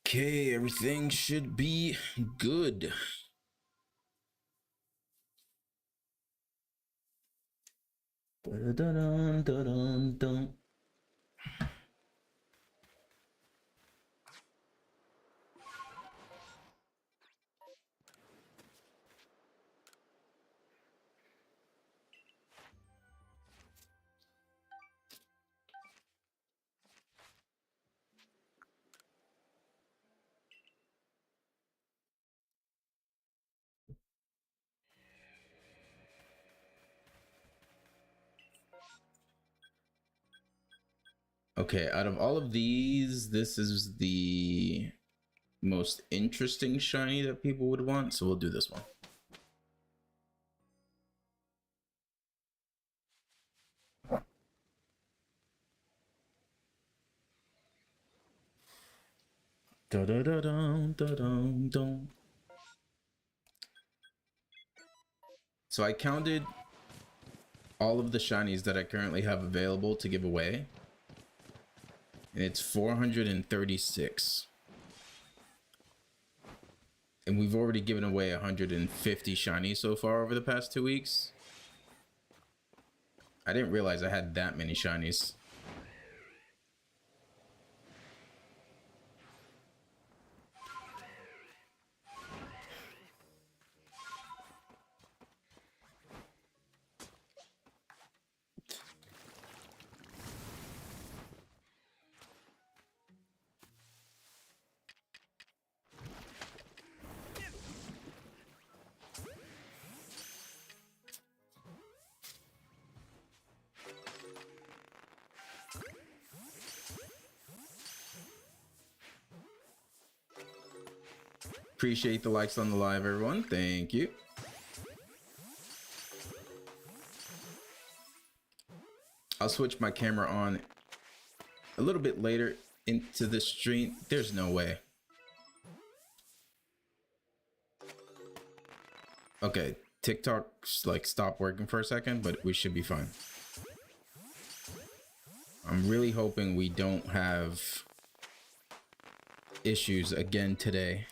Okay, everything should be good. Dun-dun-dun-dun-dun. Okay, out of all of these, this is the most interesting shiny that people would want, so we'll do this one. Da-da-da-dum-da-dum-dum. So I counted all of the shinies that I currently have available to give away, and it's 436. And we've already given away 150 shinies so far over the past 2 weeks. I didn't realize I had that many shinies. Appreciate the likes on the live, everyone. Thank you. I'll switch my camera on a little bit later into the stream. There's no way. Okay, TikTok's like stopped working for a second, but we should be fine. I'm really hoping we don't have issues again today.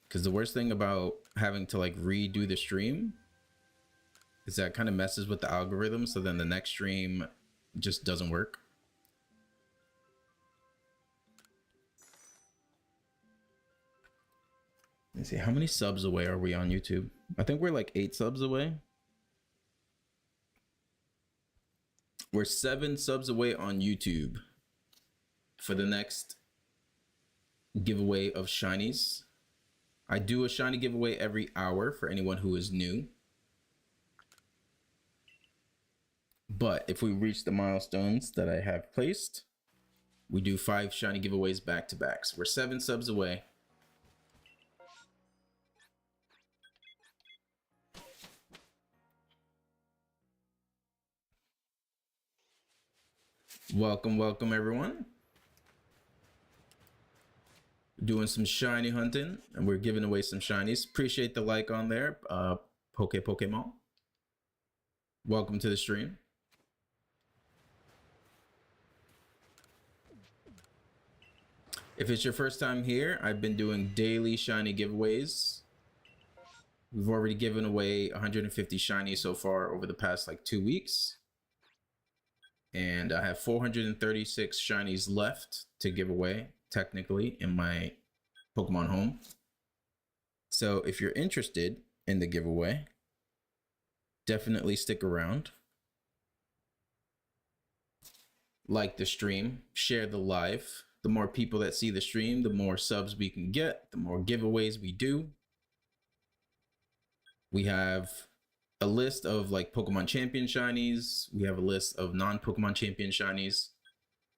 Because the worst thing about having to like redo the stream is that kind of messes with the algorithm, so then the next stream just doesn't work. Let's see, how many subs away are we on YouTube? I think we're like 8 subs away. We're 7 subs away on YouTube for the next giveaway of shinies. I do a shiny giveaway every hour for anyone who is new. But if we reach the milestones that I have placed, we do 5 shiny giveaways back to back. So we're 7 subs away. Welcome, welcome everyone. Doing some shiny hunting, and we're giving away some shinies. Appreciate the like on there, Pokemon. Welcome to the stream. If it's your first time here, I've been doing daily shiny giveaways. We've already given away 150 shinies so far over the past like 2 weeks. And I have 436 shinies left to give away, technically, in my Pokemon home. So if you're interested in the giveaway, definitely stick around. Like the stream, share the live. The more people that see the stream, the more subs we can get, the more giveaways we do. We have a list of like Pokemon Champion shinies. We have a list of non-Pokemon Champion shinies.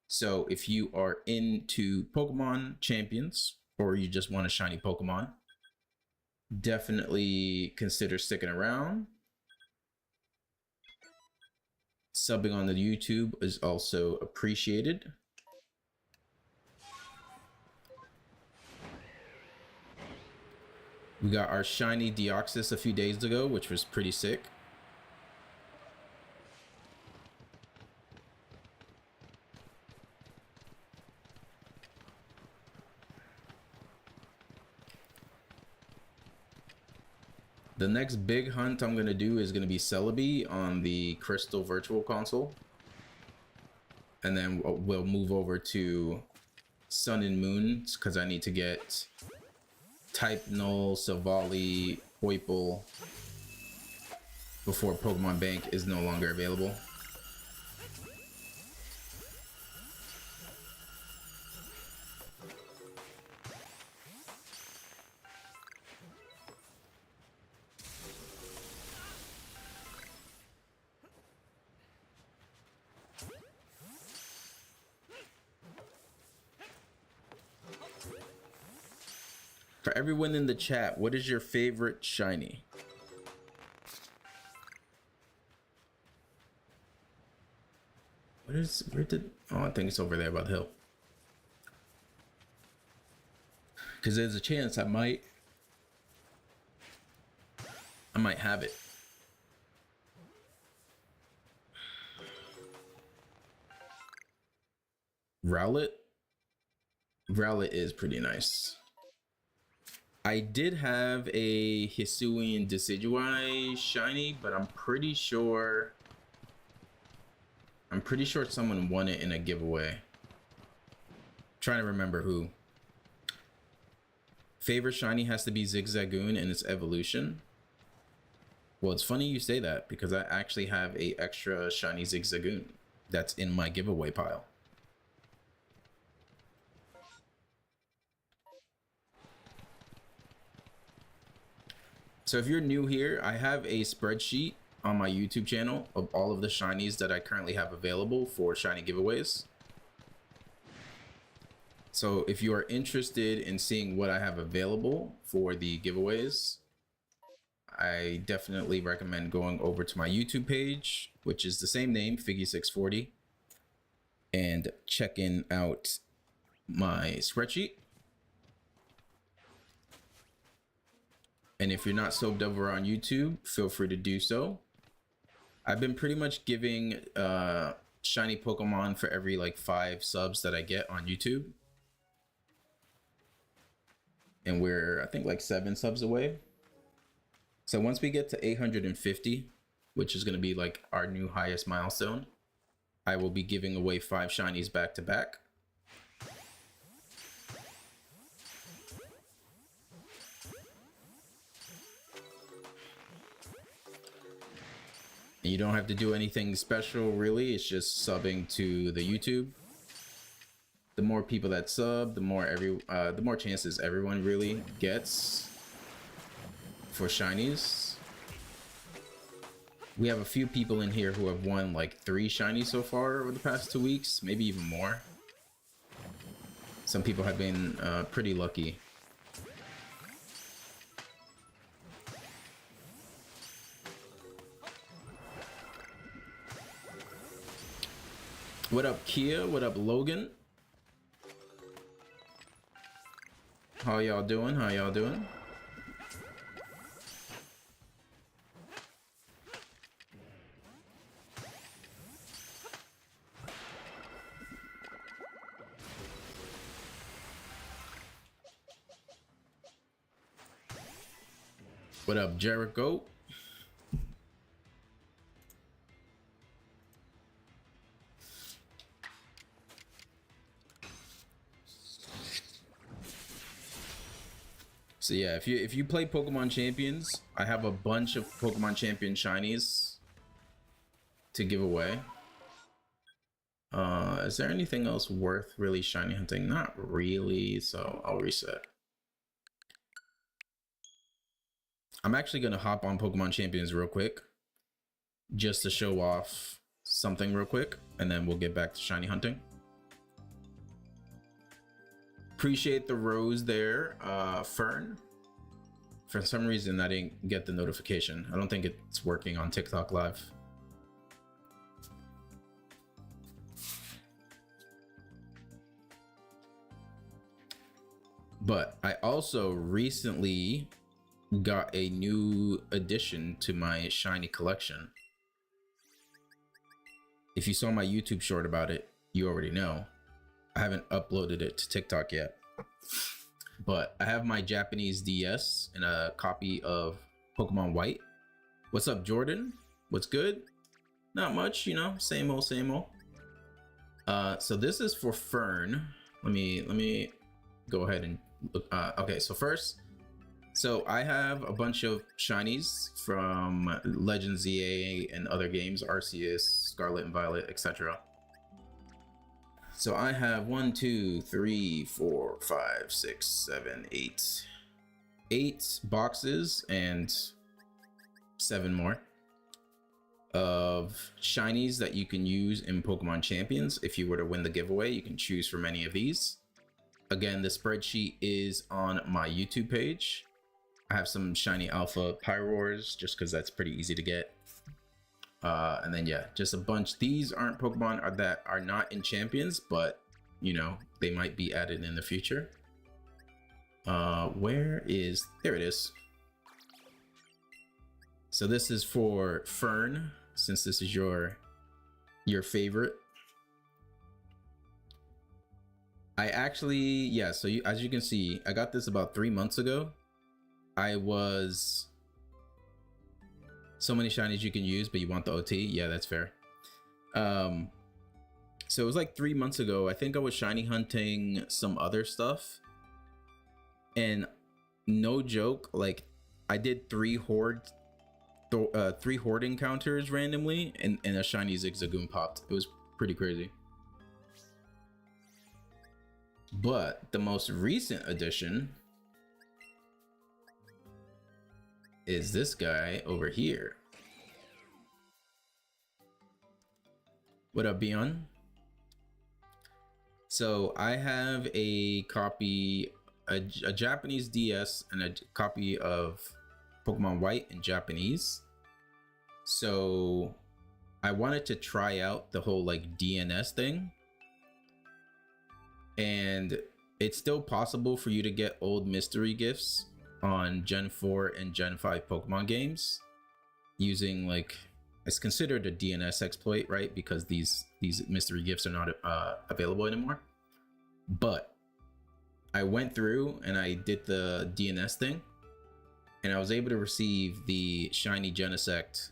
So if you are into Pokemon Champions or you just want a shiny Pokemon, definitely consider sticking around. Subbing on the YouTube is also appreciated. We got our shiny Deoxys a few days ago, which was pretty sick. The next big hunt I'm going to do is going to be Celebi on the Crystal Virtual Console. And then we'll move over to Sun and Moon because I need to get Type Null, Silvally, Poipole before Pokemon Bank is no longer available. For everyone in the chat, what is your favorite shiny? Where did, oh, I think it's over there by the hill. Because there's a chance I might have it. Rowlet? Rowlet is pretty nice. I did have a Hisuian Decidueye shiny, but I'm pretty sure someone won it in a giveaway. Trying to remember who. Favorite shiny has to be Zigzagoon in its evolution. Well, it's funny you say that because I actually have a extra shiny Zigzagoon that's in my giveaway pile. So if you're new here, I have a spreadsheet on my YouTube channel of all of the shinies that I currently have available for shiny giveaways. So if you are interested in seeing what I have available for the giveaways, I definitely recommend going over to my YouTube page, which is the same name, Figgy640, and checking out my spreadsheet. And if you're not subbed over on YouTube, feel free to do so. I've been pretty much giving shiny Pokemon for every like 5 subs that I get on YouTube. And we're, I think, like 7 subs away. So once we get to 850, which is going to be like our new highest milestone, I will be giving away 5 shinies back to back. And you don't have to do anything special, really. It's just subbing to the YouTube. The more people that sub, the more chances everyone really gets for shinies. We have a few people in here who have won like 3 shinies so far over the past 2 weeks, maybe even more. Some people have been pretty lucky. What up, Kia? What up, Logan? How y'all doing? How y'all doing? What up, Jericho? So yeah, if you play Pokemon Champions, I have a bunch of Pokemon Champion shinies to give away. Is there anything else worth really shiny hunting? Not really, so I'll reset. I'm actually gonna hop on Pokemon Champions real quick, just to show off something real quick, and then we'll get back to shiny hunting. Appreciate the rose there, Fern. For some reason, I didn't get the notification. I don't think it's working on TikTok Live. But I also recently got a new addition to my shiny collection. If you saw my YouTube short about it, you already know. I haven't uploaded it to TikTok yet, but I have my Japanese DS and a copy of Pokemon White. What's up, Jordan? What's good? Not much, you know, same old, same old. So this is for Fern. Let me go ahead and look. Okay, so first, so I have a bunch of shinies from Legends EA and other games, Arceus, Scarlet and Violet, etc. So I have 1, 2, 3, 4, 5, 6, 7, 8 boxes and 7 more of shinies that you can use in Pokemon Champions. If you were to win the giveaway, you can choose from any of these. Again, the spreadsheet is on my YouTube page. I have some shiny alpha Pyroars just because that's pretty easy to get. And then yeah, just a bunch. These aren't Pokemon that are not in Champions, but you know, they might be added in the future. Where is, there it is. So this is for Fern, since this is your favorite. I actually, yeah, so as you can see, I got this about 3 months ago. I was, so many shinies you can use, but you want the OT. Yeah, that's fair. So it was like 3 months ago. I think I was shiny hunting some other stuff, and no joke, like I did 3 horde encounters randomly, and a shiny Zigzagoon popped. It was pretty crazy. But the most recent addition is this guy over here. What up, Beyond? So I have a copy, a Japanese DS and a copy of Pokemon White in Japanese. So I wanted to try out the whole like DNS thing. And it's still possible for you to get old mystery gifts on Gen 4 and Gen 5 Pokemon games using, like, it's considered a DNS exploit, right? Because these mystery gifts are not available anymore. But I went through and I did the DNS thing, and I was able to receive the shiny Genesect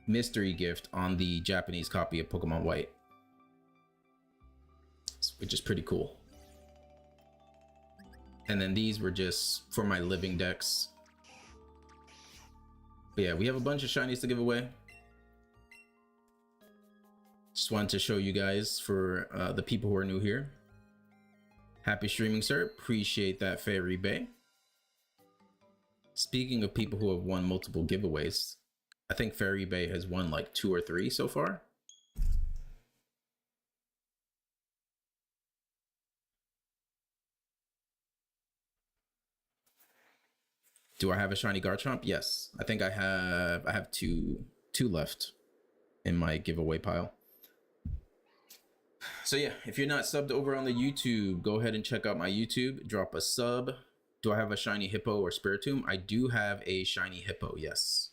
mystery gift on the Japanese copy of Pokemon White, which is pretty cool. And then these were just for my living decks. But yeah, we have a bunch of shinies to give away. Just wanted to show you guys for the people who are new here. Happy streaming, sir. Appreciate that, Fairy Bay. Speaking of people who have won multiple giveaways, I think Fairy Bay has won like 2 or 3 so far. Do I have a shiny Garchomp? Yes, I think I have two left in my giveaway pile. So yeah, if you're not subbed over on the YouTube, go ahead and check out my YouTube. Drop a sub. Do I have a shiny Hippo or Spiritomb? I do have a shiny Hippo, yes.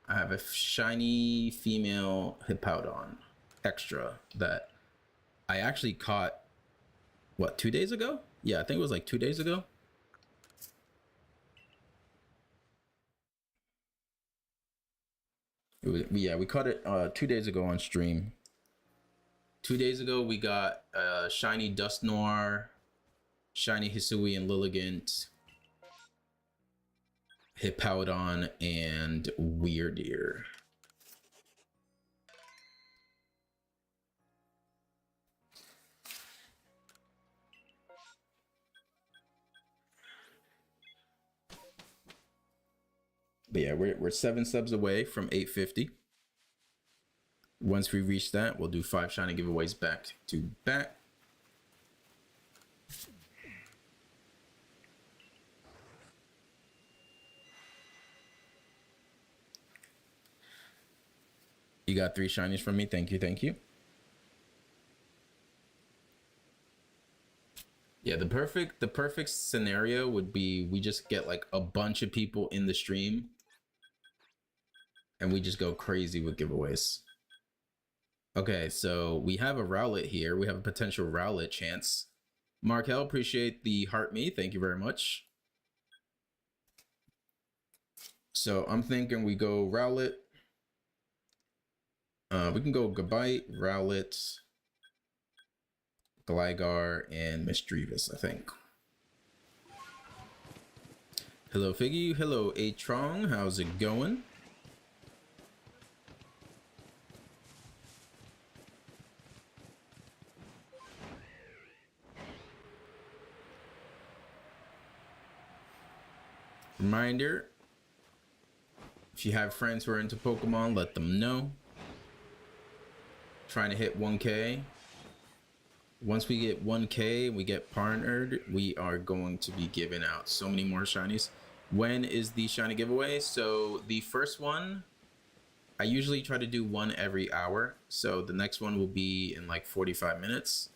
I have a shiny female Hippowdon extra that I actually caught, what, 2 days ago? Yeah, I think it was like 2 days ago. Yeah, we caught it 2 days ago on stream. 2 days ago, we got shiny Dusknoir, shiny Hisui and Lilligant, Hippowdon, and Weirdeer. But yeah, we're 7 subs away from 850. Once we reach that, we'll do 5 shiny giveaways back to back. You got 3 shinies from me. Thank you, thank you. Yeah, the perfect scenario would be we just get like a bunch of people in the stream and we just go crazy with giveaways. Okay, so we have a Rowlet here. We have a potential Rowlet chance. Markel, appreciate the heart me. Thank you very much. So I'm thinking we go Rowlet. We can go Gabite, Rowlet, Gligar, and Misdreavus, I think. Hello, Figgy. Hello, Atrong. How's it going? Reminder, if you have friends who are into Pokemon, let them know. Trying to hit 1K. Once we get 1K, we get partnered, we are going to be giving out so many more shinies. When is the shiny giveaway? So the first one, I usually try to do one every hour. So the next one will be in like 45 minutes.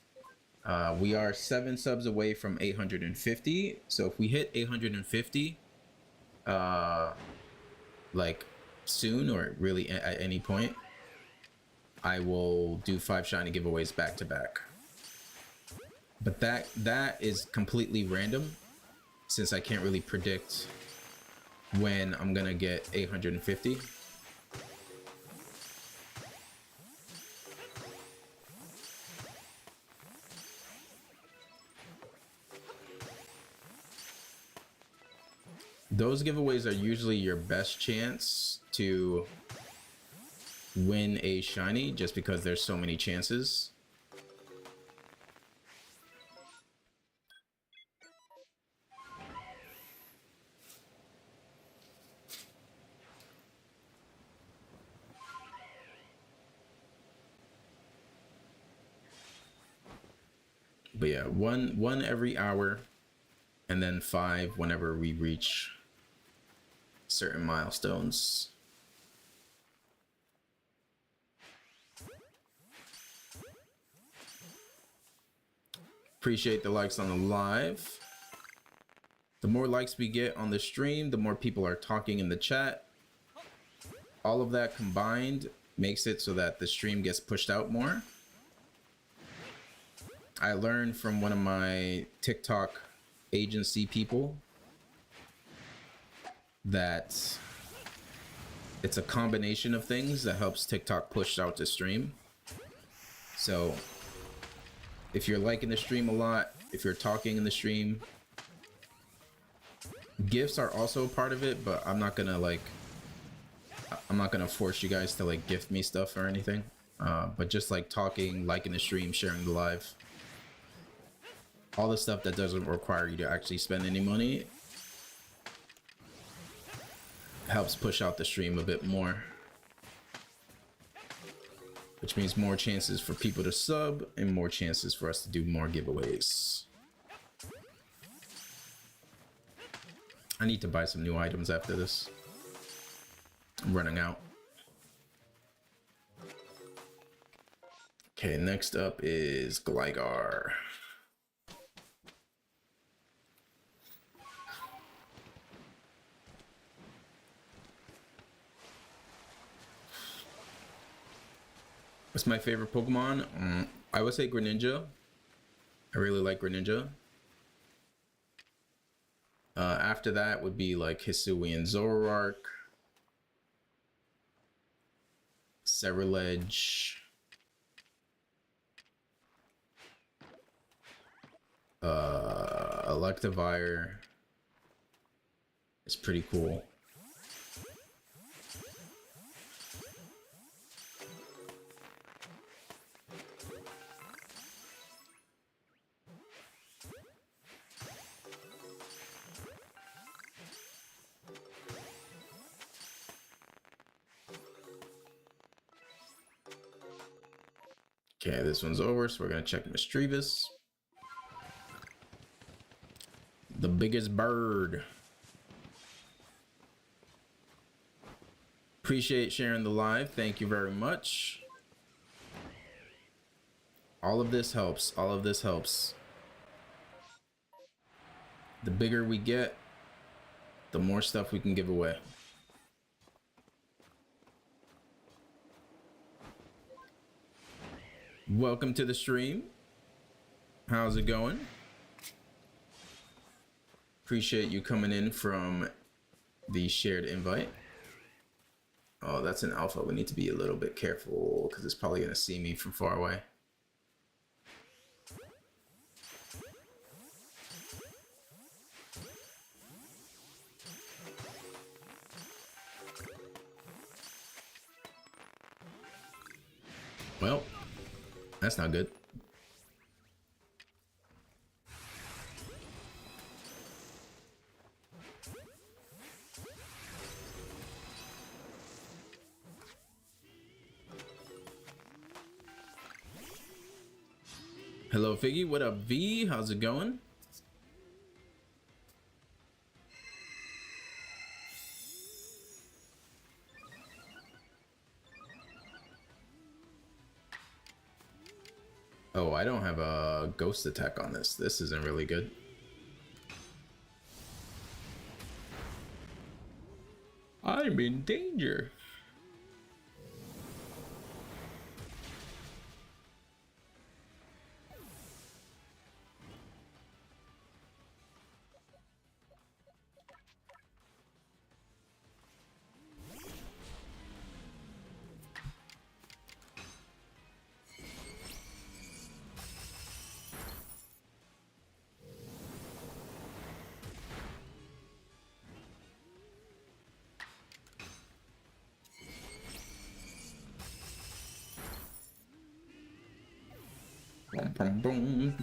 We are 7 subs away from 850. So if we hit 850, like soon or really at any point, I will do 5 shiny giveaways back to back. But that is completely random, since I can't really predict when I'm gonna get 850. Those giveaways are usually your best chance to win a shiny, just because there's so many chances. But yeah, one every hour, and then 5 whenever we reach certain milestones. Appreciate the likes on the live. The more likes we get on the stream, the more people are talking in the chat. All of that combined makes it so that the stream gets pushed out more. I learned from one of my TikTok agency people that it's a combination of things that helps TikTok push out the stream. So if you're liking the stream a lot, if you're talking in the stream, gifts are also a part of it, but I'm not gonna force you guys to like gift me stuff or anything. But just like talking, liking the stream, sharing the live, all the stuff that doesn't require you to actually spend any money helps push out the stream a bit more, which means more chances for people to sub and more chances for us to do more giveaways. I need to buy some new items after this. I'm running out. Okay, next up is Gligar. What's my favorite Pokemon? I would say Greninja. I really like Greninja. After that would be like Hisuian Zoroark, Cerulege, Electivire. It's pretty cool. Okay, this one's over, so we're gonna check Misdreavus. The biggest bird. Appreciate sharing the live. Thank you very much. All of this helps. All of this helps. The bigger we get, the more stuff we can give away. Welcome to the stream. How's it going? Appreciate you coming in from the shared invite. Oh, that's an alpha. We need to be a little bit careful because it's probably going to see me from far away. Well, that's not good. Hello, Figgy. What up, V? How's it going? Oh, I don't have a ghost attack on this. This isn't really good. I'm in danger.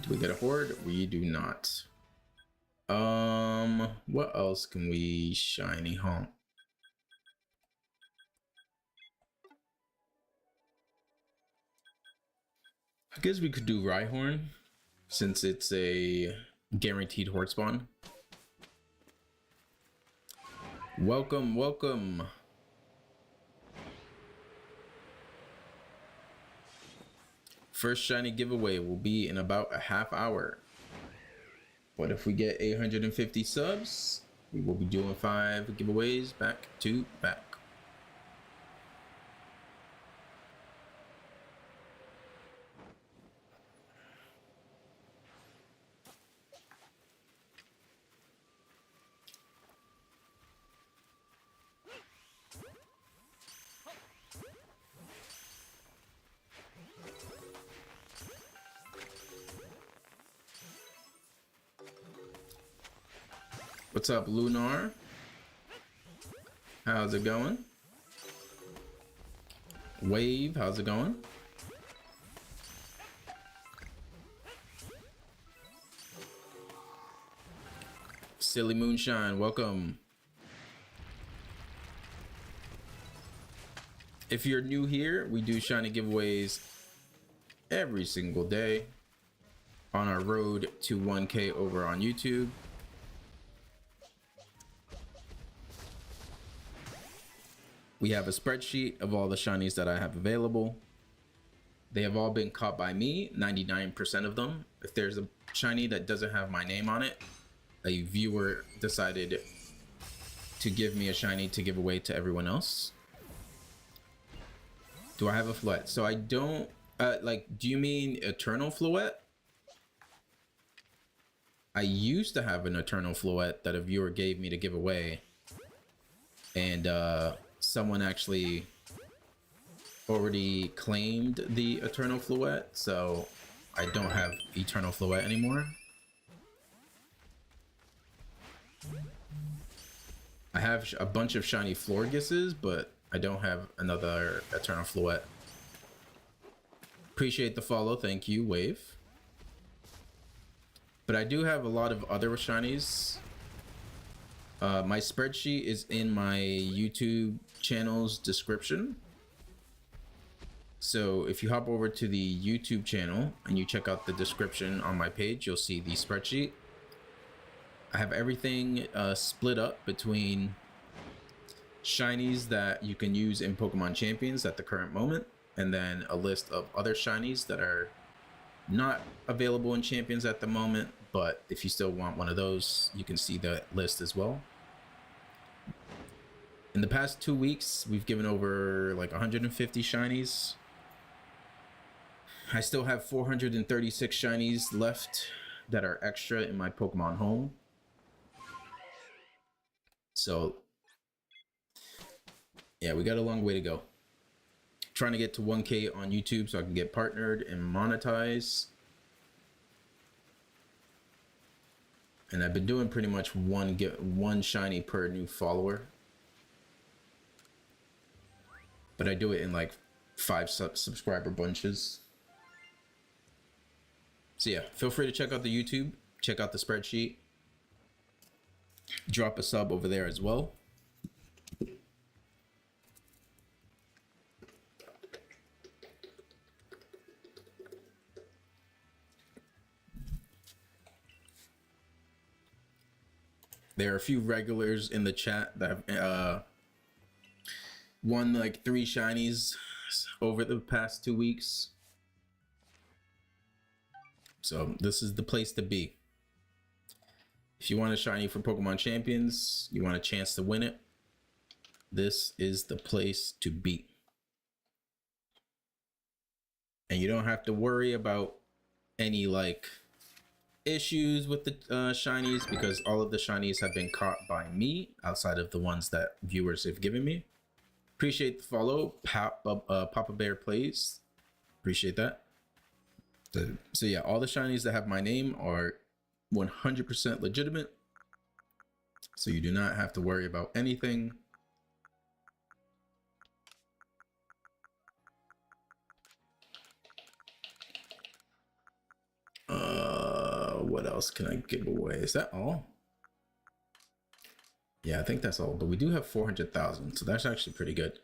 Do we get a horde? We do not. What else can we shiny hump? I guess we could do Rhyhorn since it's a guaranteed horde spawn. Welcome, welcome. First shiny giveaway will be in about a half hour. But if we get 850 subs, we will be doing 5 giveaways back to back. What's up, Lunar? How's it going? Wave, how's it going? Silly Moonshine, welcome. If you're new here, we do shiny giveaways every single day on our road to 1K over on YouTube. We have a spreadsheet of all the shinies that I have available. They have all been caught by me, 99% of them. If there's a shiny that doesn't have my name on it, a viewer decided to give me a shiny to give away to everyone else. Do I have a Floette? So I don't, do you mean Eternal Floette? I used to have an Eternal Floette that a viewer gave me to give away. And, someone actually already claimed the Eternal Floette, so I don't have Eternal Floette anymore. I have a bunch of shiny Florgesses, but I don't have another Eternal Floette. Appreciate the follow, thank you, Wave. But I do have a lot of other shinies. My spreadsheet is in my YouTube channel's description. So if you hop over to the YouTube channel and you check out the description on my page, you'll see the spreadsheet. I have everything split up between shinies that you can use in Pokemon Champions at the current moment, and then a list of other shinies that are not available in Champions at the moment, But if you still want one of those, you can see the list as well. In the past 2 weeks, we've given over like 150 shinies. I still have 436 shinies left that are extra in my Pokemon home. So yeah, we got a long way to go. Trying to get to 1K on YouTube so I can get partnered and monetize. And I've been doing pretty much one shiny per new follower. But I do it in like 5 subscriber bunches. So yeah, feel free to check out the YouTube, check out the spreadsheet, drop a sub over there as well. There are a few regulars in the chat that have won like 3 shinies over the past 2 weeks. So this is the place to be. If you want a shiny for Pokemon Champions, you want a chance to win it, this is the place to be. And you don't have to worry about any like issues with the shinies, because all of the shinies have been caught by me outside of the ones that viewers have given me. Appreciate the follow, Papa Bear Plays. Appreciate that. So yeah, all the shinies that have my name are 100% legitimate. So you do not have to worry about anything. What else can I give away? Is that all? Yeah, I think that's all. But we do have 400,000, so that's actually pretty good.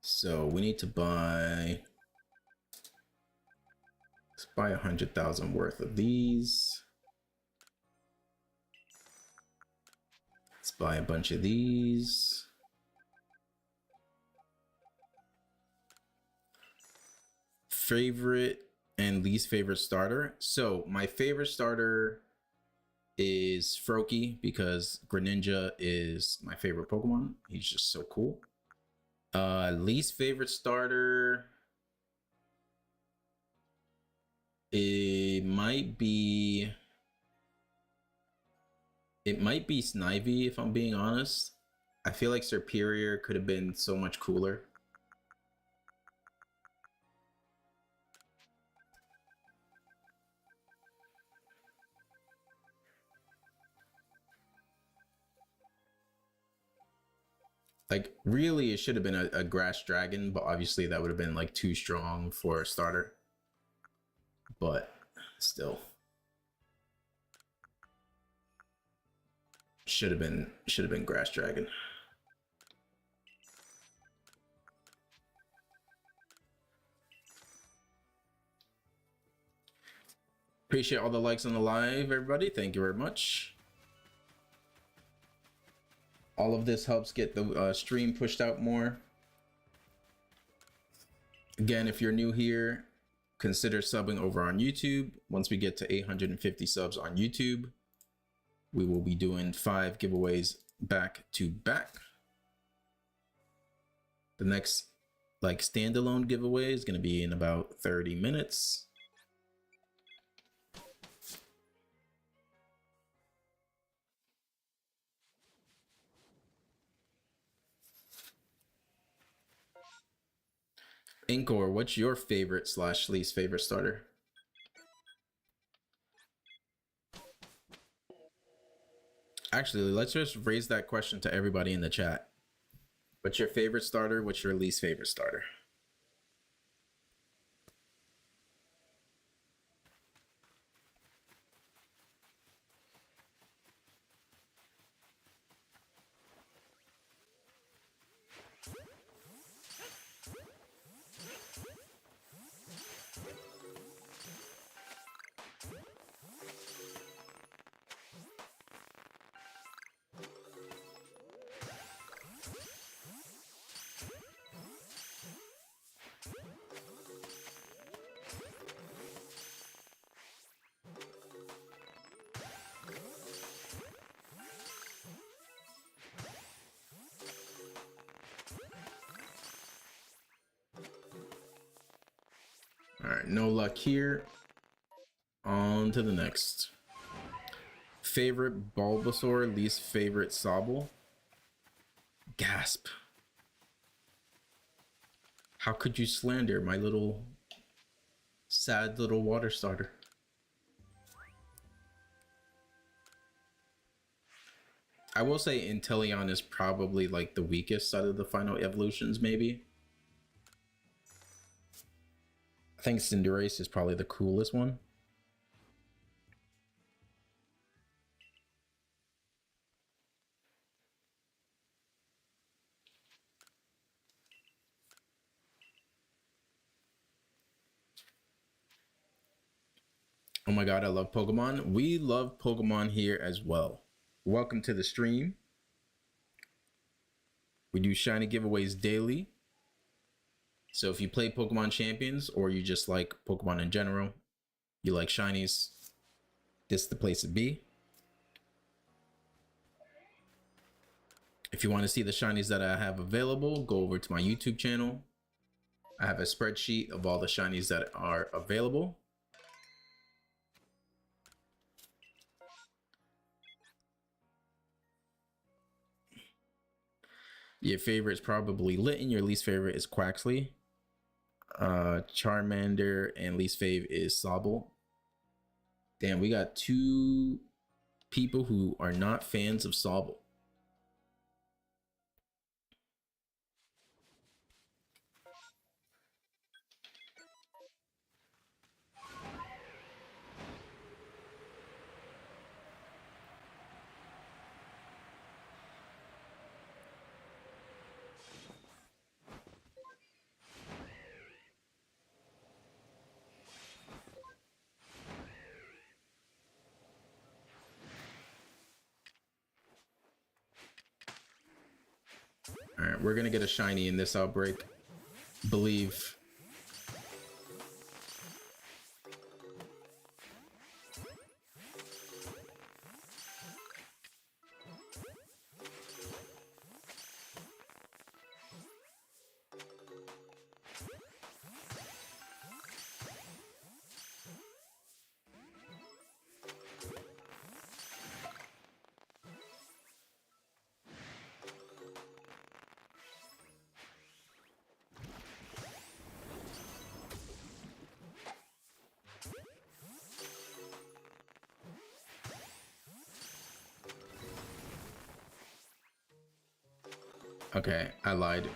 So we need to buy. Let's buy 100,000 worth of these. Let's buy a bunch of these. Favorite and least favorite starter. So my favorite starter is Froakie, because Greninja is my favorite Pokemon. He's just so cool. Least favorite starter, it might be Snivy, if I'm being honest. I feel like Serperior could have been so much cooler. Like, really, it should have been a Grass Dragon, but obviously that would have been like too strong for a starter. But still, should have been Grass Dragon. Appreciate all the likes on the live, everybody. Thank you very much. All of this helps get the stream pushed out more. Again, if you're new here, consider subbing over on YouTube. Once we get to 850 subs on YouTube, we will be doing 5 giveaways back to back. The next like standalone giveaway is going to be in about 30 minutes. Inkor, what's your favorite / least favorite starter? Actually, let's just raise that question to everybody in the chat. What's your favorite starter? What's your least favorite starter? right, no luck here. On to the next. Favorite Bulbasaur, least favorite Sobble. Gasp. How could you slander my little sad little water starter? I will say Inteleon is probably like the weakest out of the final evolutions, maybe. I think Cinderace is probably the coolest one. Oh my god, I love Pokemon. We love Pokemon here as well. Welcome to the stream. We do shiny giveaways daily. So if you play Pokemon Champions or you just like Pokemon in general, you like shinies, this is the place to be. If you want to see the shinies that I have available, go over to my YouTube channel. I have a spreadsheet of all the shinies that are available. Your favorite is probably Litten. Your least favorite is Quaxley. Charmander, and least fave is Sobble. Damn, we got two people who are not fans of Sobble. All right, we're gonna get a shiny in this outbreak. Believe. Okay, I lied.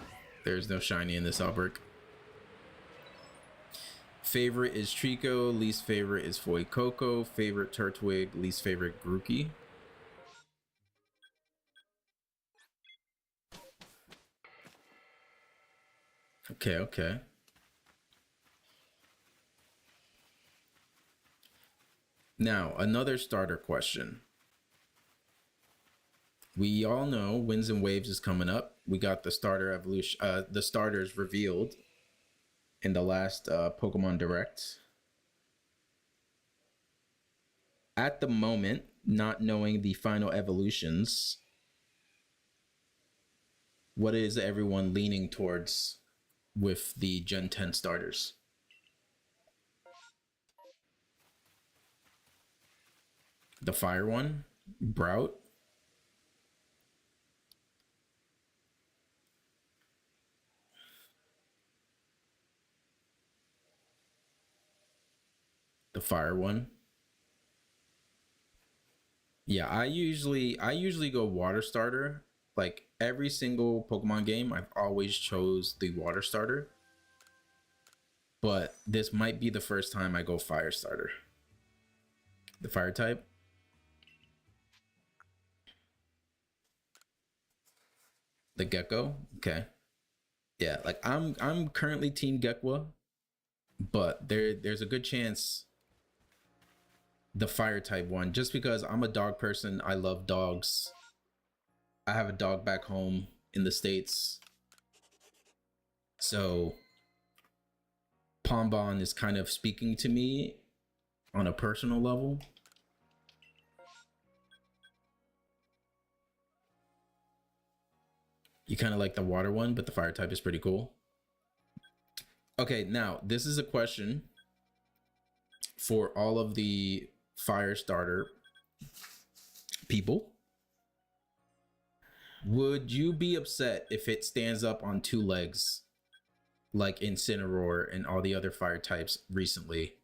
There's no shiny in this outbreak. Favorite is Trico, least favorite is Fuecoco, favorite Turtwig, least favorite Grookey. Okay, okay. Now, another starter question. We all know Winds and Waves is coming up. We got the starter evolution, the starters revealed in the last Pokemon Direct. At the moment, not knowing the final evolutions, what is everyone leaning towards with the Gen 10 starters? The fire one, Brout. The fire one. Yeah, I usually go water starter. Like every single Pokemon game, I've always chose the water starter. But this might be the first time I go fire starter. The fire type. The Gecko. Okay. Yeah, like I'm currently Team Gekwa, but there's a good chance the fire type one, just because I'm a dog person. I love dogs. I have a dog back home in the States. So Pombon is kind of speaking to me on a personal level. You kind of like the water one, but the fire type is pretty cool. Okay, now this is a question for all of the fire starter people, would you be upset if it stands up on 2 legs like Incineroar and all the other fire types recently,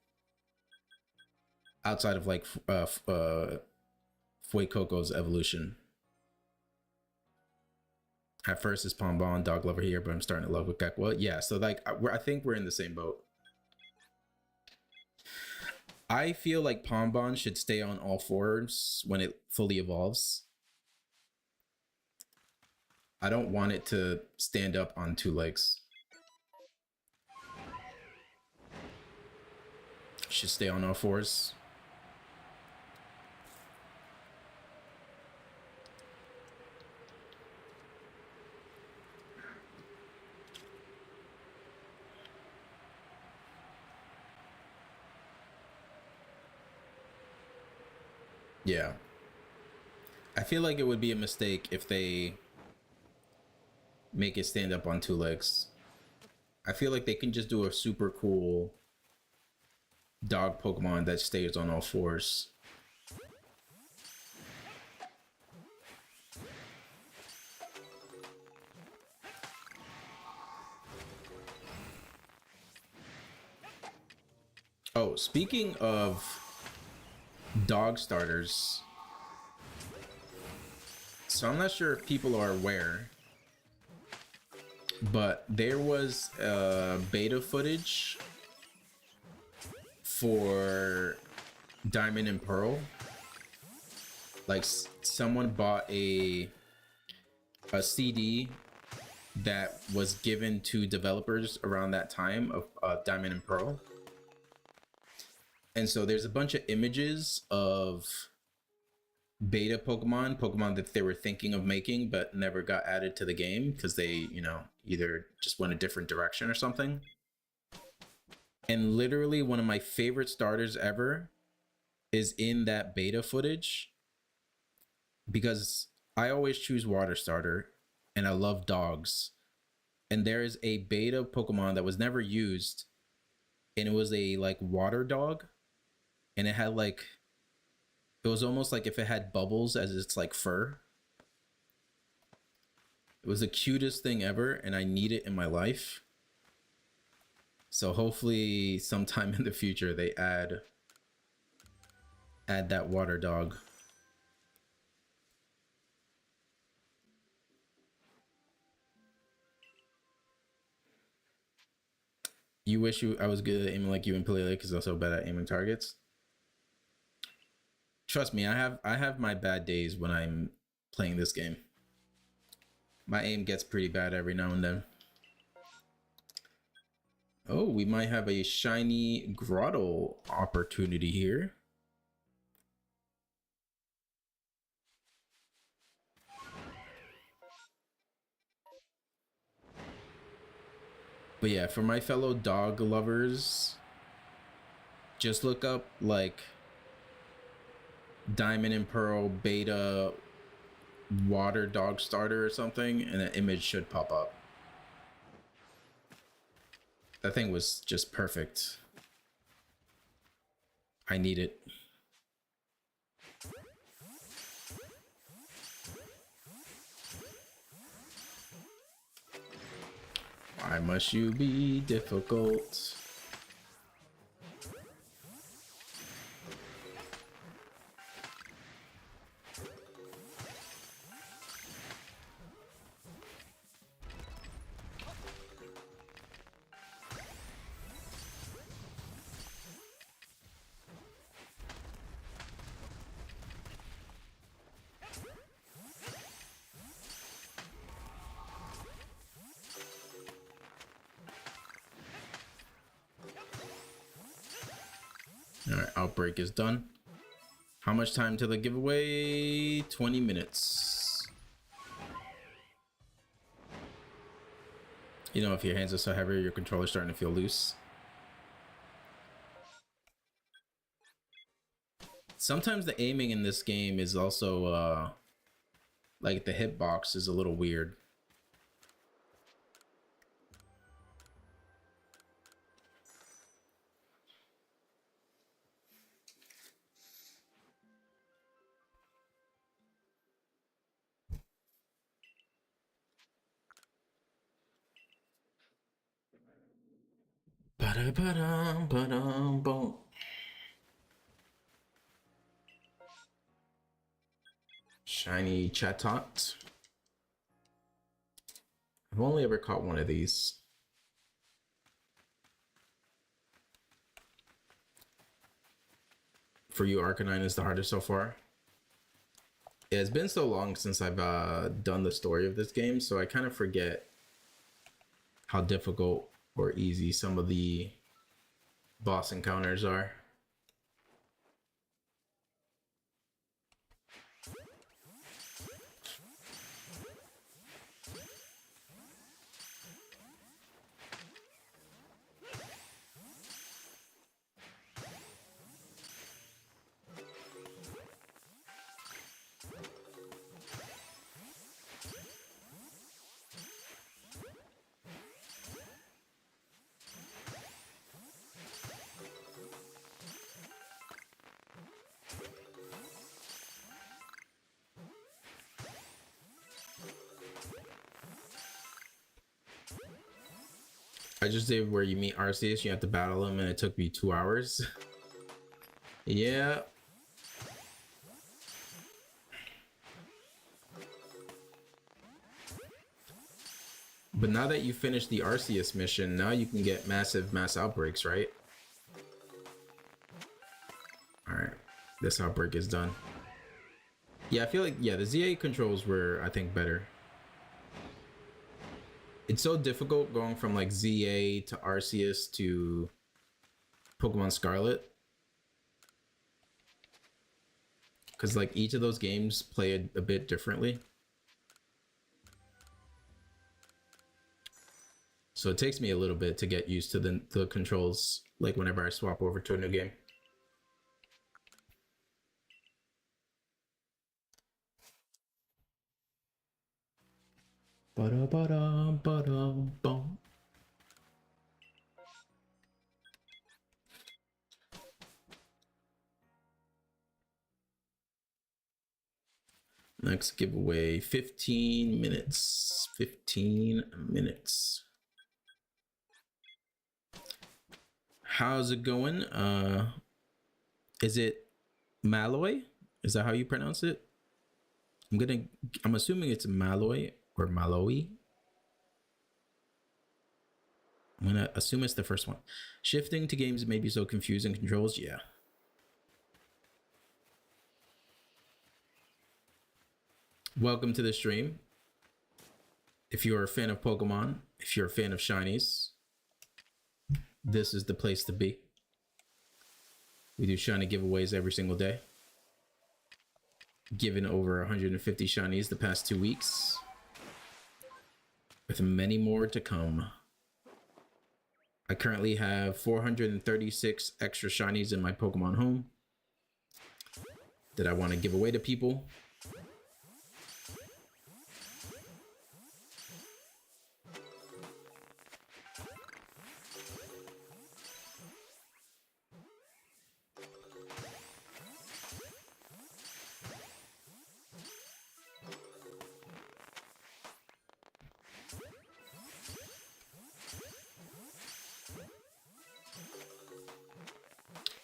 outside of like Fuecoco's evolution? At first it's Pombon, dog lover here, but I'm starting to love with Gekwa. Yeah, so like I think we're in the same boat. I feel like Pombon should stay on all 4s when it fully evolves. I don't want it to stand up on 2 legs. Should stay on all 4s. Yeah. I feel like it would be a mistake if they make it stand up on 2 legs. I feel like they can just do a super cool dog Pokemon that stays on all 4s. Oh, speaking of dog starters, so I'm not sure if people are aware, but there was beta footage for Diamond and Pearl. Like someone bought a CD that was given to developers around that time of Diamond and Pearl. And so there's a bunch of images of beta Pokemon that they were thinking of making but never got added to the game because they, you know, either just went a different direction or something. And literally one of my favorite starters ever is in that beta footage, because I always choose water starter and I love dogs. And there is a beta Pokemon that was never used, and it was a like water dog, and it had like, it was almost like if it had bubbles as its like fur. It was the cutest thing ever, and I need it in my life. So hopefully sometime in the future they add that water dog. You wish I was good at aiming like you in Palele because I'm so bad at aiming targets. Trust me, I have my bad days when I'm playing this game. My aim gets pretty bad every now and then. Oh, we might have a shiny Grotto opportunity here. But yeah, for my fellow dog lovers, just look up like Diamond and Pearl beta water dog starter or something, and an image should pop up. That thing was just perfect. I need it. Why must you be difficult? Alright, Outbreak is done. How much time till the giveaway? 20 minutes. You know, if your hands are so heavy, your controller's starting to feel loose. Sometimes the aiming in this game is also, like the hitbox is a little weird. Ba-da-ba-dum, ba-dum, boom. Shiny Chatot. I've only ever caught one of these. For you, Arcanine is the hardest so far. Yeah, it's been so long since I've done the story of this game, so I kind of forget how difficult or easy some of the boss encounters are. I just did where you meet Arceus, you have to battle him, and it took me 2 hours. Yeah. But now that you finish the Arceus mission, now you can get mass outbreaks, right? Alright. This outbreak is done. Yeah, I feel like, yeah, the ZA controls were, I think, better. It's so difficult going from like ZA to Arceus to Pokemon Scarlet. Because like each of those games play a bit differently. So it takes me a little bit to get used to the controls, like whenever I swap over to a new game. Ba-da-ba-da-ba-da-bum. Next giveaway, 15 minutes. 15 minutes. How's it going? Is it Malloy? Is that how you pronounce it? I'm assuming it's Malloy or Malloy. I'm gonna assume it's the first one. Shifting to games may be so confusing. Controls, yeah. Welcome to the stream. If you're a fan of Pokemon, if you're a fan of shinies, this is the place to be. We do shiny giveaways every single day. Given over 150 shinies the past 2 weeks, with many more to come. I currently have 436 extra shinies in my Pokemon home that I want to give away to people.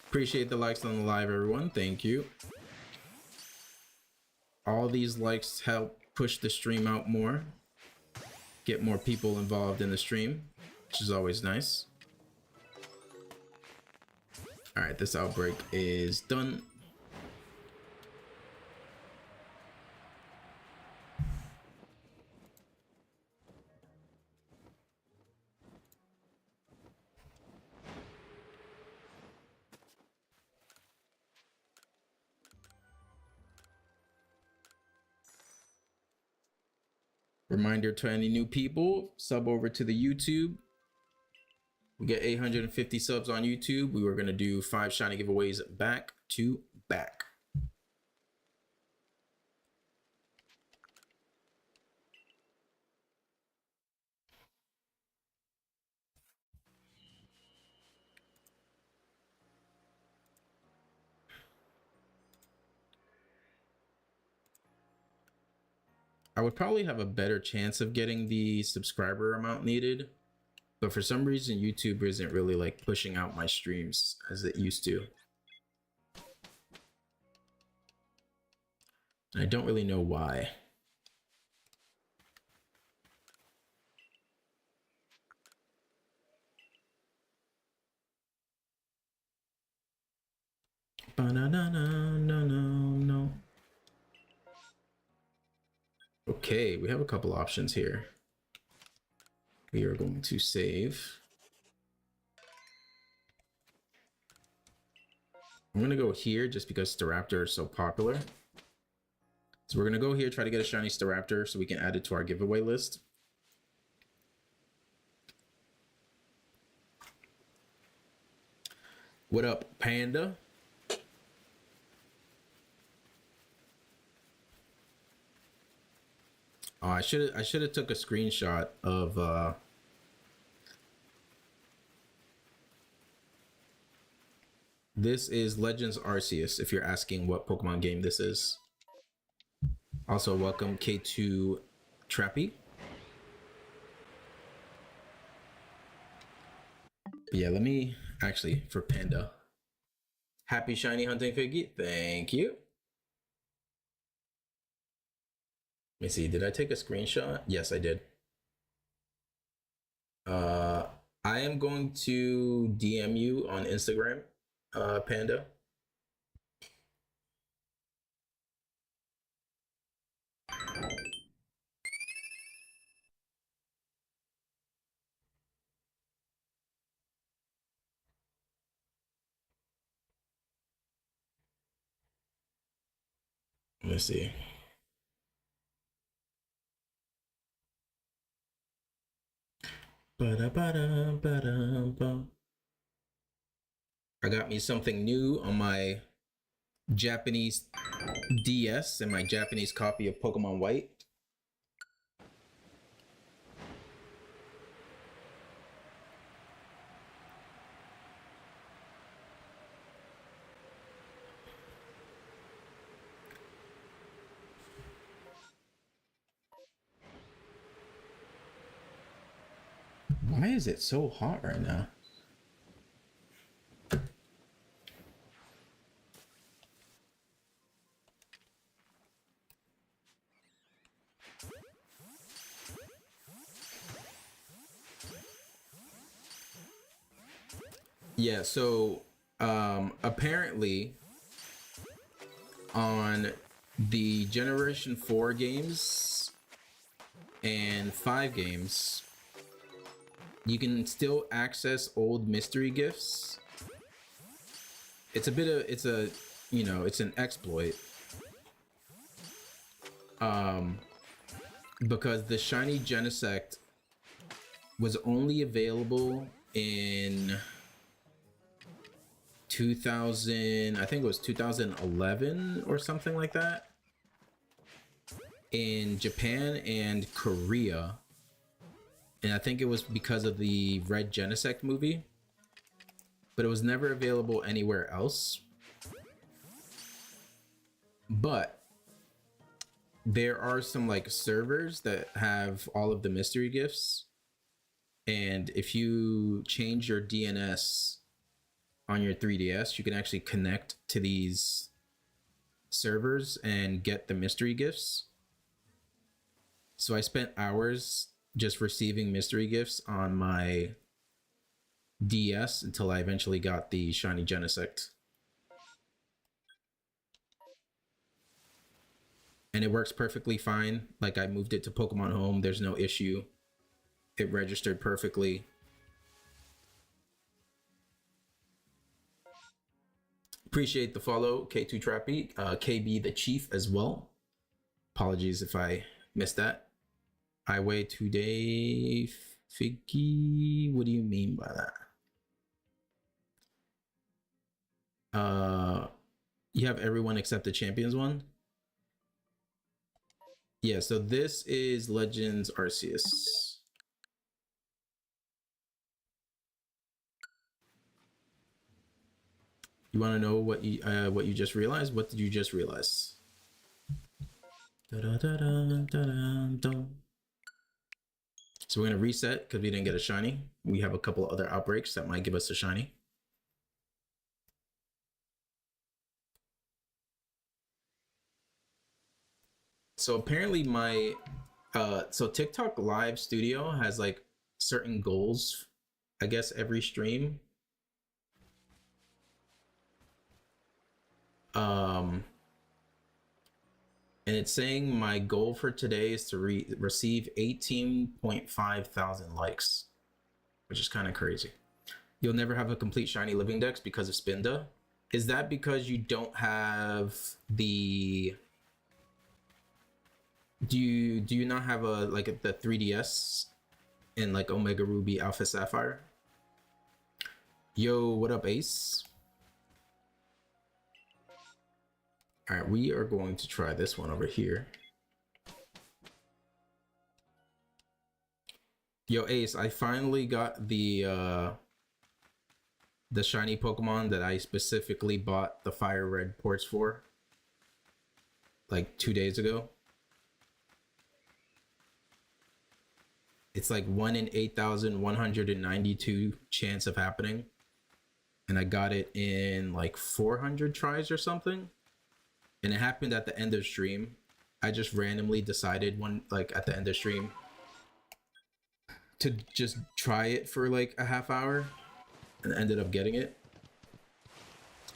Appreciate the likes on the live, everyone. Thank you. All these likes help push the stream out more, get more people involved in the stream, which is always nice. All right, this outbreak is done. Reminder to any new people, sub over to the YouTube. We get 850 subs on YouTube. We were going to do 5 shiny giveaways back to back. I would probably have a better chance of getting the subscriber amount needed But for some reason, YouTube isn't really like pushing out my streams as it used to. And I don't really know why. No. Okay, we have a couple options here. We are going to save. I'm gonna go here just because Staraptor is so popular. So we're gonna go here, try to get a shiny Staraptor so we can add it to our giveaway list. What up, Panda? Oh, I should have took a screenshot of this is Legends Arceus, if you're asking what Pokemon game this is. Also, welcome K2 Trappy. But yeah, let me actually for Panda. Happy shiny hunting Figgy. Thank you. Let me see. Did I take a screenshot? Yes, I did. I am going to DM you on Instagram, Panda. Let me see. I got me something new on my Japanese DS and my Japanese copy of Pokemon White. Why is it so hot right now? Yeah, so apparently on the Generation 4 games and 5 games, you can still access old mystery gifts. It's an exploit. Because the shiny Genesect was only available in 2000, I think it was 2011 or something like that, in Japan and Korea. And I think it was because of the Red Genesect movie, but it was never available anywhere else. But there are some like servers that have all of the mystery gifts, and if you change your DNS on your 3DS, you can actually connect to these servers and get the mystery gifts. So I spent hours just receiving mystery gifts on my DS until I eventually got the shiny Genesect. And it works perfectly fine. Like, I moved it to Pokemon Home, there's no issue. It registered perfectly. Appreciate the follow, K2 Trappy, KB the Chief as well. Apologies if I missed that. I weigh today, Figgy. What do you mean by that? You have everyone except the champions one? Yeah, so this is Legends Arceus. You want to know what you just realized? What did you just realize? So So we're gonna reset because we didn't get a shiny. We have a couple other outbreaks that might give us a shiny. So apparently my so TikTok Live Studio has like certain goals, I guess, every stream. And it's saying my goal for today is to receive 18.5 thousand likes, which is kind of crazy. You'll never have a complete shiny living dex because of Spinda. Is that because you don't have the do you not have a like the 3DS in like Omega Ruby Alpha Sapphire? Yo, what up, Ace? All right, we are going to try this one over here. Yo, Ace, I finally got the shiny Pokemon that I specifically bought the Fire Red ports for like 2 days ago. It's like 1 in 8,192 chance of happening. And I got it in like 400 tries or something. And it happened at the end of stream. I just randomly decided at the end of stream to just try it for like a half hour and ended up getting it.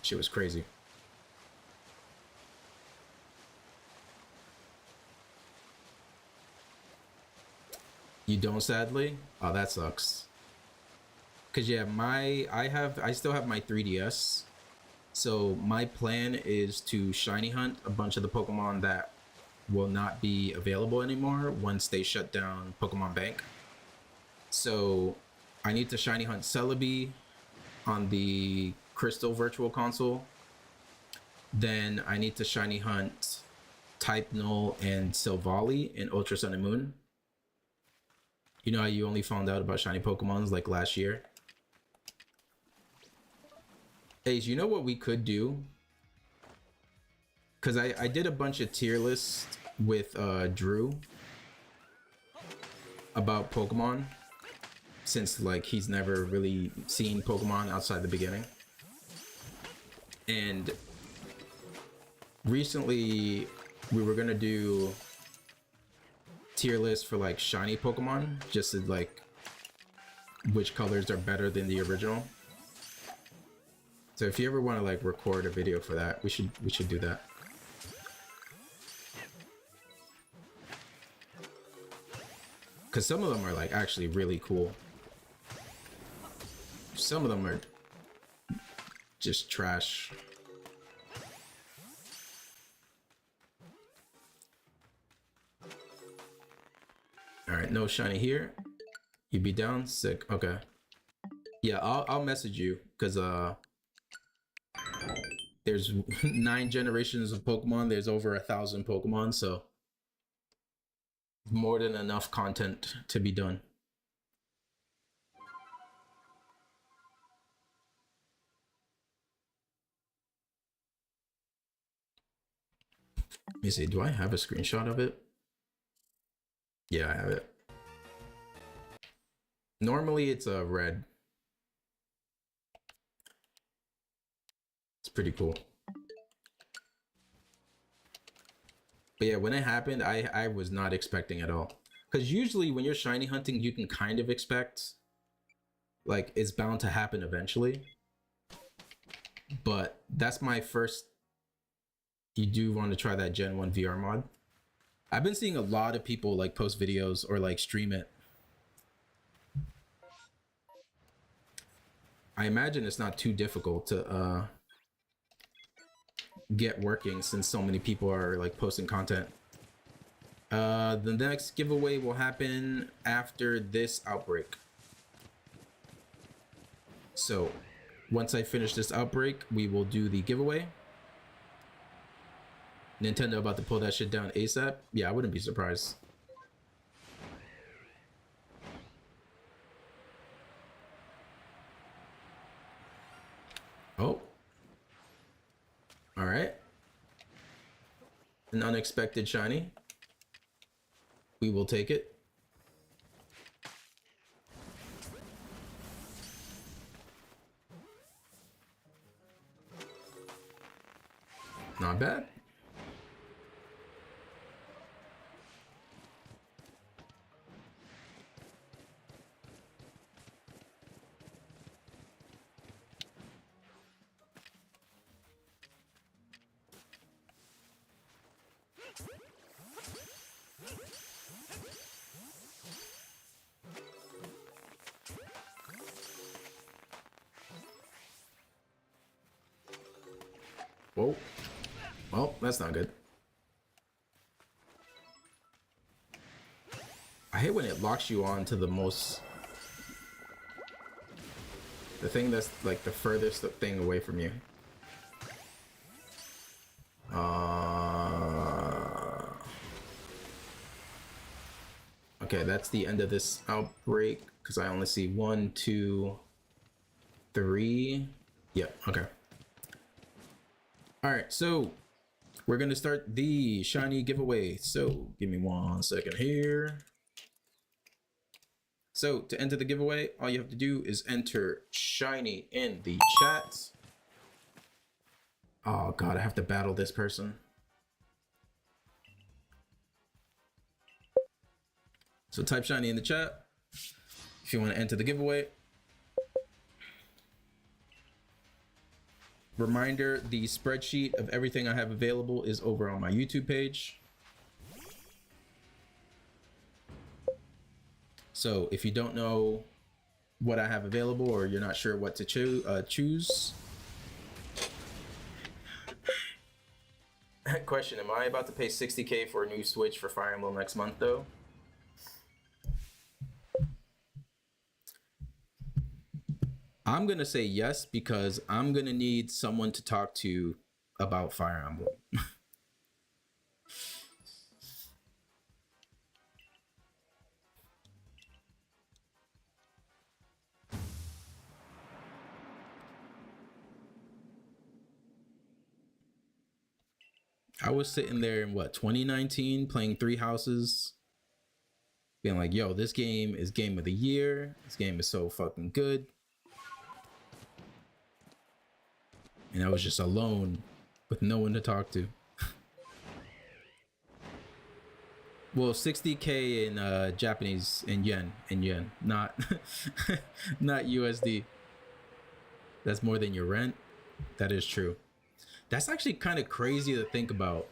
Shit was crazy. You don't, sadly? Oh, that sucks. Cause yeah, I still have my 3DS. So my plan is to shiny hunt a bunch of the Pokemon that will not be available anymore once they shut down Pokemon Bank. So I need to shiny hunt Celebi on the Crystal Virtual Console. Then I need to shiny hunt Type Null and Silvally in Ultra Sun and Moon. You know how you only found out about shiny Pokemons like last year? Hey, you know what we could do? Because I did a bunch of tier lists with Drew about Pokemon, since like he's never really seen Pokemon outside the beginning. And recently we were gonna do tier lists for like shiny Pokemon, just to like which colors are better than the original. So if you ever want to like record a video for that, we should do that. Cause some of them are like actually really cool. Some of them are just trash. All right, no shiny here. You be down? Sick. Okay. Yeah, I'll message you because there's 9 generations of Pokemon. There's over 1,000 Pokemon, so more than enough content to be done. Let me see. Do I have a screenshot of it? Yeah, I have it. Normally it's a red. It's pretty cool. But yeah, when it happened, I was not expecting at all. Because usually when you're shiny hunting, you can kind of expect like it's bound to happen eventually. But that's my first. You do want to try that Gen 1 VR mod. I've been seeing a lot of people like post videos or like stream it. I imagine it's not too difficult to get working since so many people are like posting content. The next giveaway will happen after this outbreak. So once I finish this outbreak, we will do the giveaway. Nintendo about to pull that shit down ASAP? Yeah, I wouldn't be surprised. Oh. All right. An unexpected shiny. We will take it. Not bad. Whoa. Well, that's not good. I hate when it locks you on to the thing that's like the furthest thing away from you. Okay, that's the end of this outbreak because I only see 1, 2, 3. Yep, okay. All right, so we're gonna start the shiny giveaway. So give me 1 second here. So to enter the giveaway, all you have to do is enter shiny in the chat. Oh God, I have to battle this person. So type shiny in the chat if you want to enter the giveaway. Reminder, the spreadsheet of everything I have available is over on my YouTube page. So if you don't know what I have available or you're not sure what to choose. Question, am I about to pay 60K for a new Switch for Fire Emblem next month though? I'm gonna say yes because I'm gonna need someone to talk to about Fire Emblem. I was sitting there in what, 2019 playing Three Houses, being like, yo, this game is game of the year. This game is so fucking good. And I was just alone with no one to talk to. Well, 60K in Japanese, in yen, not not USD. That's more than your rent. That is true. That's actually kind of crazy to think about.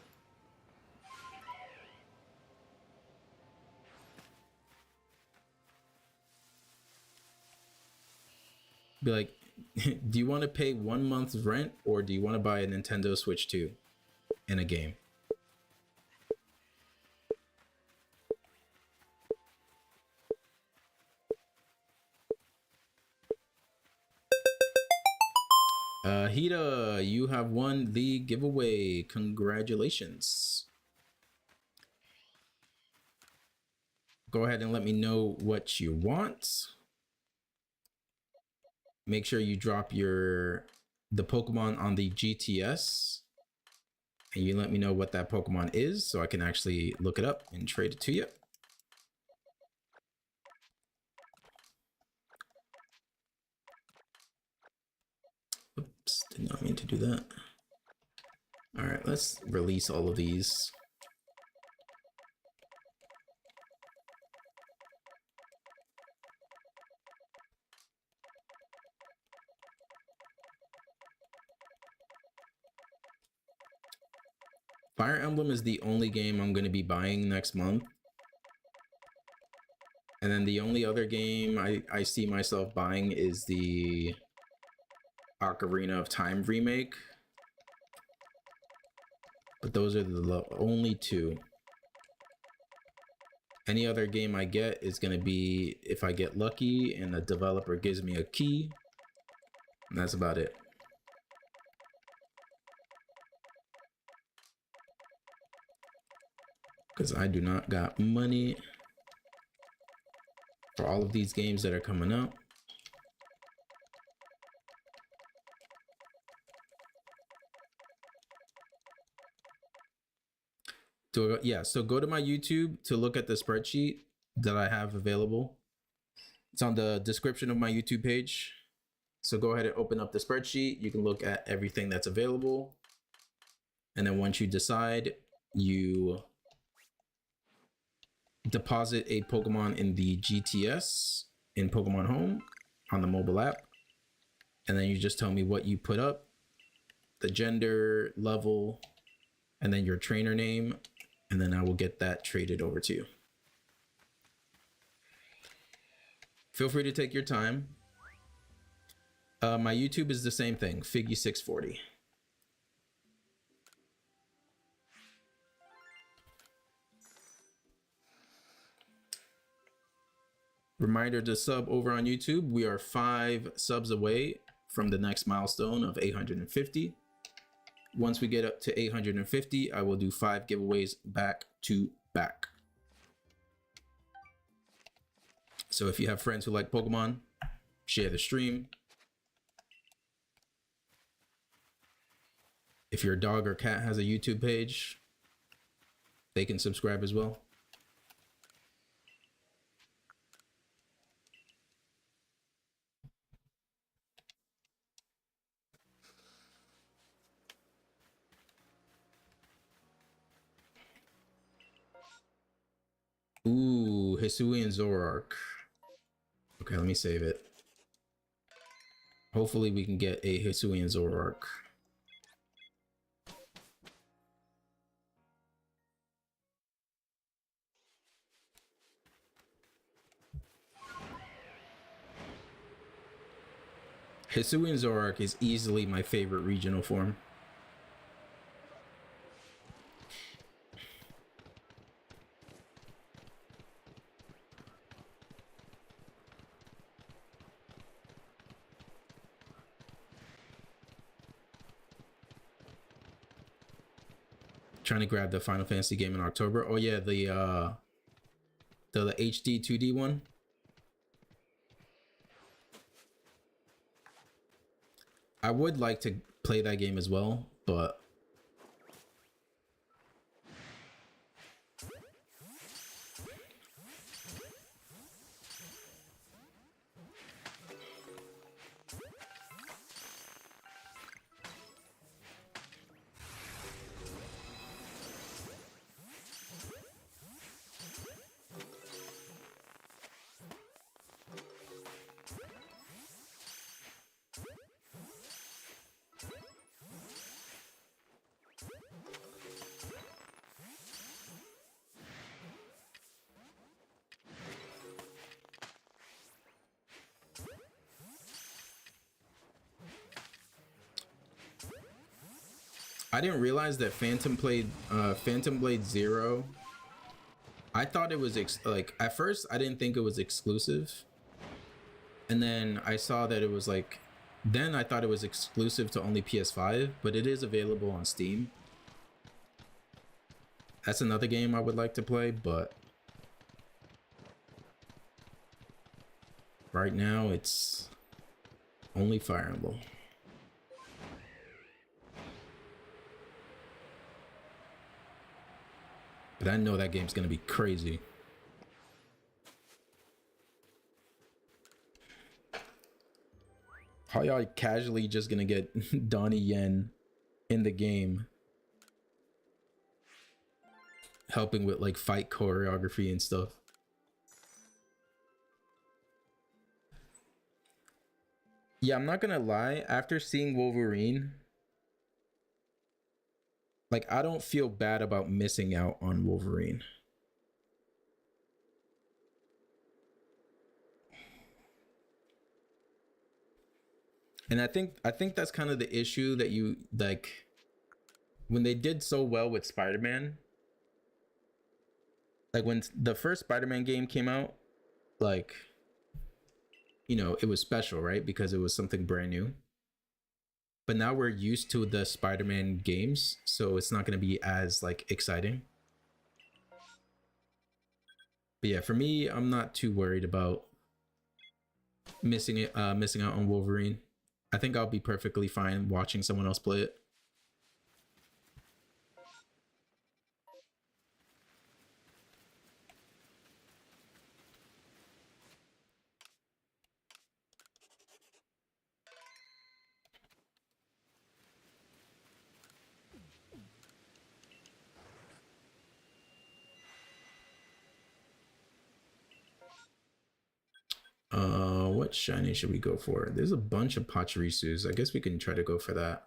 Be like, do you want to pay 1 month's rent or do you want to buy a Nintendo Switch 2 in a game? Hida, you have won the giveaway. Congratulations. Go ahead and let me know what you want. Make sure you drop the Pokemon on the GTS and you let me know what that Pokemon is so I can actually look it up and trade it to you. Oops, did not mean to do that. All right, let's release all of these. Fire Emblem is the only game I'm going to be buying next month. And then the only other game I see myself buying is the Ocarina of Time remake. But those are the only two. Any other game I get is going to be if I get lucky and the developer gives me a key. And that's about it. Because I do not got money for all of these games that are coming out. So go to my YouTube to look at the spreadsheet that I have available. It's on the description of my YouTube page. So go ahead and open up the spreadsheet. You can look at everything that's available. And then once you decide, you deposit a Pokemon in the GTS in Pokemon Home on the mobile app. And then you just tell me what you put up, the gender, level, and then your trainer name. And then I will get that traded over to you. Feel free to take your time. My YouTube is the same thing, Figgy640. Reminder to sub over on YouTube. We are 5 subs away from the next milestone of 850. Once we get up to 850, I will do 5 giveaways back to back. So if you have friends who like Pokemon, share the stream. If your dog or cat has a YouTube page, they can subscribe as well. Ooh, Hisuian Zoroark. Okay, let me save it. Hopefully we can get a Hisuian Zoroark. Hisuian Zoroark is easily my favorite regional form. Trying to grab the Final Fantasy game in October. Oh yeah, the HD 2D one. I would like to play that game as well, but I didn't realize that Phantom Blade Zero. I thought it was like at first I didn't think it was exclusive, and then I saw that it was like. Then I thought it was exclusive to only PS5, but it is available on Steam. That's another game I would like to play, but right now it's only Fire Emblem. But I know that game's gonna be crazy. How y'all casually just gonna get Donnie Yen in the game, helping with like fight choreography and stuff. Yeah, I'm not gonna lie, after seeing Wolverine, like I don't feel bad about missing out on Wolverine. And I think that's kind of the issue that you like when they did so well with Spider-Man. Like when the first Spider-Man game came out, like you know, it was special, right? Because it was something brand new. But now we're used to the Spider-Man games, so it's not going to be as like exciting. But yeah, for me, I'm not too worried about missing out on Wolverine. I think I'll be perfectly fine watching someone else play it. What shiny should we go for? There's a bunch of Pachirisus. I guess we can try to go for that.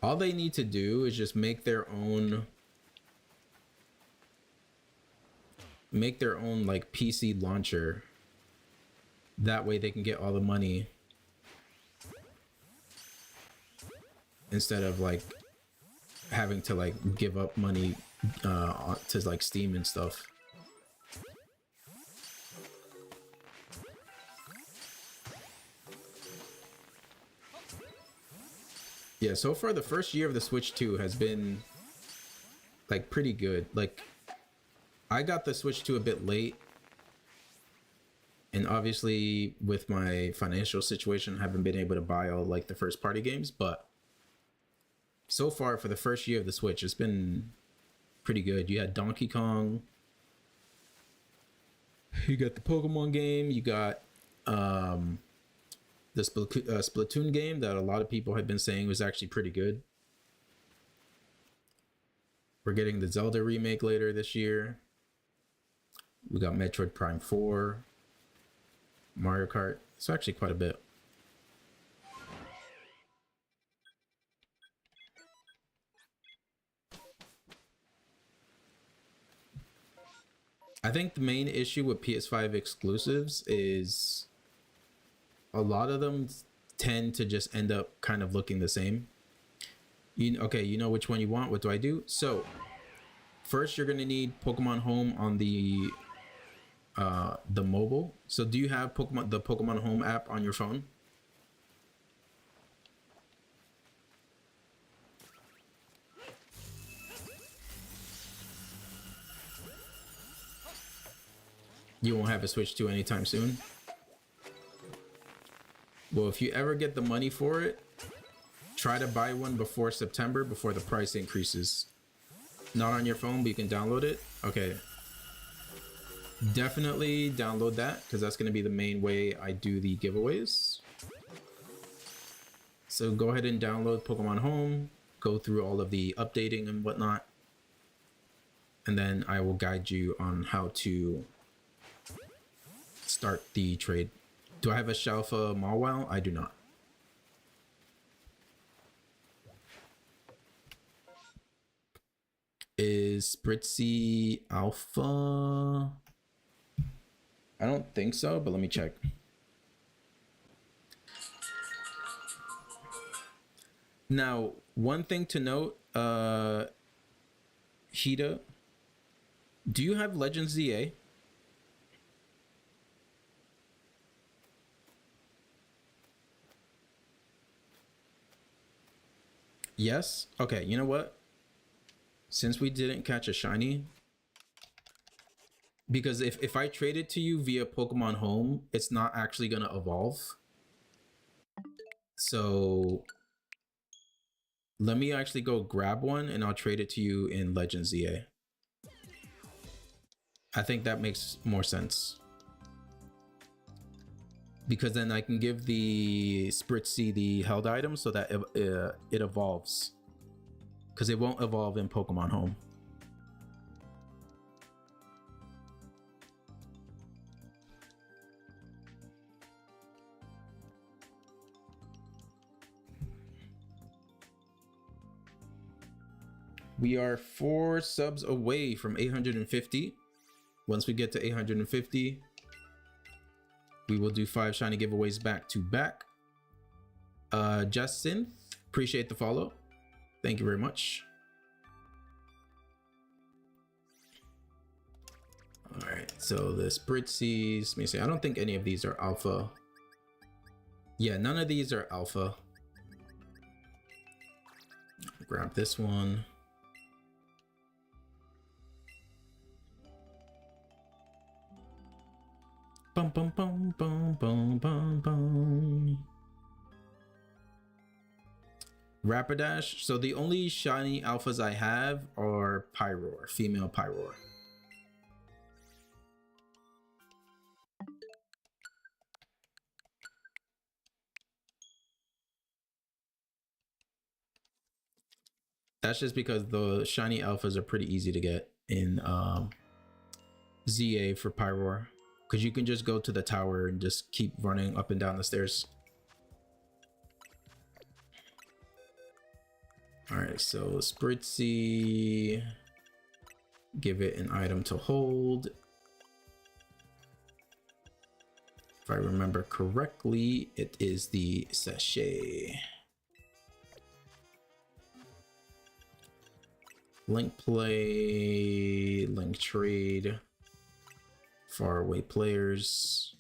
All they need to do is just make their own like PC launcher. That way they can get all the money instead of like having to like give up money to like Steam and stuff. Yeah, so far the first year of the Switch 2 has been like pretty good. Like I got the Switch 2 a bit late, and obviously with my financial situation I haven't been able to buy all like the first party games, but so far for the first year of the Switch it's been pretty good. You had Donkey Kong, you got the Pokemon game, you got the Splatoon game that a lot of people had been saying was actually pretty good. We're getting the Zelda remake later this year. We got Metroid Prime 4, Mario Kart. It's actually quite a bit. I think the main issue with PS5 exclusives is a lot of them tend to just end up kind of looking the same. Okay, you know which one you want. What do I do? So first you're going to need Pokemon Home on the mobile. So do you have the Pokemon Home app on your phone? You won't have a Switch 2 anytime soon? Well, if you ever get the money for it, try to buy one before September, before the price increases. Not on your phone, but you can download it. Okay. Definitely download that, because that's going to be the main way I do the giveaways. So go ahead and download Pokemon Home, go through all of the updating and whatnot, and then I will guide you on how to start the trade. Do I have a Shalfa Mawile? I do not. Is Spritzy Alpha? I don't think so, but let me check. Now, one thing to note, Hida, do you have Legends ZA? Yes? Okay, you know what? Since we didn't catch a shiny, because if I trade it to you via Pokemon Home, it's not actually gonna evolve. So let me actually go grab one and I'll trade it to you in Legends ZA. I think that makes more sense, because then I can give the Spritzy the held item so that it evolves, because it won't evolve in Pokemon Home. We are 4 subs away from 850. Once we get to 850, we will do 5 shiny giveaways back to back. Justin, appreciate the follow. Thank you very much. All right, so the Spritzys, let me see. I don't think any of these are alpha. Yeah, none of these are alpha. Grab this one. Bum bum bum bum bum bum bum. Rapidash. So the only shiny alphas I have are Pyroar, female Pyroar. That's just because the shiny alphas are pretty easy to get in ZA for Pyroar, because you can just go to the tower and just keep running up and down the stairs. All right, so Spritzy, give it an item to hold. If I remember correctly, it is the sachet. Link play, link trade, far away players.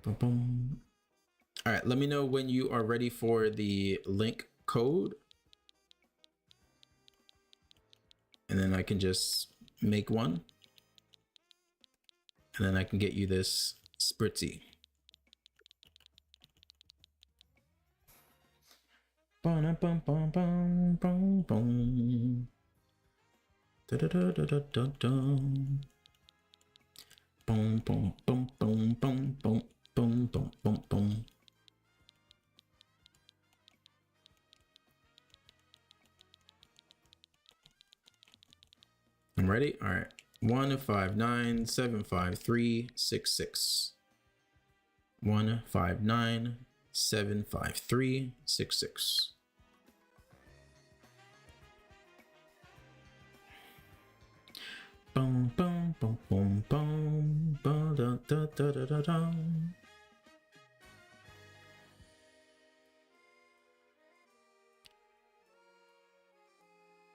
Boom, boom. All right, let me know when you are ready for the link code. And then I can just make one. And then I can get you this Spritzy. Bum bum bum bum bum bum. Da da da da da da dum. Boom boom boom boom boom boom boom boom boom boom. I'm ready. All right. 159753666. 159753666. Boom boom boom boom boom ba da da da da da da.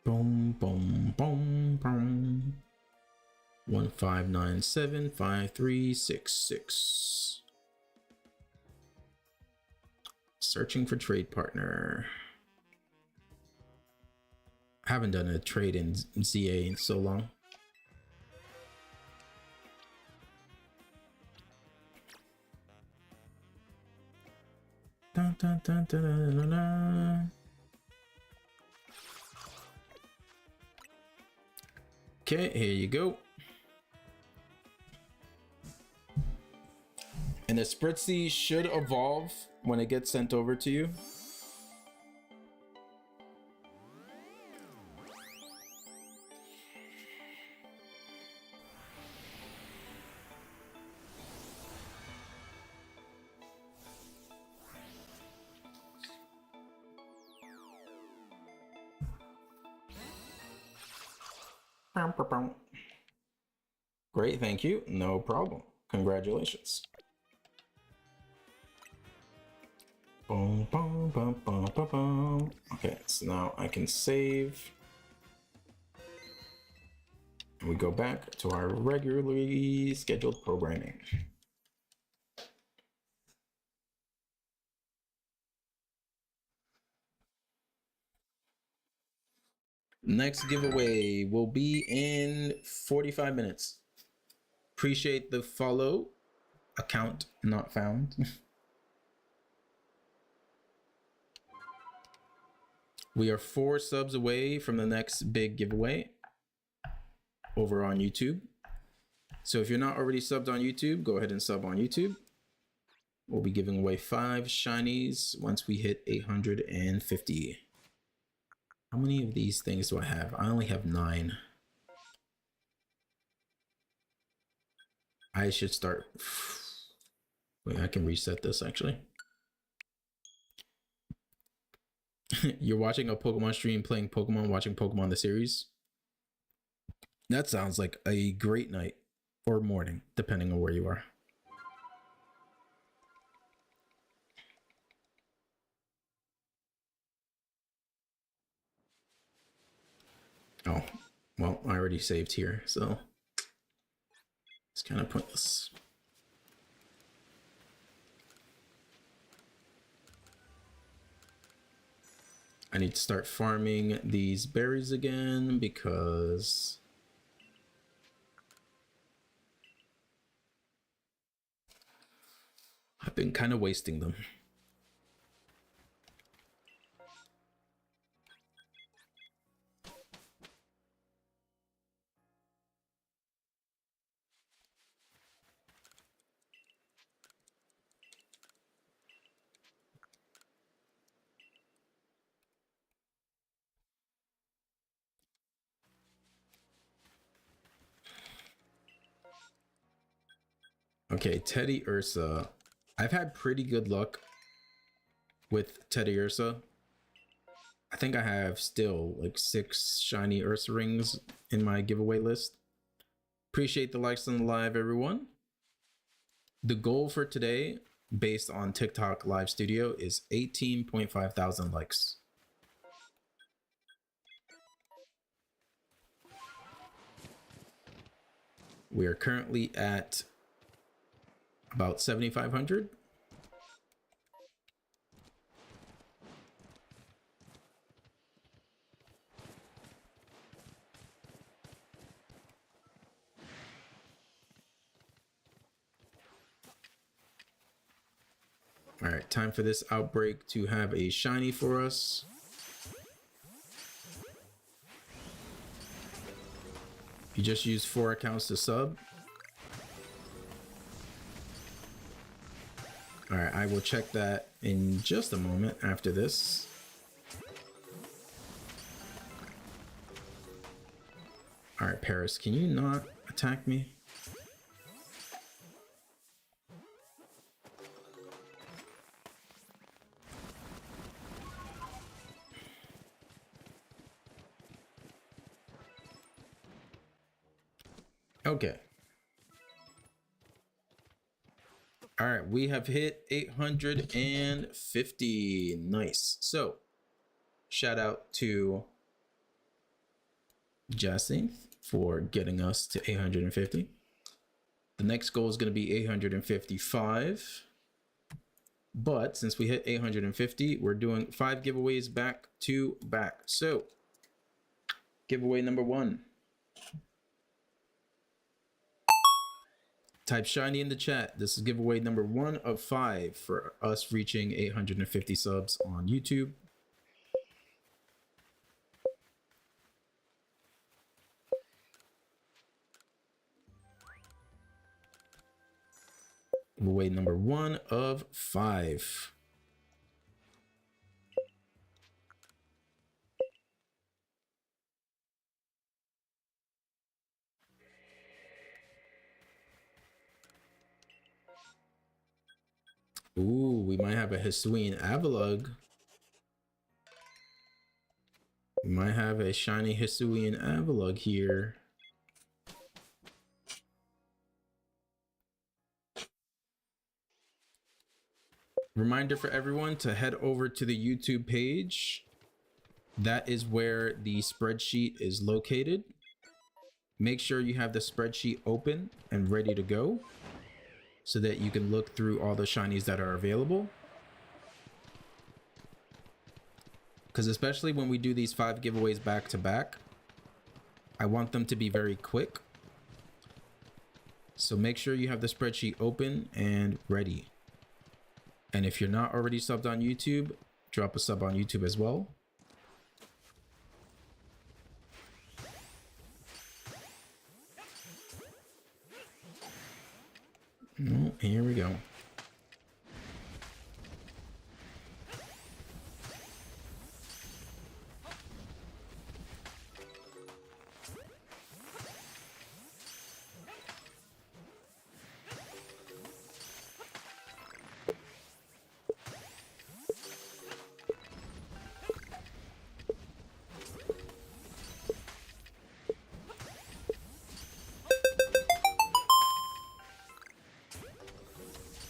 Boom boom boom boom. 159753666. Searching for trade partner. I haven't done a trade in ZA in so long. Dun, dun, dun, dun, dun, dun, dun. Okay, here you go. And the Spritzy should evolve when it gets sent over to you. Great, thank you. No problem. Congratulations. Boom, boom, boom, boom, boom, boom. Okay, so now I can save. And we go back to our regularly scheduled programming. Next giveaway will be in 45 minutes. Appreciate the follow. Account not found. We are 4 subs away from the next big giveaway over on YouTube. So if you're not already subbed on YouTube, go ahead and sub on YouTube. We'll be giving away 5 shinies once we hit 850. How many of these things do I have? I only have 9. I should start. Wait, I can reset this actually. You're watching a Pokemon stream, playing Pokemon, watching Pokemon the series. That sounds like a great night or morning, depending on where you are. Oh, well, I already saved here, so it's kind of pointless. I need to start farming these berries again because I've been kind of wasting them. Okay, Teddy Ursa. I've had pretty good luck with Teddy Ursa. I think I have still like 6 shiny Ursa rings in my giveaway list. Appreciate the likes on the live, everyone. The goal for today, based on TikTok Live Studio, is 18.5 thousand likes. We are currently at about 7,500. All right, time for this outbreak to have a shiny for us. You just use 4 accounts to sub. All right, I will check that in just a moment after this. All right, Paris, can you not attack me? Okay. All right, we have hit 850. Nice. So, shout out to Jacinth for getting us to 850. The next goal is going to be 855. But since we hit 850, we're doing 5 giveaways back to back. So, giveaway number 1. Type shiny in the chat. This is giveaway number 1 of 5 for us reaching 850 subs on YouTube. Giveaway number 1 of 5. Ooh, we might have a Hisuian Avalugg. We might have a shiny Hisuian Avalugg here. Reminder for everyone to head over to the YouTube page. That is where the spreadsheet is located. Make sure you have the spreadsheet open and ready to go so that you can look through all the shinies that are available. Because especially when we do these 5 giveaways back to back, I want them to be very quick. So make sure you have the spreadsheet open and ready. And if you're not already subbed on YouTube, drop a sub on YouTube as well. Oh, here we go.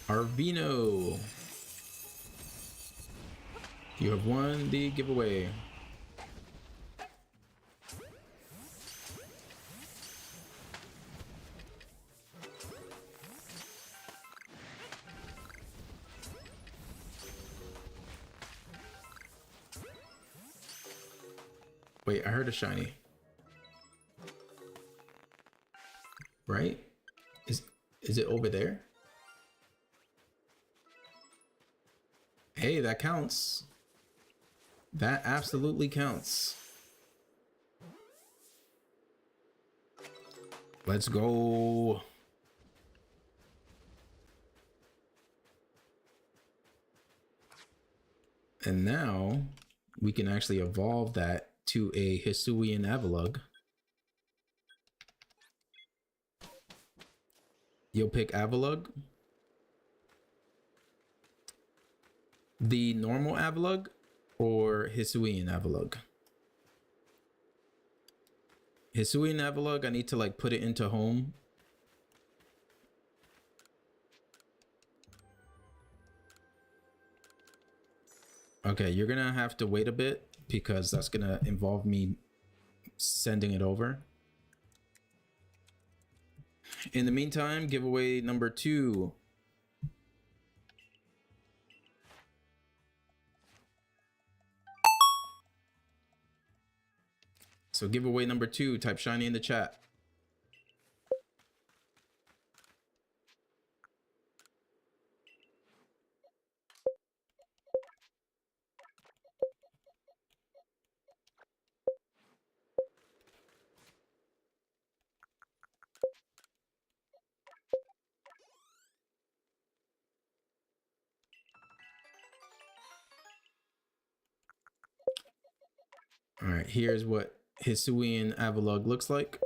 Arvino, you have won the giveaway. Wait, I heard a shiny. Right? Is it over there? Hey, that counts. That absolutely counts. Let's go. And now we can actually evolve that to a Hisuian Avalugg. You'll pick Avalugg. The normal Avalugg or Hisuian Avalugg? Hisuian Avalugg, I need to like put it into home. Okay, you're gonna have to wait a bit because that's gonna involve me sending it over. In the meantime, giveaway number 2. So giveaway number 2, type shiny in the chat. All right, here's what Hisuian Avalugg looks like.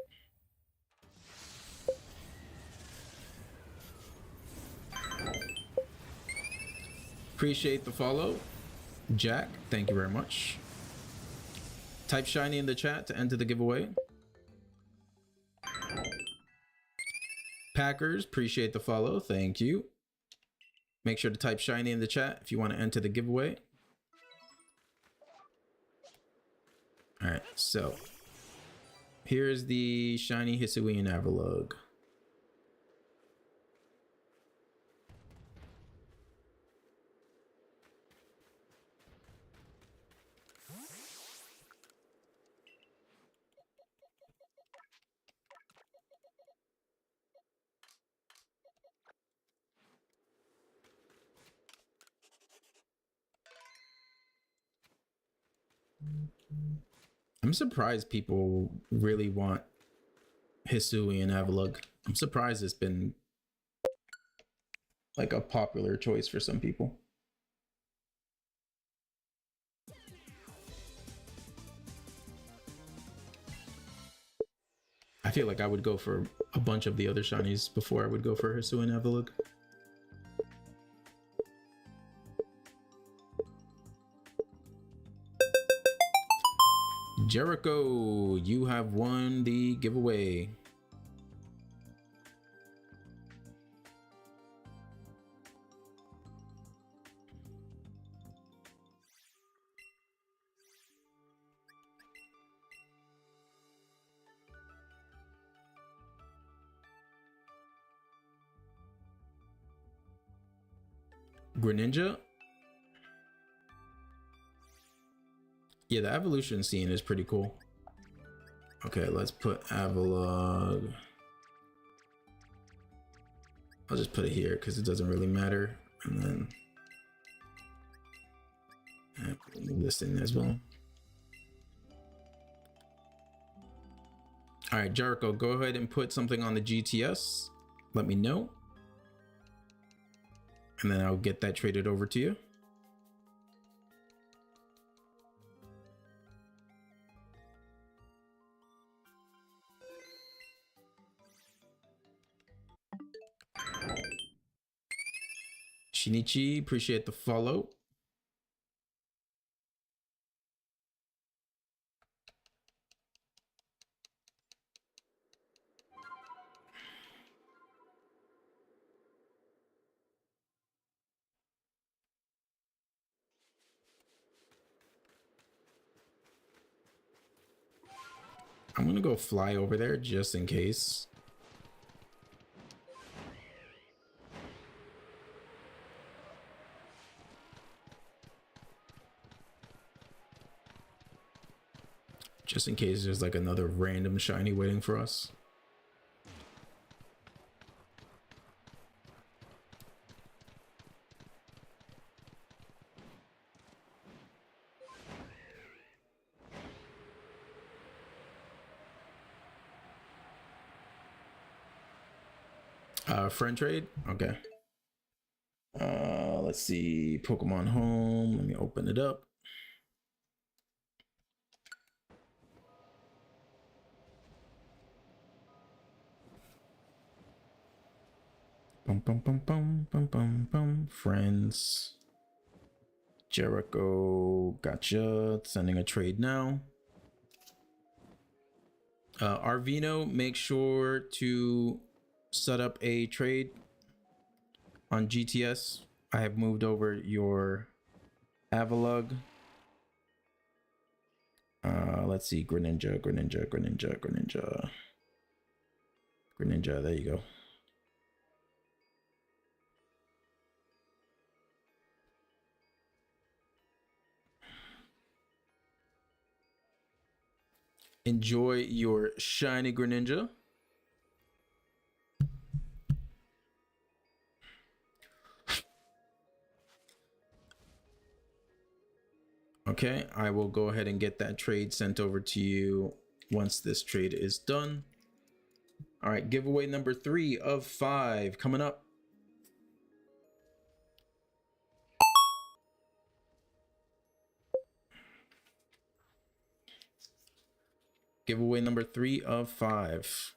Appreciate the follow. Jack, thank you very much. Type shiny in the chat to enter the giveaway. Packers, appreciate the follow. Thank you. Make sure to type shiny in the chat if you want to enter the giveaway. All right, so here's the shiny Hisuian Avalugg. I'm surprised people really want Hisuian Avalugg. I'm surprised it's been like a popular choice for some people. I feel like I would go for a bunch of the other shinies before I would go for Hisuian Avalugg. Jericho, you have won the giveaway. Greninja. Yeah, the evolution scene is pretty cool. Okay, let's put Avalugg. I'll just put it here because it doesn't really matter. And then move this in as well. All right, Jericho, go ahead and put something on the GTS. Let me know. And then I'll get that traded over to you. Shinichi, appreciate the follow. I'm gonna go fly over there just in case. Just in case there's like another random shiny waiting for us. Friend trade? Okay. Let's see. Pokemon Home. Let me open it up. Bum, bum, bum, bum, bum, bum, bum. Friends. Jericho, gotcha. Sending a trade now. Arvino, make sure to set up a trade on GTS. I have moved over your Avalug. Let's see, Greninja. There you go. Enjoy your shiny Greninja. Okay, I will go ahead and get that trade sent over to you once this trade is done. All right, giveaway number 3 of 5 coming up. Giveaway number 3 of 5.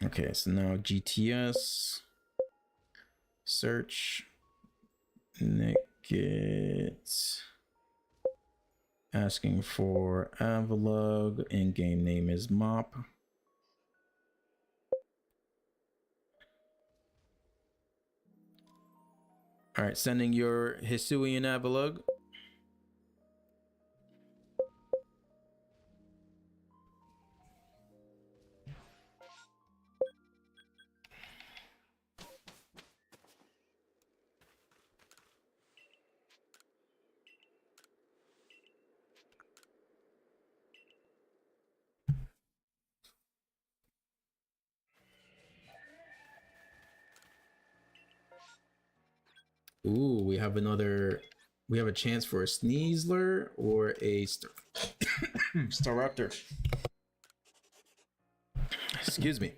Okay, so now GTS, search, Nickit, asking for Avalug, in-game name is Mop. All right, sending your Hisuian Avalug. Ooh, we have a chance for a Sneasler or a Staraptor. Excuse me.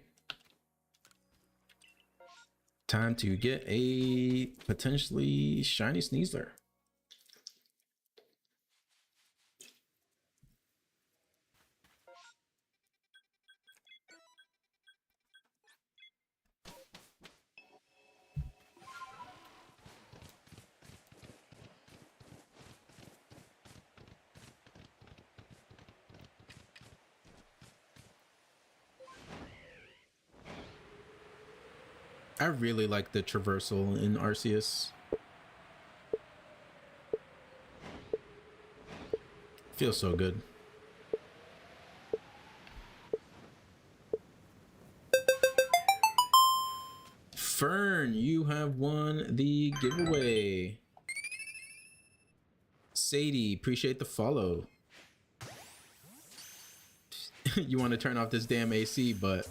Time to get a potentially shiny Sneasler. I really like the traversal in Arceus. Feels so good. Fern, you have won the giveaway. Sadie, appreciate the follow. You want to turn off this damn AC, but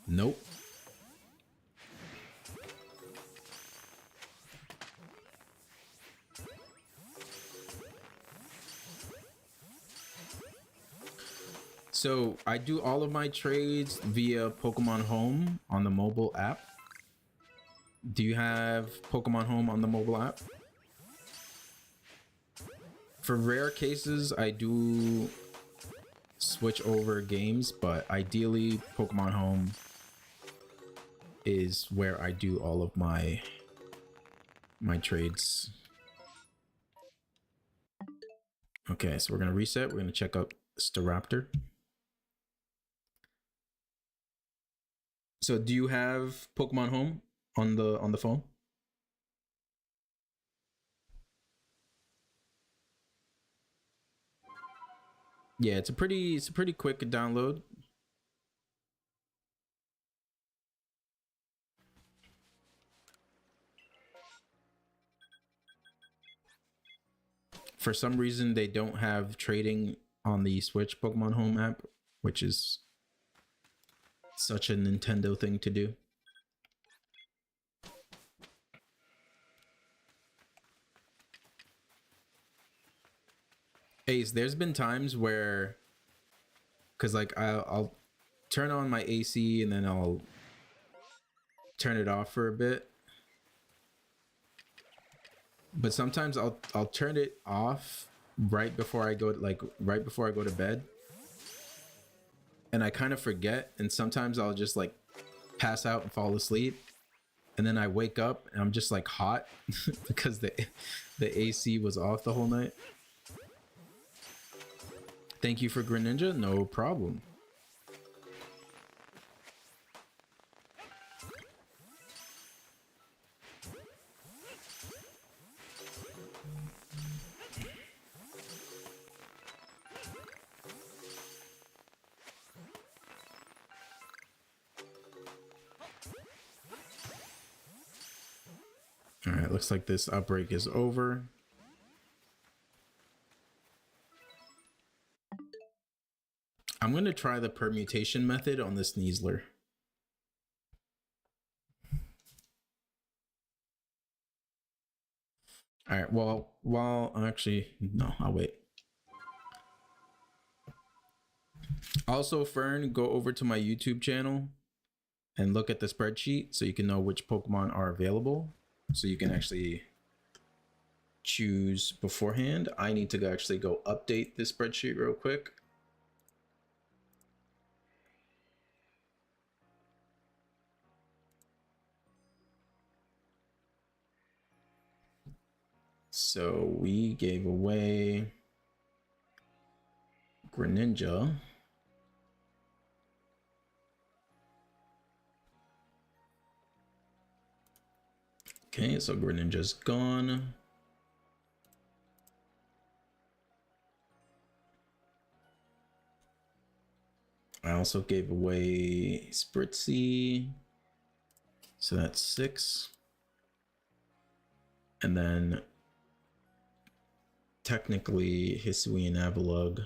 nope. So I do all of my trades via Pokemon Home on the mobile app. Do you have Pokemon Home on the mobile app? For rare cases, I do switch over games, but ideally Pokemon Home is where I do all of my trades. Okay, so we're gonna reset. We're gonna check out Staraptor. So do you have Pokemon Home on the phone? Yeah, it's a pretty quick download. For some reason, they don't have trading on the Switch Pokemon Home app, which is such a Nintendo thing to do. Ace, there's been times where, cause like I'll turn on my AC and then I'll turn it off for a bit. But sometimes I'll turn it off right before I go to bed. and I kind of forget, and sometimes I'll just like pass out and fall asleep, and then I wake up and I'm just like hot because the AC was off the whole night. Thank you for Greninja, no problem. All right, looks like this outbreak is over. I'm going to try the permutation method on this Sneasler. All right, well, actually, no, I'll wait. Also, Fern, go over to my YouTube channel and look at the spreadsheet so you can know which Pokemon are available. So you can actually choose beforehand. I need to actually go update this spreadsheet real quick. So we gave away Greninja. Okay, so Greninja's gone. I also gave away Spritzy. So that's 6. And then technically Hisuian Avalugg.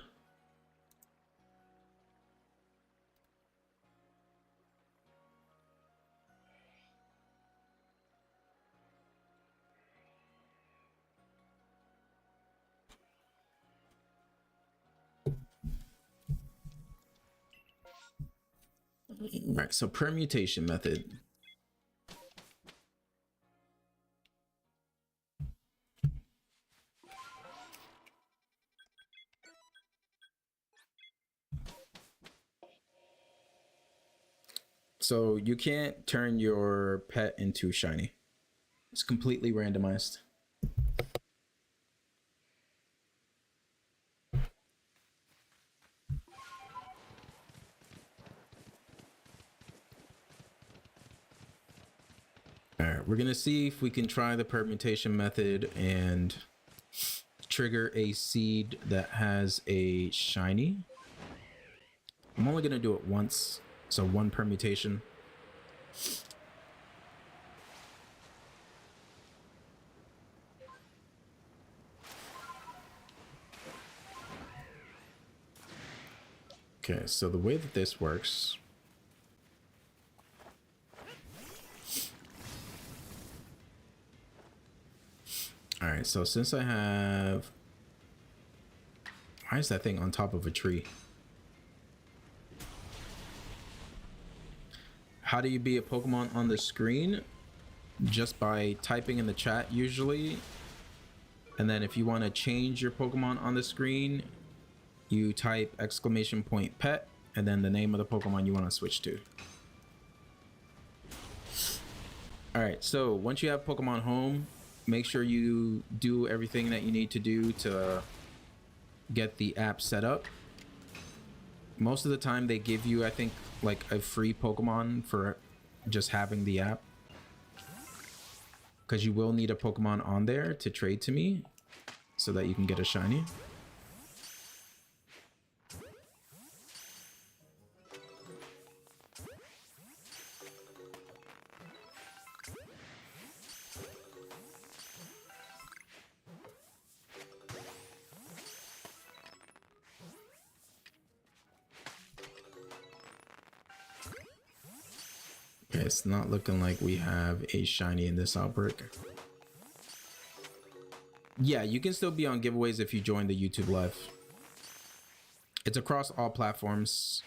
Right, so permutation method. So you can't turn your pet into shiny. It's completely randomized. All right, we're gonna see if we can try the permutation method and trigger a seed that has a shiny. I'm only gonna do it once, so one permutation. Okay, so the way that this works. All right, so since I have... Why is that thing on top of a tree? How do you be a Pokemon on the screen? Just by typing in the chat usually. And then if you want to change your Pokemon on the screen, you type !pet and then the name of the Pokemon you want to switch to. All right, so once you have Pokemon Home, make sure you do everything that you need to do to get the app set up. Most of the time they give you, I think, like a free Pokemon for just having the app, because you will need a Pokemon on there to trade to me so that you can get a shiny. Okay, it's not looking like we have a shiny in this outbreak. Yeah, you can still be on giveaways if you join the YouTube live. It's across all platforms.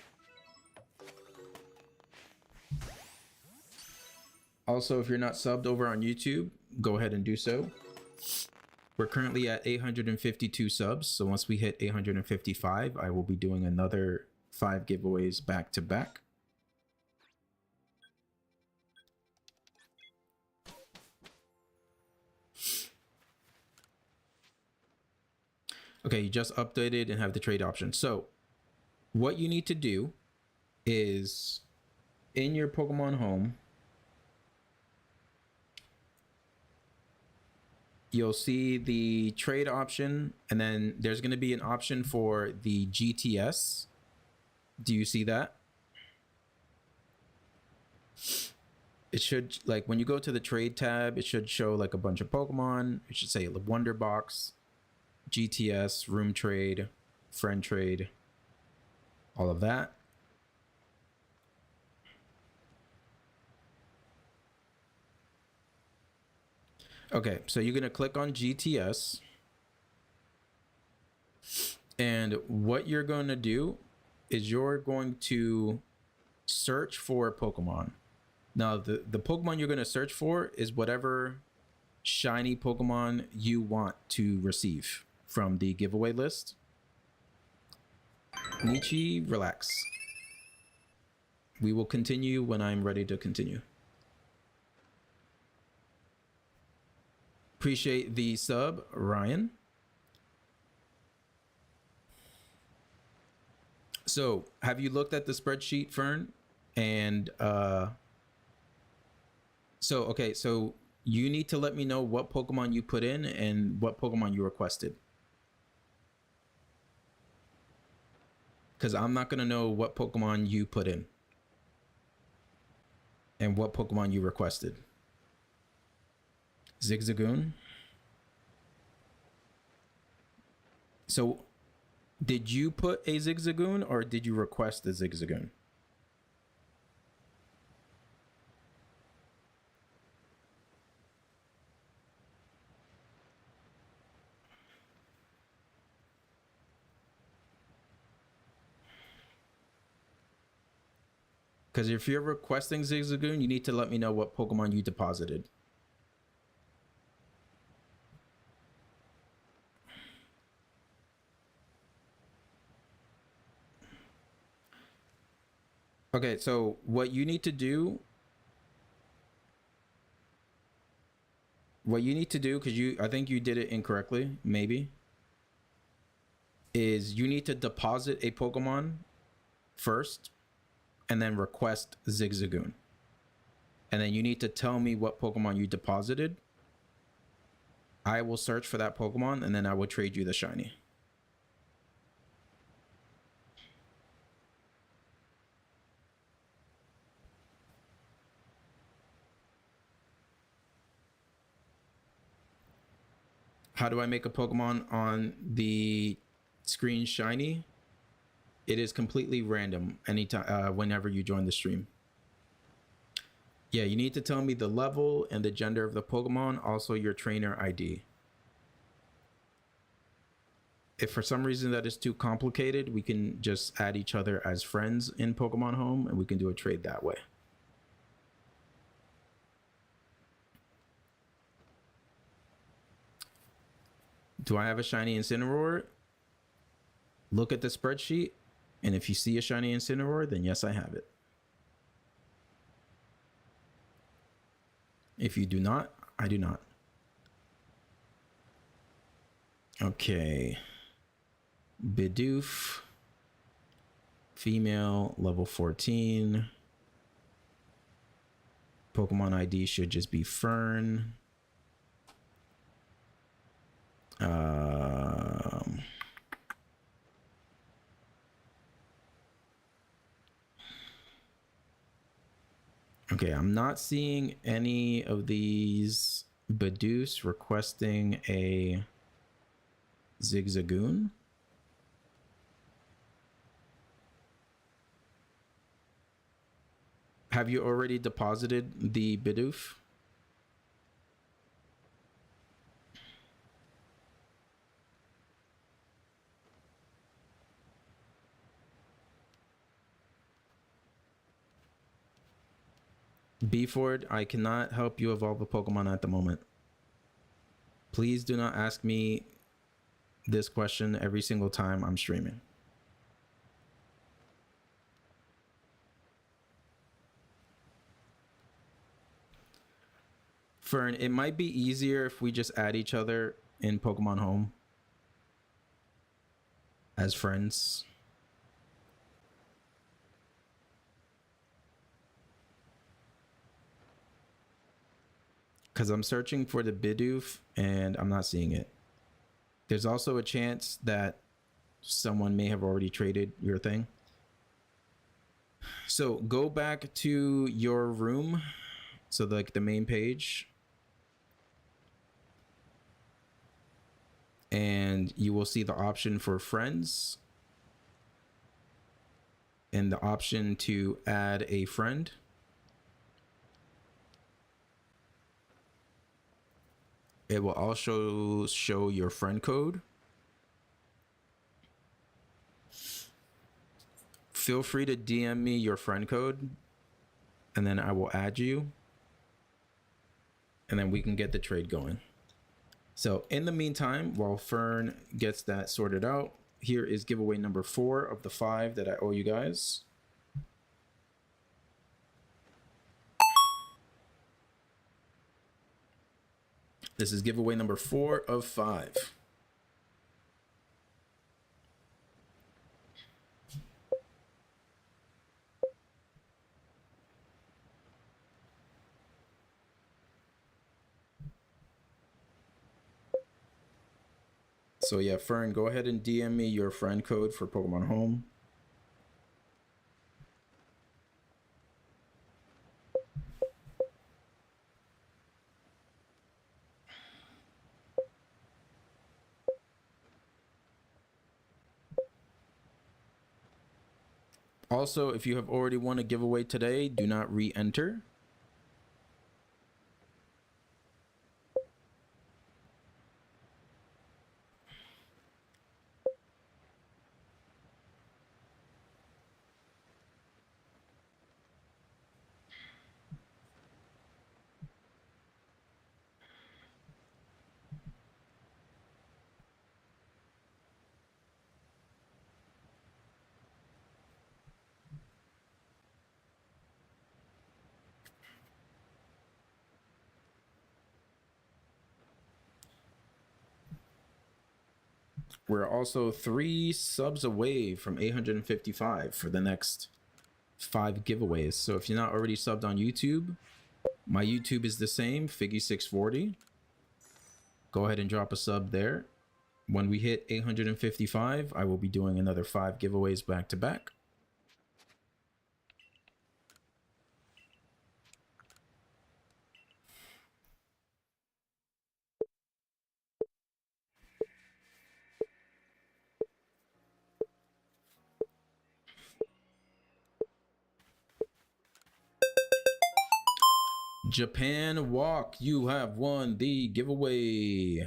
Also, if you're not subbed over on YouTube, go ahead and do so. We're currently at 852 subs, so once we hit 855, I will be doing another 5 giveaways back to back. Okay, you just updated and have the trade option. So what you need to do is in your Pokemon home, you'll see the trade option, and then there's going to be an option for the GTS. Do you see that? It should, like, when you go to the trade tab, it should show like a bunch of Pokemon. It should say Wonder Box, GTS, Room Trade, Friend Trade, all of that. Okay, so you're going to click on GTS. And what you're going to do is you're going to search for Pokemon. Now, the Pokemon you're going to search for is whatever shiny Pokemon you want to receive from the giveaway list. Nietzsche, relax. We will continue when I'm ready to continue. Appreciate the sub, Ryan. So, have you looked at the spreadsheet, Fern? And so you need to let me know what Pokemon you put in and what Pokemon you requested. Because I'm not going to know what Pokemon you put in and what Pokemon you requested. Zigzagoon. So, did you put a Zigzagoon or did you request a Zigzagoon? Because if you're requesting Zigzagoon, you need to let me know what Pokemon you deposited. Okay, so what you need to do, because I think you did it incorrectly, maybe, is you need to deposit a Pokemon first and then request Zigzagoon. And then you need to tell me what Pokemon you deposited. I will search for that Pokemon and then I will trade you the shiny. How do I make a Pokemon on the screen shiny? It is completely random anytime, whenever you join the stream. Yeah, you need to tell me the level and the gender of the Pokemon, also your trainer ID. If for some reason that is too complicated, we can just add each other as friends in Pokemon Home and we can do a trade that way. Do I have a shiny Incineroar? Look at the spreadsheet, and if you see a shiny Incineroar, then yes, I have it. If you do not, I do not. Okay. Bidoof. Female, level 14. Pokemon ID should just be Fern. Okay, I'm not seeing any of these Bidoof requesting a Zigzagoon. Have you already deposited the Bidoof? Beeford, I cannot help you evolve a Pokemon at the moment. Please do not ask me this question every single time I'm streaming. Fern, it might be easier if we just add each other in Pokemon Home as friends. Because I'm searching for the Bidoof and I'm not seeing it. There's also a chance that someone may have already traded your thing. So go back to your room. So like the main page. And you will see the option for friends. And the option to add a friend. It will also show your friend code. Feel free to DM me your friend code and then I will add you. And then we can get the trade going. So in the meantime, while Fern gets that sorted out, here is giveaway number 4 of the 5 that I owe you guys. This is giveaway number 4 of 5. So yeah, Fern, go ahead and DM me your friend code for Pokemon Home. Also, if you have already won a giveaway today, do not re-enter. We're also 3 subs away from 855 for the next 5 giveaways. So if you're not already subbed on YouTube, my YouTube is the same, Figgy640. Go ahead and drop a sub there. When we hit 855, I will be doing another 5 giveaways back to back. Japan Walk, you have won the giveaway.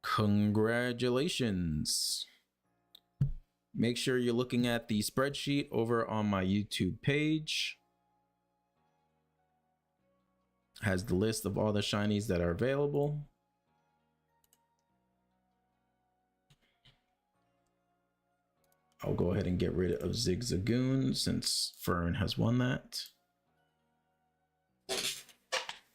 Congratulations. Make sure you're looking at the spreadsheet over on my YouTube page. Has the list of all the shinies that are available. I'll go ahead and get rid of Zigzagoon since Fern has won that.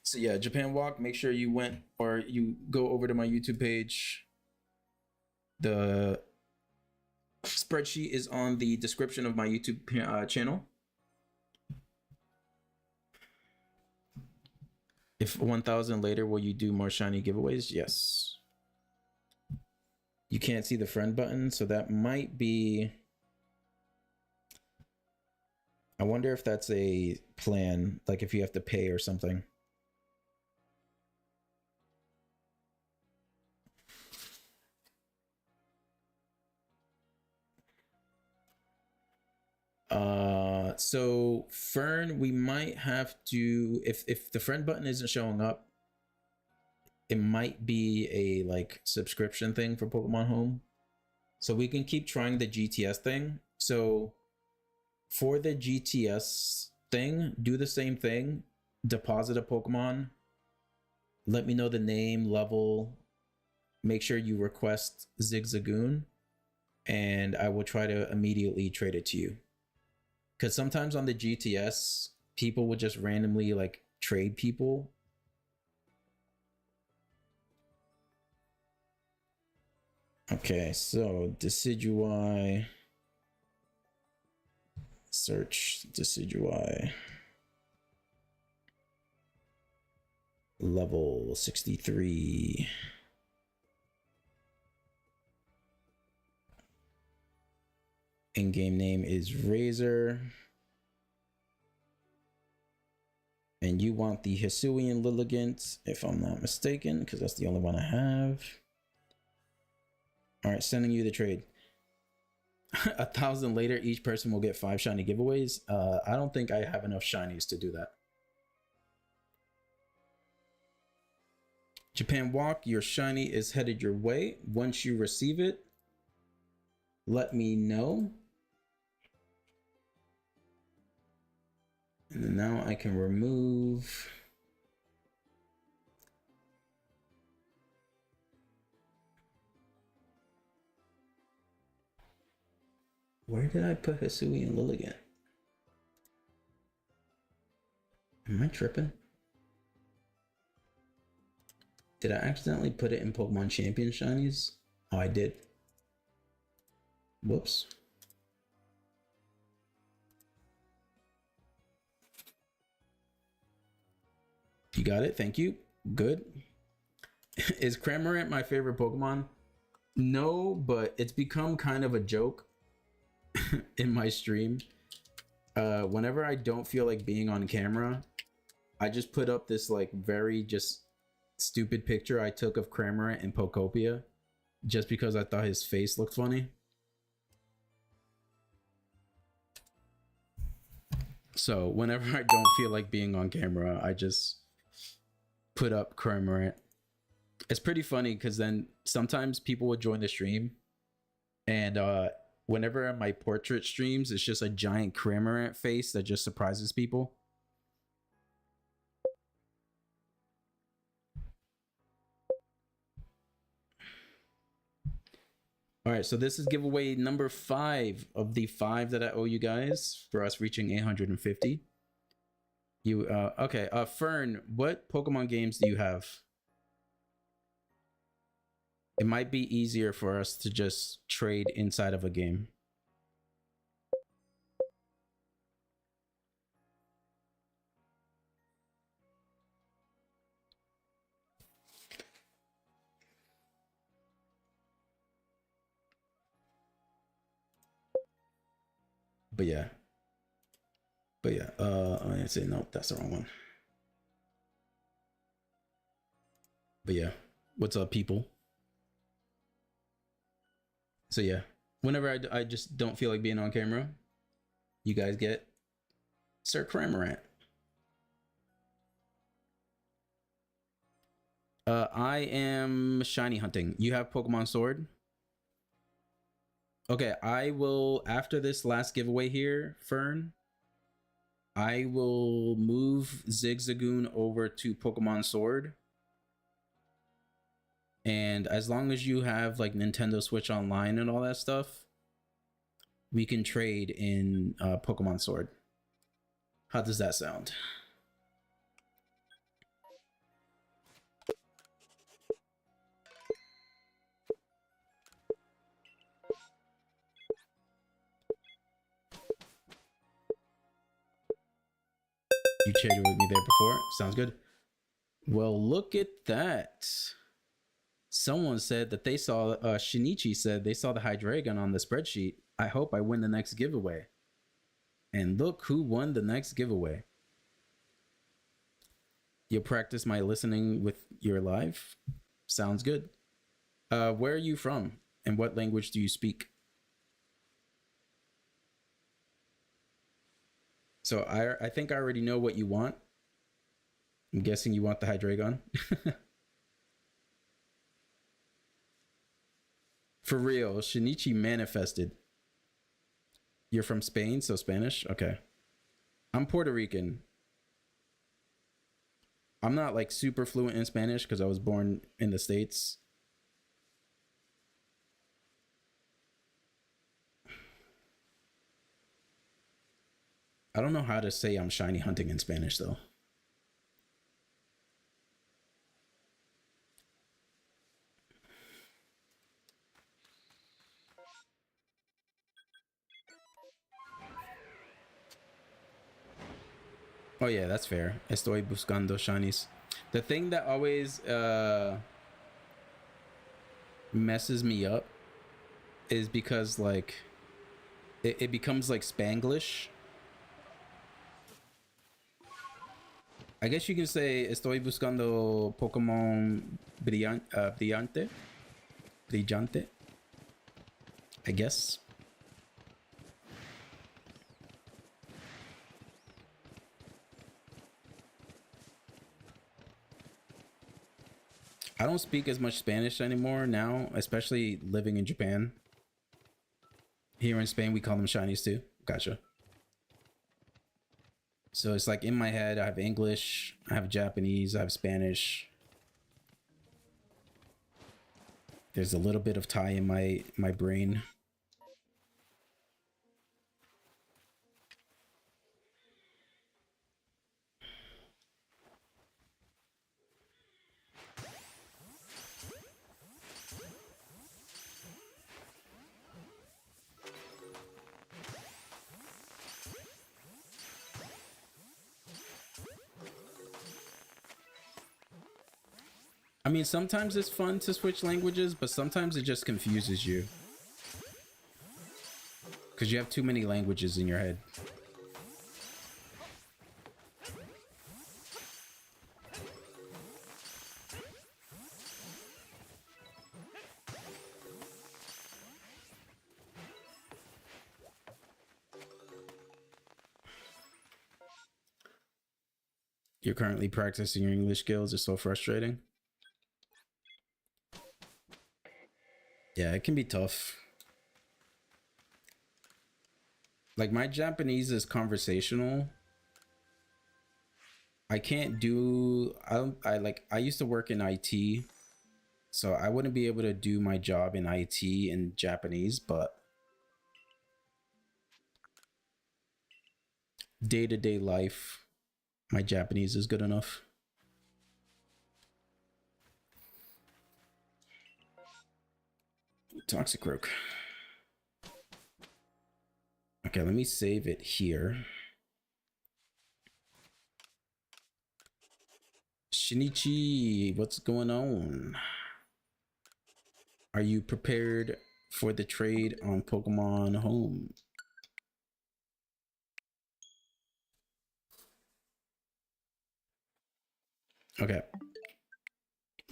So yeah, Japan Walk, make sure you went or you go over to my YouTube page. The spreadsheet is on the description of my YouTube channel. If 1,000 later, will you do more shiny giveaways? Yes. You can't see the friend button, so that might be... I wonder if that's a plan, like if you have to pay or something. So Fern, we might have to, if the friend button isn't showing up, it might be a like subscription thing for Pokemon Home. So we can keep trying the GTS thing. So for the GTS thing, do the same thing. Deposit a Pokemon. Let me know the name, level. Make sure you request Zigzagoon. And I will try to immediately trade it to you. Because sometimes on the GTS, people would just randomly like trade people Okay, so Decidueye. Search Decidueye. Level 63. In-game name is Razor. And you want the Hisuian Lilligant, if I'm not mistaken, because that's the only one I have. All right, sending you the trade. 1,000 later, each person will get 5 shiny giveaways. I don't think I have enough shinies to do that. Japan Walk, your shiny is headed your way. Once you receive it, let me know. And then now I can remove. Where did I put Hisuian Lilligant? Am I tripping? Did I accidentally put it in Pokemon Champion shinies? Oh, I did. Whoops. You got it. Thank you. Good. Is Cramorant my favorite Pokemon? No, but it's become kind of a joke in my stream. Whenever I don't feel like being on camera, I just put up this like very just stupid picture I took of Cramorant in Pokopia just because I thought his face looked funny. So whenever I don't feel like being on camera, I just put up Cramorant. It's pretty funny because then sometimes people would join the stream and whenever my portrait streams, it's just a giant Cramorant face that just surprises people. All right, so this is giveaway number 5 of the 5 that I owe you guys for us reaching 850. You okay, Fern, what Pokemon games do you have? It might be easier for us to just trade inside of a game. But yeah. I say no, that's the wrong one. But yeah, what's up, people? So yeah, whenever I just don't feel like being on camera, you guys get Sir Cramorant. I am shiny hunting. You have Pokemon Sword? Okay, I will, after this last giveaway here, Fern, I will move Zigzagoon over to Pokemon Sword. And as long as you have like Nintendo Switch Online and all that stuff, we can trade in Pokemon Sword. How does that sound? You traded with me there before. Sounds good. Well, look at that. Someone said that they saw, Shinichi said they saw the Hydreigon on the spreadsheet. I hope I win the next giveaway. And look who won the next giveaway. You'll practice my listening with your live? Sounds good. Where are you from? And what language do you speak? So I think I already know what you want. I'm guessing you want the Hydreigon. For real, Shinichi manifested. You're from Spain, so Spanish? Okay. I'm Puerto Rican. I'm not like super fluent in Spanish because I was born in the States. I don't know how to say I'm shiny hunting in Spanish though. Oh yeah, that's fair. Estoy buscando shinies. The thing that always messes me up is because like it becomes like Spanglish. I guess you can say estoy buscando Pokemon brillante. I guess. I don't speak as much Spanish anymore now, especially living in Japan. Here in Spain, we call them shinies too. Gotcha. So it's like in my head, I have English, I have Japanese, I have Spanish. There's a little bit of Thai in my brain. I mean, sometimes it's fun to switch languages, but sometimes it just confuses you because you have too many languages in your head. You're currently practicing your English skills. It's so frustrating. Yeah, it can be tough. Like my Japanese is conversational. I can't do I used to work in IT, so I wouldn't be able to do my job in IT in Japanese, but day-to-day life, my Japanese is good enough. Toxicroak. Okay, let me save it here. Shinichi, what's going on? Are you prepared for the trade on Pokemon Home? Okay.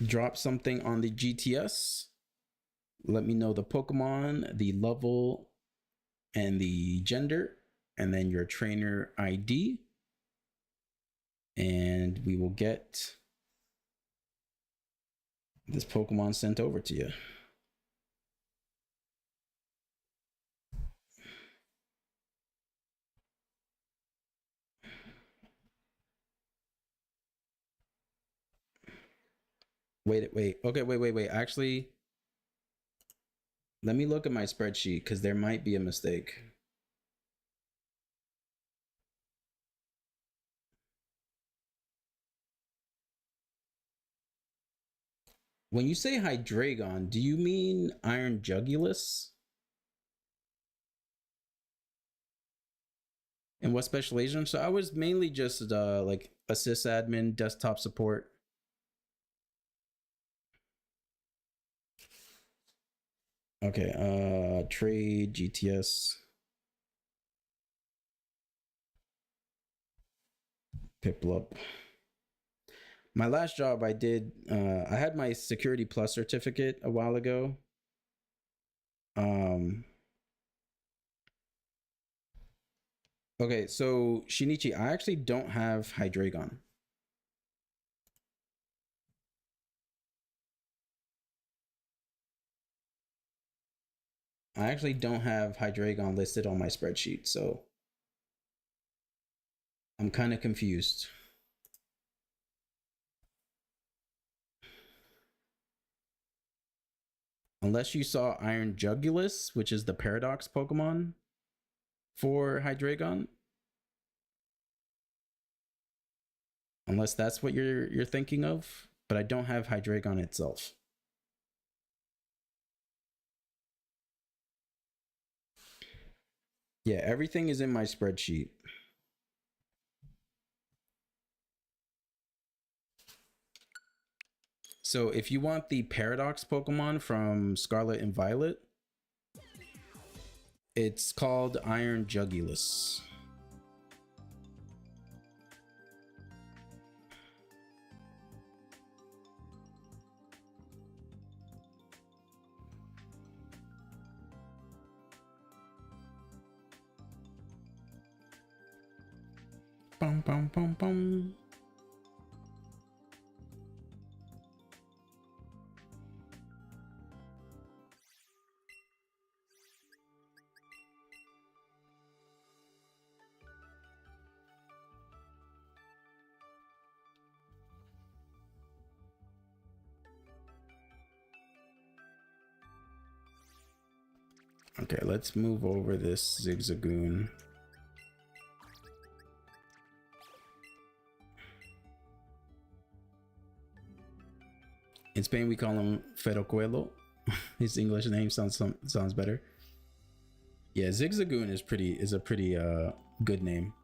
Drop something on the GTS. Let me know the Pokemon, the level, and the gender, and then your trainer ID. And we will get this Pokemon sent over to you. Wait. Okay, wait. Actually, let me look at my spreadsheet because there might be a mistake. When you say Hydreigon, do you mean Iron Jugulus? And what special agent? So I was mainly just like a sysadmin, desktop support. Okay, trade GTS. Piplup. My last job I did, I had my Security Plus certificate a while ago. Okay, so Shinichi, I actually don't have Hydreigon. I actually don't have Hydreigon listed on my spreadsheet, so I'm kind of confused. Unless you saw Iron Jugulus, which is the Paradox Pokemon for Hydreigon. Unless that's what you're thinking of, but I don't have Hydreigon itself. Yeah, everything is in my spreadsheet. So if you want the Paradox Pokemon from Scarlet and Violet, it's called Iron Jugulis. Bum, bum, bum, bum. Okay, let's move over this Zigzagoon. In Spain, we call him Ferocuelo. His English name sounds better. Yeah, Zigzagoon is a pretty good name.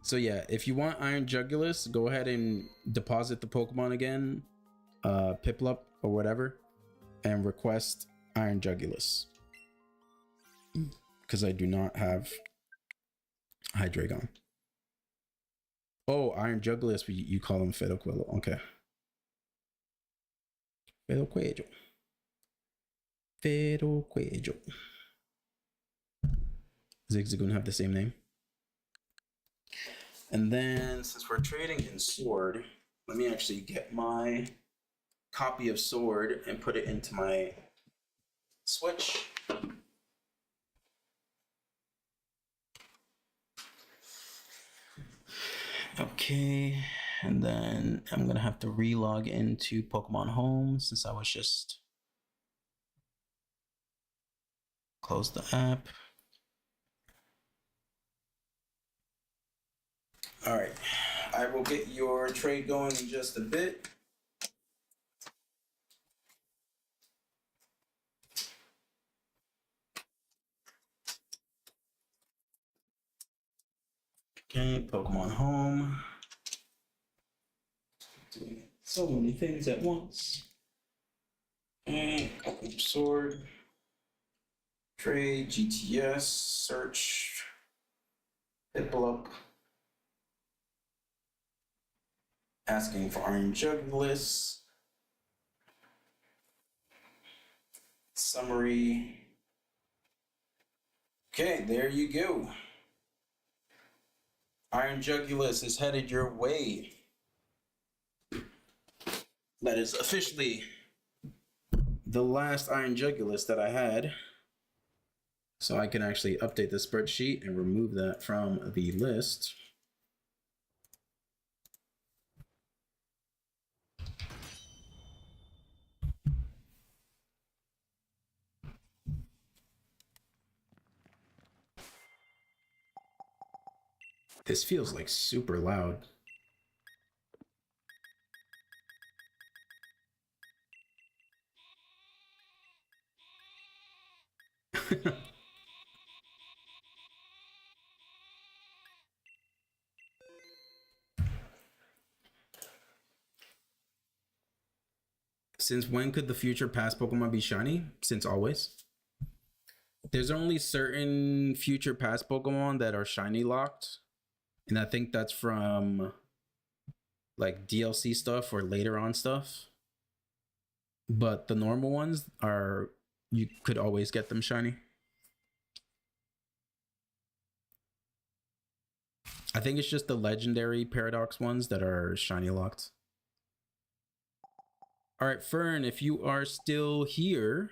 So yeah, if you want Iron Jugulis, go ahead and deposit the Pokemon again, Piplup or whatever, and request Iron Jugulis. Because I do not have Hydreigon. Oh, Iron Jugulis, you call him Ferocuelo. Okay. Ferocuello. Ferocuello. Zigzagoon have the same name. And then, since we're trading in Sword, let me actually get my copy of Sword and put it into my Switch. Okay, and then I'm gonna have to re-log into Pokemon Home since I was just close the app. All right, I will get your trade going in just a bit. Okay, Pokemon Home. Doing so many things at once. And Sword. Trade, GTS, search, Piplup. Asking for Iron Jugulis. Summary. Okay, there you go. Iron Jugulis is headed your way. That is officially the last Iron Jugulis that I had. So I can actually update the spreadsheet and remove that from the list. This feels like super loud. Since when could the future past Pokemon be shiny? Since always. There's only certain future past Pokemon that are shiny locked. And I think that's from like DLC stuff or later on stuff. But the normal ones are, you could always get them shiny. I think it's just the legendary Paradox ones that are shiny locked. All right, Fern, if you are still here,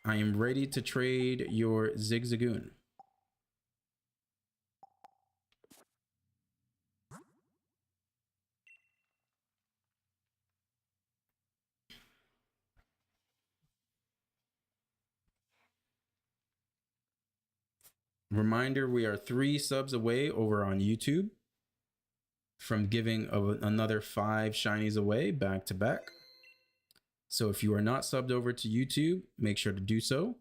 I am ready to trade your Zigzagoon. Reminder, we are 3 subs away over on YouTube from giving another 5 shinies away back to back. So if you are not subbed over to YouTube, make sure to do so.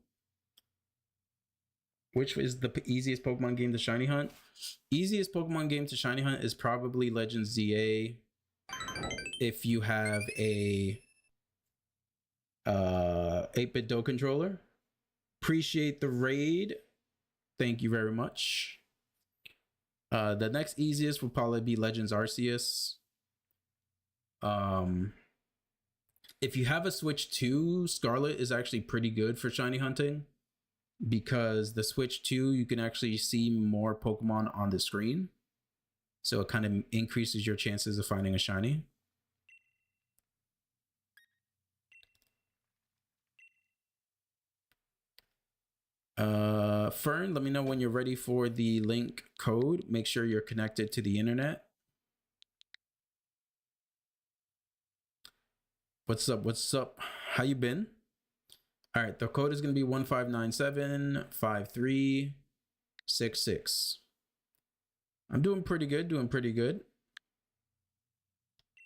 Which is the easiest Pokemon game to shiny hunt? Easiest Pokemon game to shiny hunt is probably Legends ZA. If you have a 8-bit Do controller. Appreciate the raid. Thank you very much. The next easiest will probably be Legends Arceus. If you have a Switch 2, Scarlet is actually pretty good for shiny hunting because the Switch 2, you can actually see more Pokemon on the screen. So it kind of increases your chances of finding a shiny. Fern, let me know when you're ready for the link code. Make sure you're connected to the internet. What's up? What's up? How you been? All right, the code is going to be 15975366. I'm doing pretty good,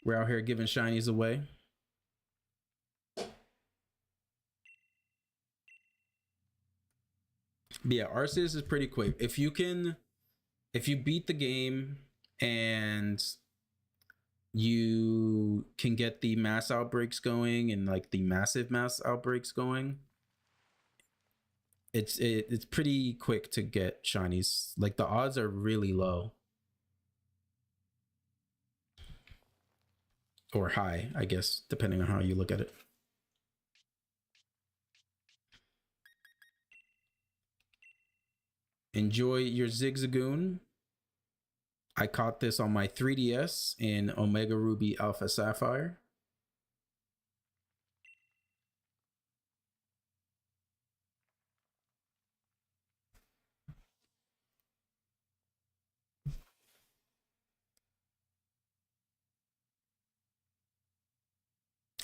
We're out here giving shinies away. But yeah, Arceus is pretty quick. If you beat the game and you can get the mass outbreaks going and like the massive mass outbreaks going, it's pretty quick to get shinies. Like the odds are really low. Or high, I guess, depending on how you look at it. Enjoy your Zigzagoon. I caught this on my 3DS in Omega Ruby Alpha Sapphire.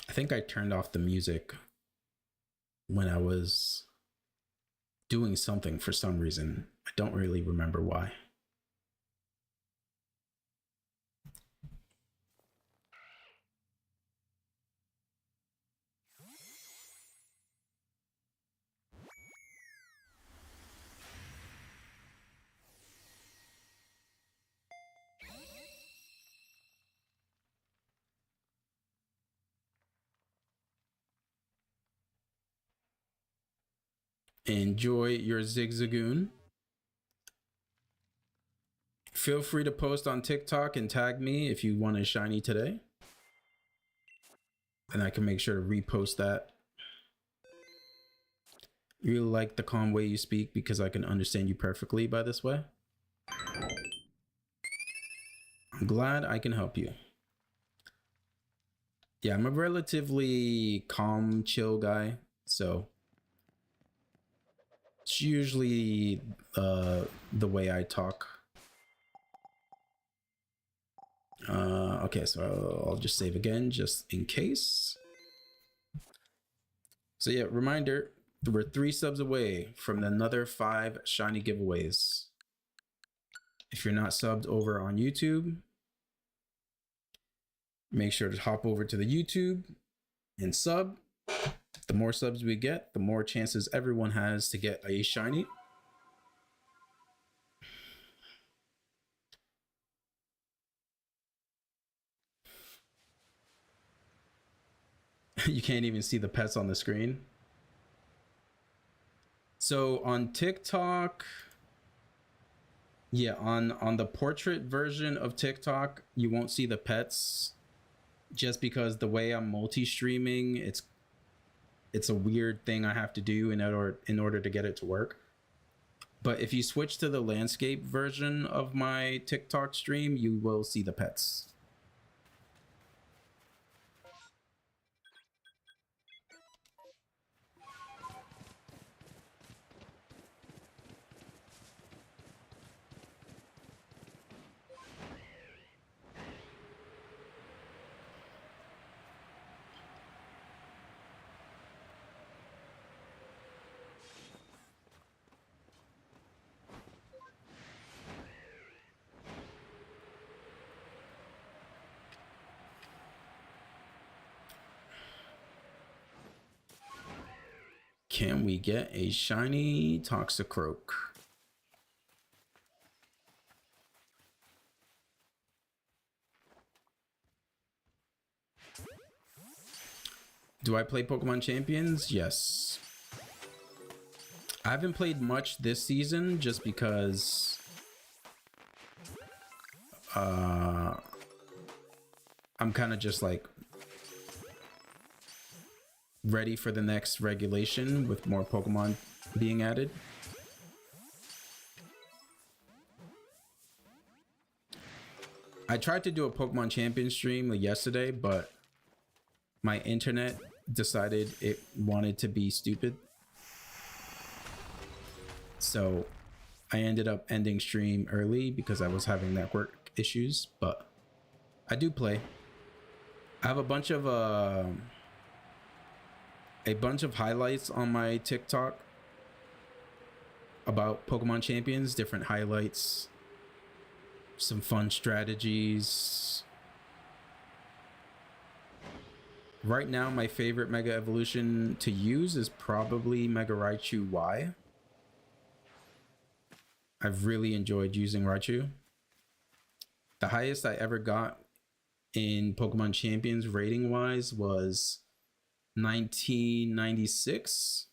I think I turned off the music when I was doing something for some reason. I don't really remember why. Enjoy your Zigzagoon. Feel free to post on TikTok and tag me if you want a shiny today. And I can make sure to repost that. You really like the calm way you speak because I can understand you perfectly by this way. I'm glad I can help you. Yeah, I'm a relatively calm, chill guy, so it's usually the way I talk. Okay, so I'll just save again just in case. So yeah, reminder, we're 3 subs away from another 5 shiny giveaways. If you're not subbed over on YouTube, make sure to hop over to the YouTube and sub. The more subs we get, the more chances everyone has to get a shiny. You can't even see the pets on the screen. So on TikTok, yeah, on the portrait version of TikTok, you won't see the pets just because the way I'm multi-streaming, it's a weird thing I have to do in order to get it to work. But if you switch to the landscape version of my TikTok stream, you will see the pets. Can we get a shiny Toxicroak? Do I play Pokemon Champions? Yes. I haven't played much this season just because I'm kind of just like ready for the next regulation with more Pokemon being added. I tried to do a Pokemon Champion stream yesterday, but my internet decided it wanted to be stupid. So I ended up ending stream early because I was having network issues, but I do play. I have a bunch of highlights on my TikTok about Pokemon Champions, different highlights, some fun strategies. Right now, my favorite Mega Evolution to use is probably Mega Raichu Y. I've really enjoyed using Raichu. The highest I ever got in Pokemon Champions rating wise was 1996.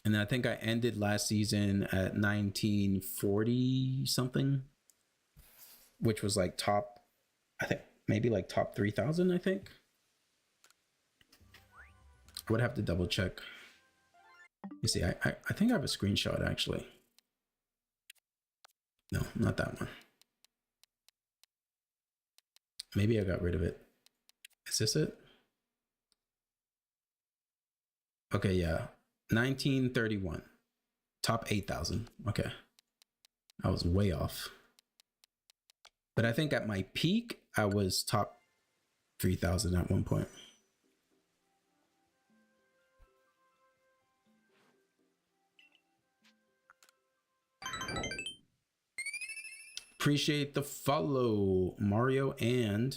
And then I think I ended last season at 1940 something, which was like top, I think maybe like top 3,000, I think. I would have to double check. You see, I think I have a screenshot actually. No, not that one. Maybe I got rid of it. Is this it? Okay, yeah. 1931. Top 8,000. Okay. I was way off. But I think at my peak, I was top 3,000 at one point. Appreciate the follow, Mario and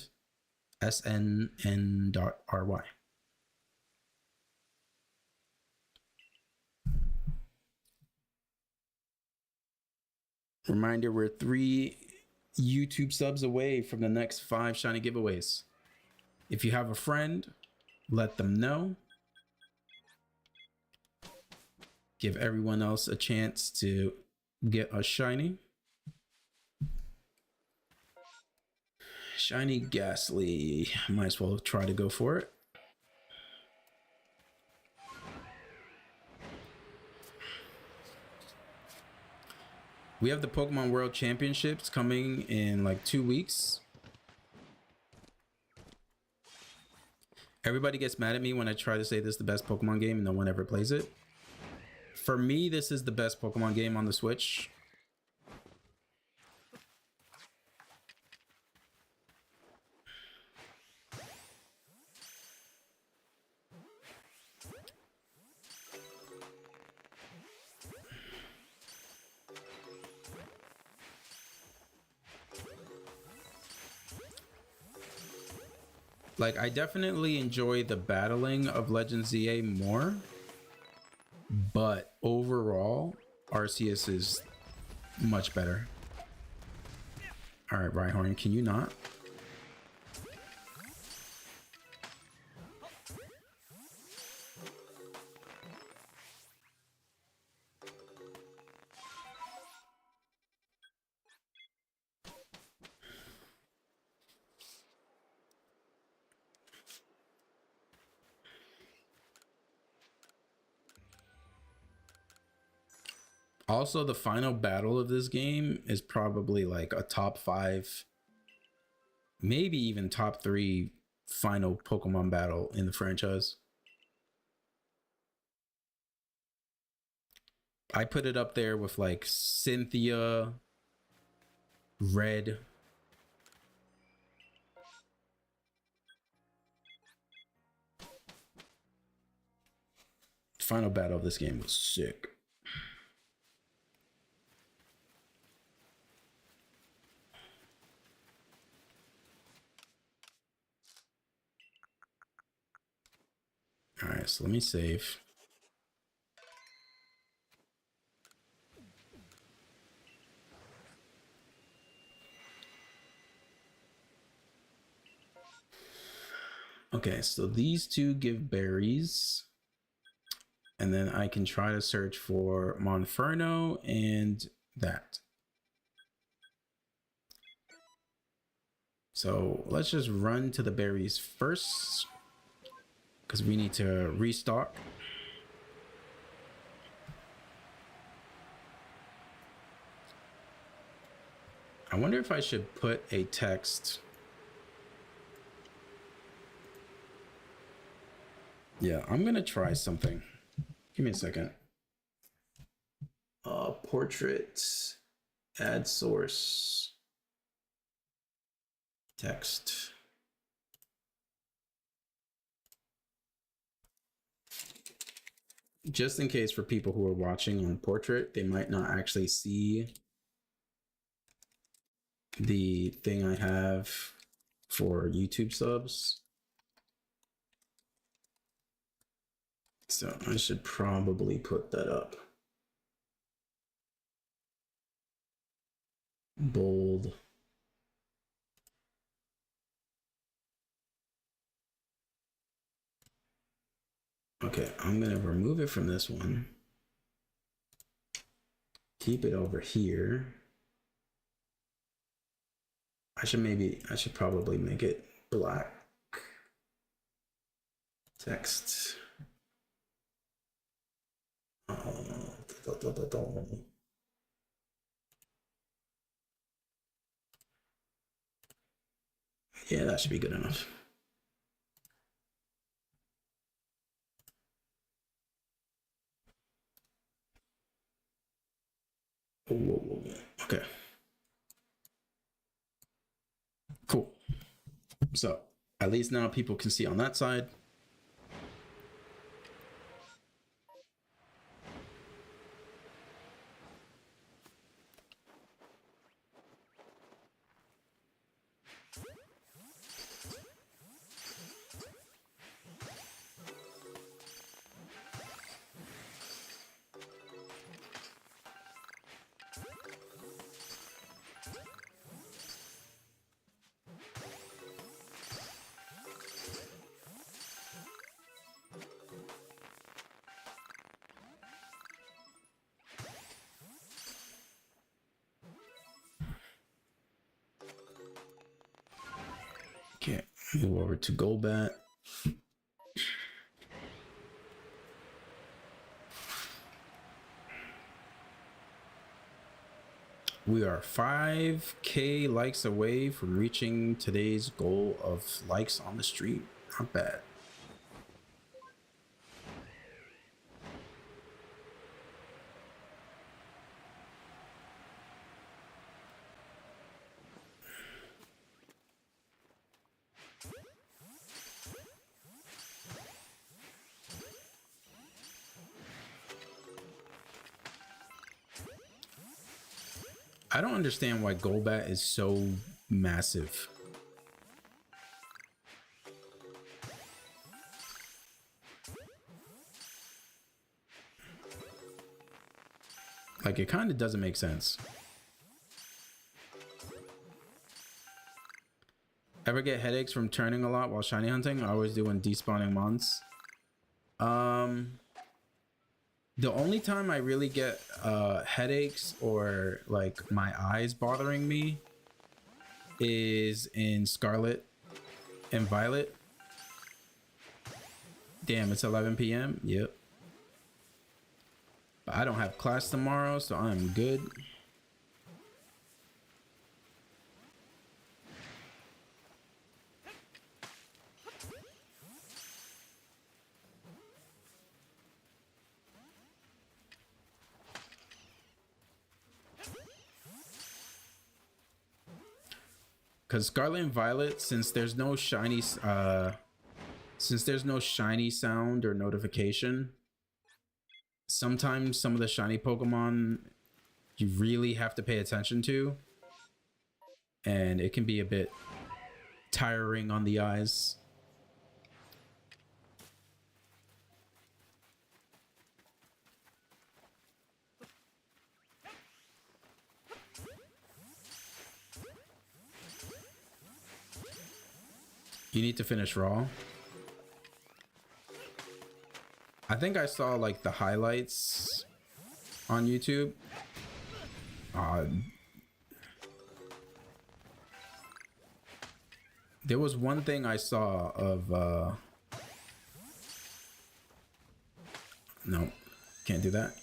SNN.RY. Reminder, we're 3 YouTube subs away from the next 5 shiny giveaways. If you have a friend, let them know. Give everyone else a chance to get a shiny. Shiny Ghastly. Might as well try to go for it. We have the Pokemon World Championships coming in like 2 weeks. Everybody gets mad at me when I try to say this is the best Pokemon game and no one ever plays it. For me, this is the best Pokemon game on the Switch. Like, I definitely enjoy the battling of Legends ZA more, but overall, Arceus is much better. All right, Rhyhorn, can you not? Also, the final battle of this game is probably like a top 5, maybe even top 3 final Pokemon battle in the franchise. I put it up there with like Cynthia, Red. Final battle of this game was sick. All right, so let me save. Okay, so these two give berries. And then I can try to search for Monferno and that. So let's just run to the berries first because we need to restock. I wonder if I should put a text. Yeah, I'm gonna try something. Give me a second. Portrait, add source, text. Just in case for people who are watching on Portrait, they might not actually see the thing I have for YouTube subs. So I should probably put that up. Bold. Okay, I'm gonna remove it from this one. Keep it over here. I should probably make it black. Text. Yeah, that should be good enough. Okay. Cool. So at least now people can see on that side. Okay, move over to Golbat. We are 5K likes away from reaching today's goal of likes on the stream. Not bad. I don't understand why Golbat is so massive. Like, it kind of doesn't make sense. Ever get headaches from turning a lot while shiny hunting? I always do when despawning mons. The only time I really get headaches or like my eyes bothering me is in Scarlet and Violet. Damn, it's 11 p.m. Yep. But I don't have class tomorrow, so I'm good. Because Scarlet and Violet, since there's no shiny sound or notification, sometimes some of the shiny Pokemon you really have to pay attention to, and it can be a bit tiring on the eyes. You need to finish Raw. I think I saw like the highlights on YouTube. There was one thing I saw of no, can't do that.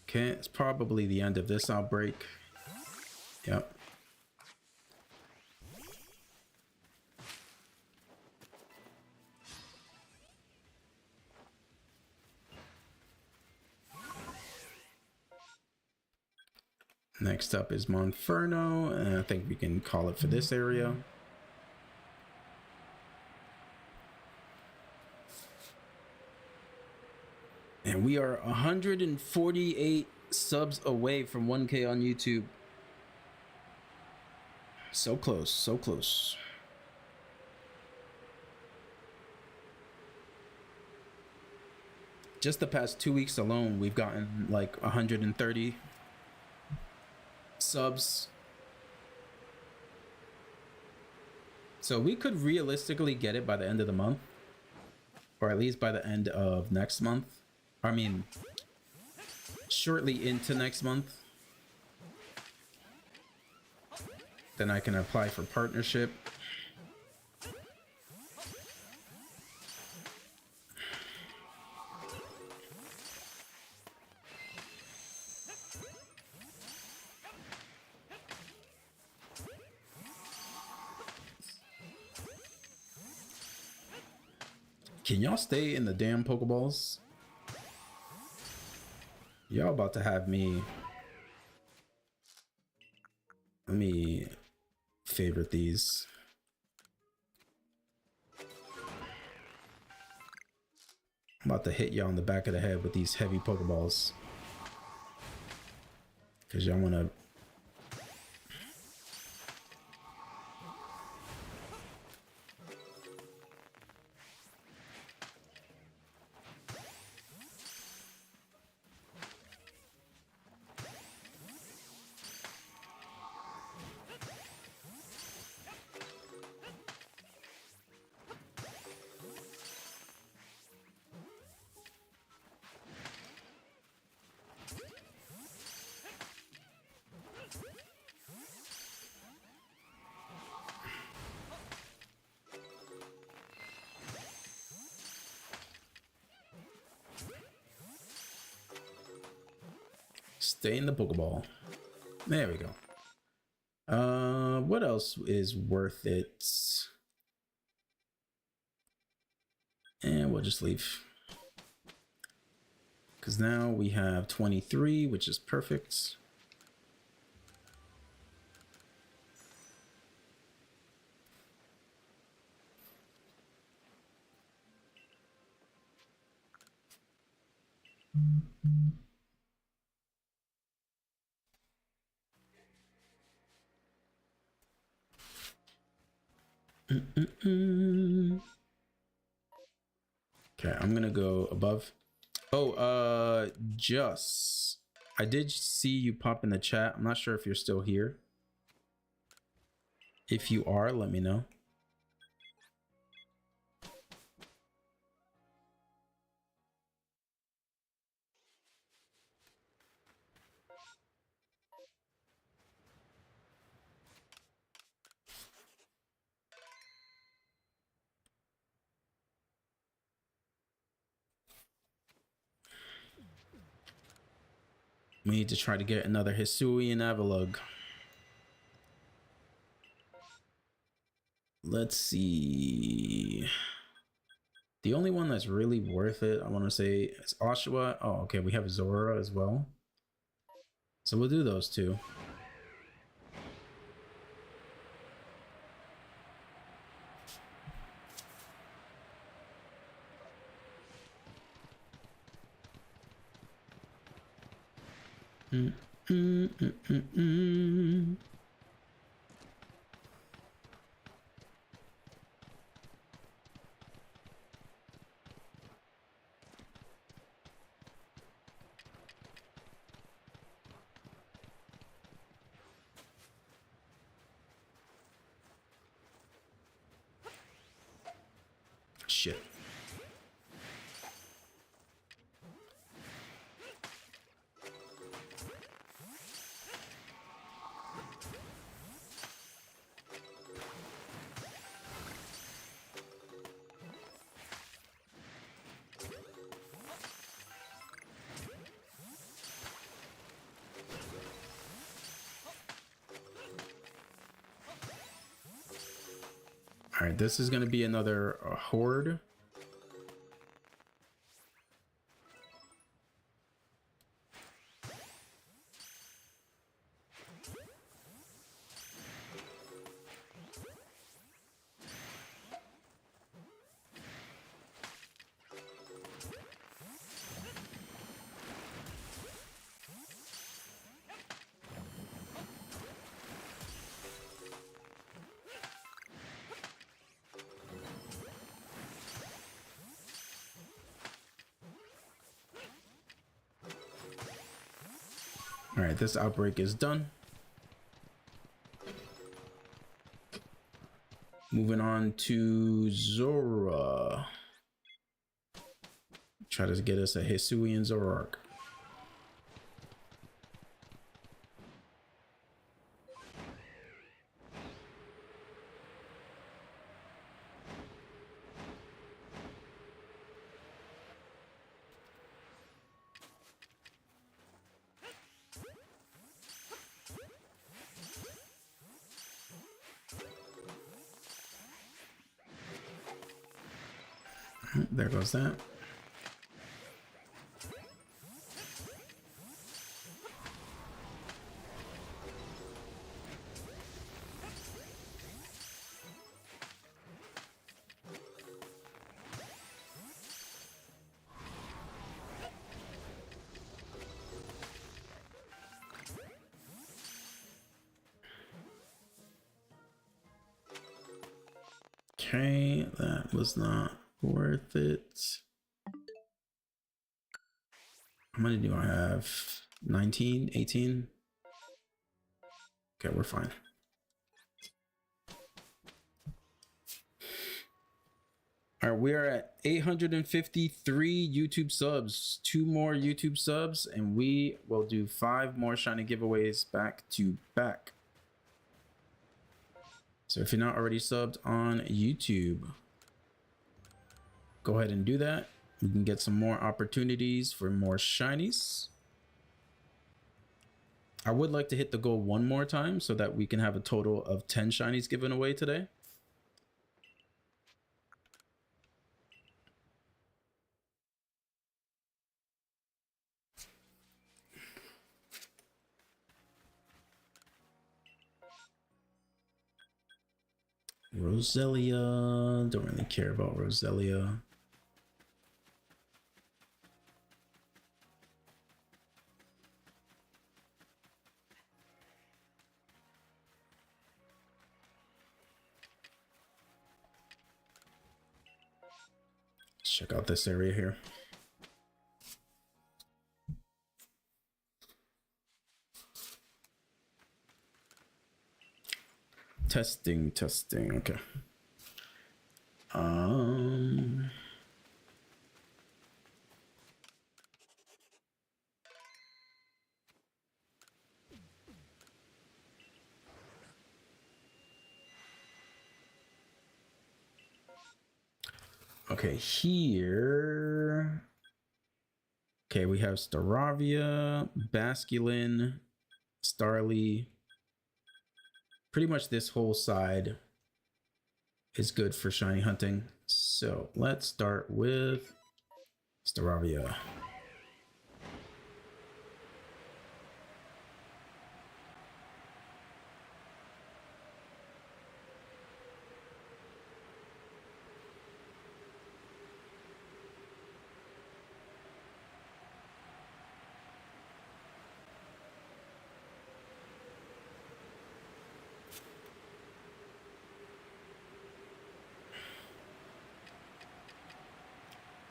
Okay, it's probably the end of this outbreak. Yep. Next up is Monferno, and I think we can call it for this area. And we are 148 subs away from 1K on YouTube. So close, so close. Just the past 2 weeks alone, we've gotten like 130 subs. So we could realistically get it by the end of the month, or at least by the end of next month. I mean, shortly into next month. Then I can apply for partnership. Can y'all stay in the damn Pokeballs? Y'all about to have me. Let me favorite these. I'm about to hit y'all on the back of the head with these heavy Pokeballs. Because y'all want to... Stay in the Pokeball. There we go. What else is worth it? And we'll just leave. Because now we have 23, which is perfect. Okay, I'm gonna go above. Oh, Just. I did see you pop in the chat. I'm not sure if you're still here. If you are, let me know. We need to try to get another Hisuian Avalugg. Let's see. The only one that's really worth it, I want to say, is Oshawott. Oh, okay, we have Zora as well. So we'll do those two. All right, this is going to be another horde. All right, this outbreak is done. Moving on to Zora. Try to get us a Hisuian Zoroark. There goes that. Okay, that was not worth it. How many do I have? 19, 18? Okay, we're fine. All right, we are at 853 YouTube subs. 2 more YouTube subs, and we will do 5 more shiny giveaways back to back. So if you're not already subbed on YouTube, go ahead and do that. You can get some more opportunities for more shinies. I would like to hit the goal one more time so that we can have a total of 10 shinies given away today. Roselia, don't really care about Roselia. Let's check out this area here. Testing, okay. Okay, here. Okay, we have Staravia, Basculin, Starly. Pretty much this whole side is good for shiny hunting. So let's start with Staravia.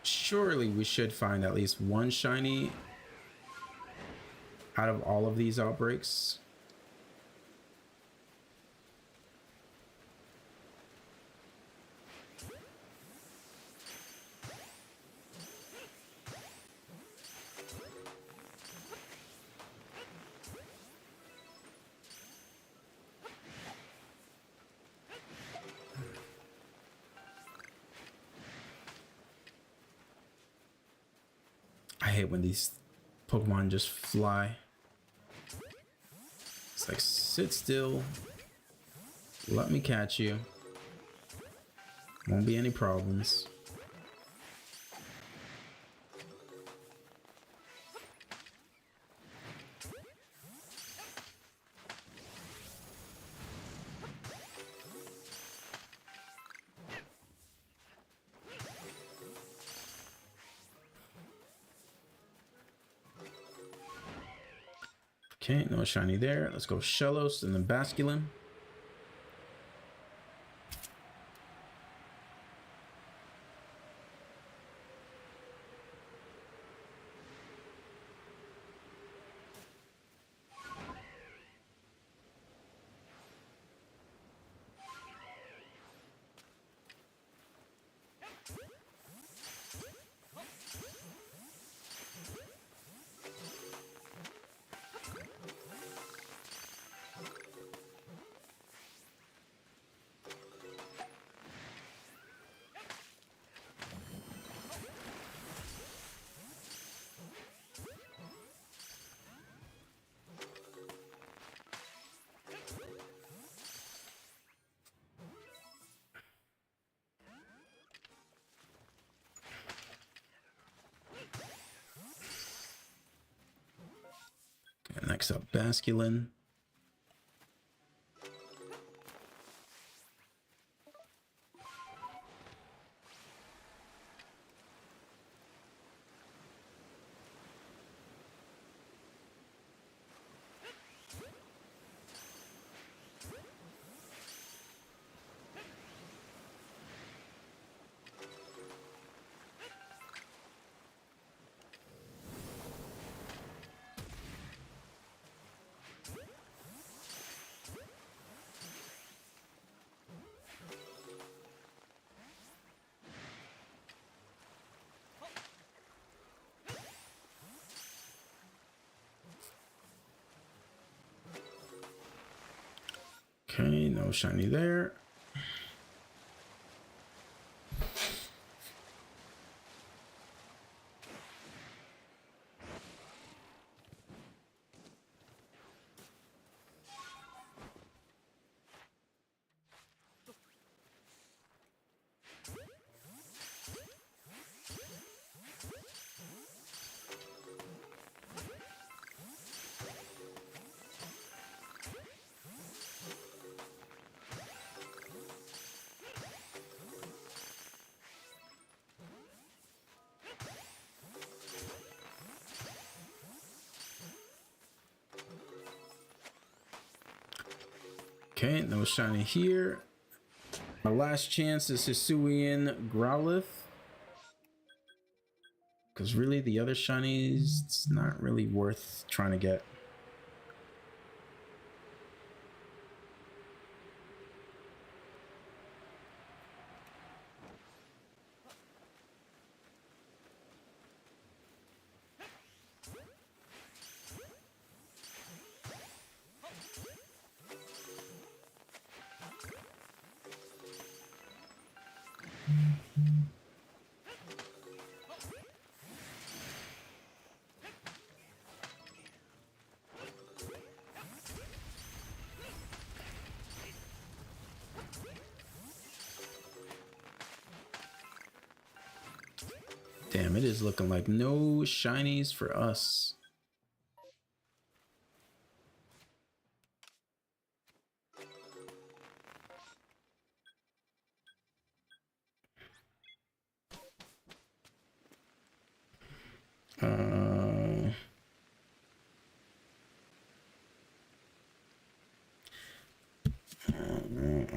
Surely we should find at least one shiny out of all of these outbreaks. I hate when these Pokemon just fly. It's like, sit still. Let me catch you. Won't be any problems. Okay, no shiny there. Let's go Shellos and then Basculin. Okay, next up, Basculin. Okay, no shiny there. Okay, no shiny here. My last chance is Hisuian Growlithe. Because really, the other shinies, it's not really worth trying to get. Damn, it is looking like no shinies for us.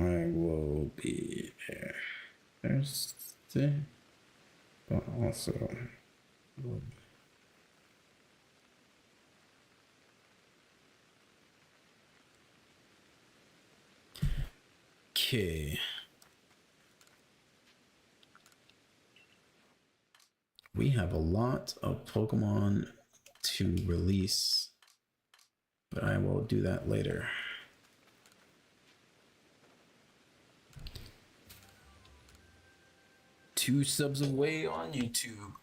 I will be there Thursday, but also okay. We have a lot of Pokemon to release, but I will do that later. Two subs away on YouTube.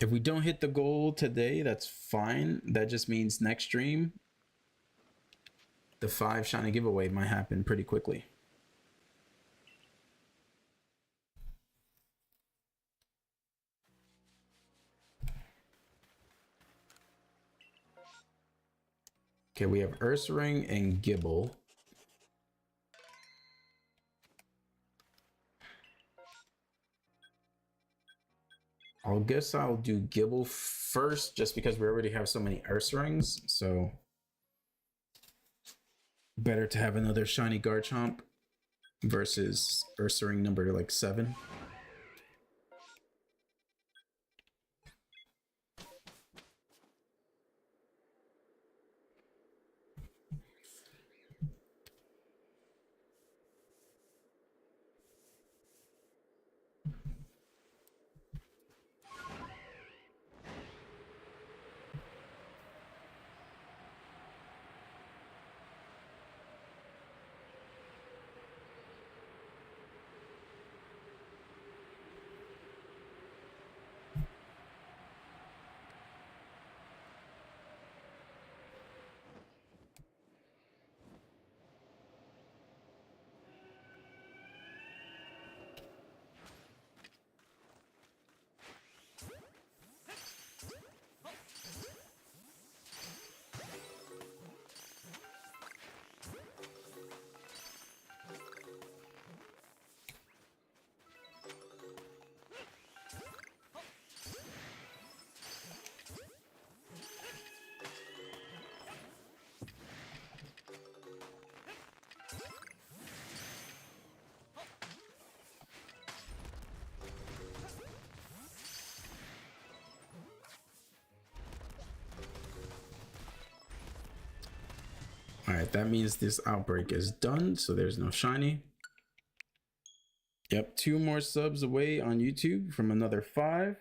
If we don't hit the goal today, that's fine. That just means next stream, the 5 shiny giveaway might happen pretty quickly. Okay, we have Ursaring and Gible. I guess I'll do Gible first, just because we already have so many Ursarings. So better to have another shiny Garchomp versus Ursaring number like 7. All right, that means this outbreak is done, so there's no shiny. Yep, 2 more subs away on YouTube from another 5.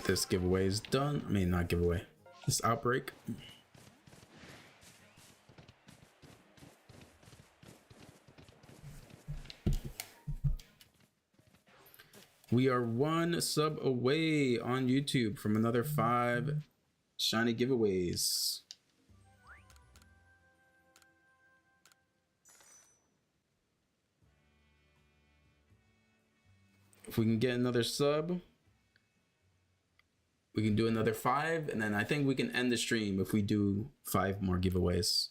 This giveaway is done. I mean, not giveaway. This outbreak. We are 1 sub away on YouTube from another 5 shiny giveaways. If we can get another sub, we can do another 5, and then I think we can end the stream if we do 5 more giveaways.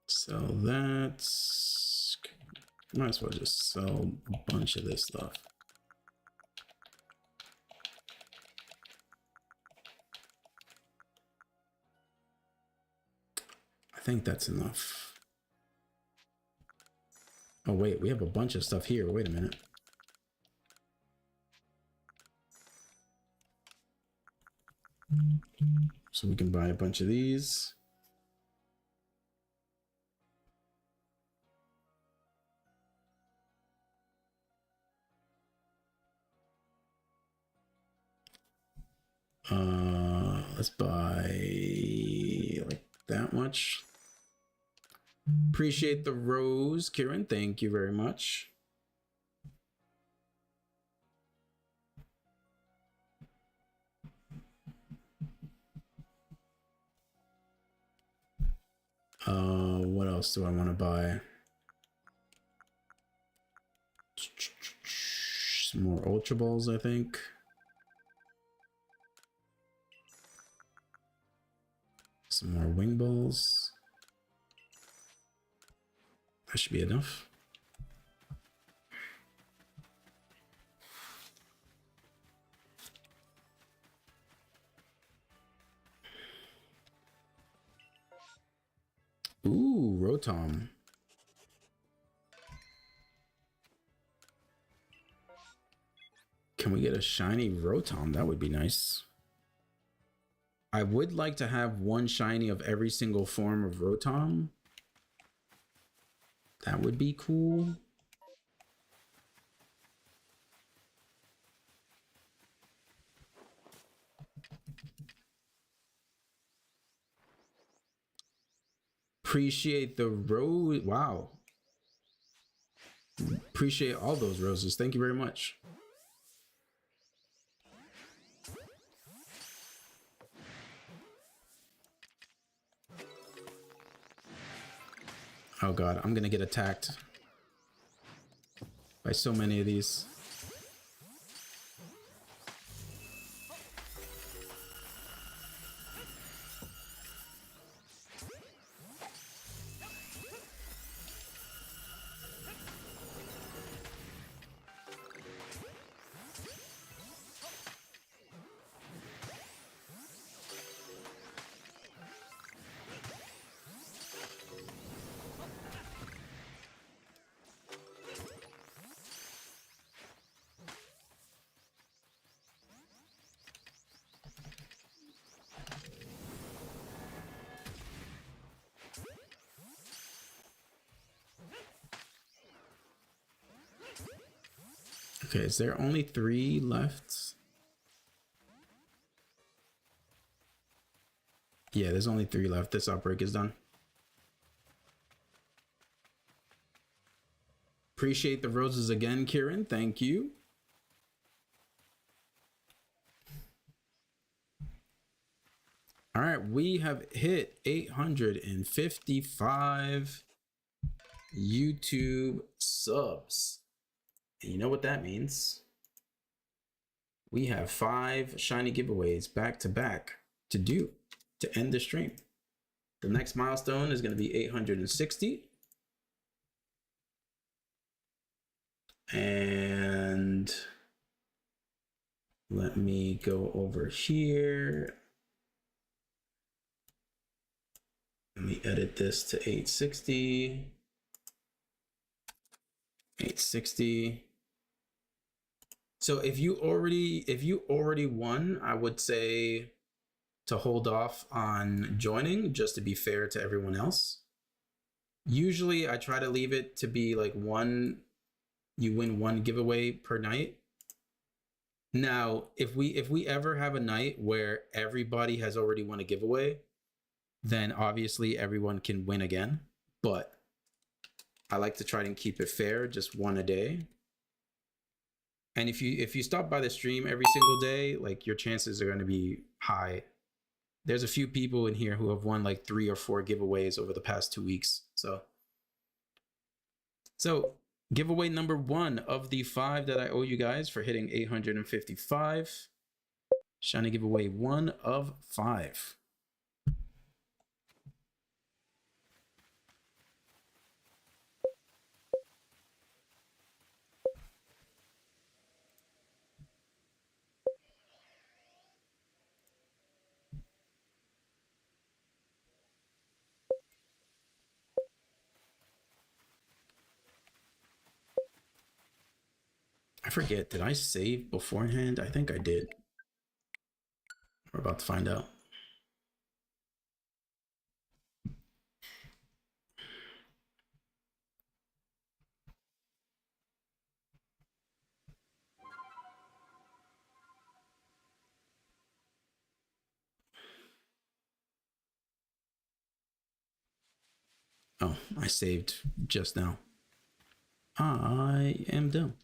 So that's Might as well just sell a bunch of this stuff. I think that's enough. Oh wait, we have a bunch of stuff here. Wait a minute. So we can buy a bunch of these. Let's buy like that much. Appreciate the rose, Kieran. Thank you very much. What else do I want to buy? Some more Ultra Balls, I think. Some more Wing Balls. That should be enough. Ooh, Rotom. Can we get a shiny Rotom? That would be nice. I would like to have one shiny of every single form of Rotom. That would be cool. Appreciate the rose. Wow. Appreciate all those roses. Thank you very much. Oh god, I'm gonna get attacked by so many of these. Okay, is there only 3 left? Yeah, there's only 3 left. This outbreak is done. Appreciate the roses again, Kieran. Thank you. All right, we have hit 855 YouTube subs. And you know what that means? We have 5 shiny giveaways back to back to do to end the stream. The next milestone is going to be 860. And let me go over here. Let me edit this to 860. 860. So if you already won, I would say to hold off on joining just to be fair to everyone else. Usually I try to leave it to be like you win 1 giveaway per night. Now, if we ever have a night where everybody has already won a giveaway, then obviously everyone can win again. But I like to try and keep it fair, just 1 a day. And if you stop by the stream every single day, like your chances are going to be high. There's a few people in here who have won like 3 or 4 giveaways over the past 2 weeks. So giveaway number 1 of the 5 that I owe you guys for hitting 855. Shiny giveaway 1 of 5. forget, did I save beforehand? I think I did. We're about to find out. Oh, I saved just now. I am dumb.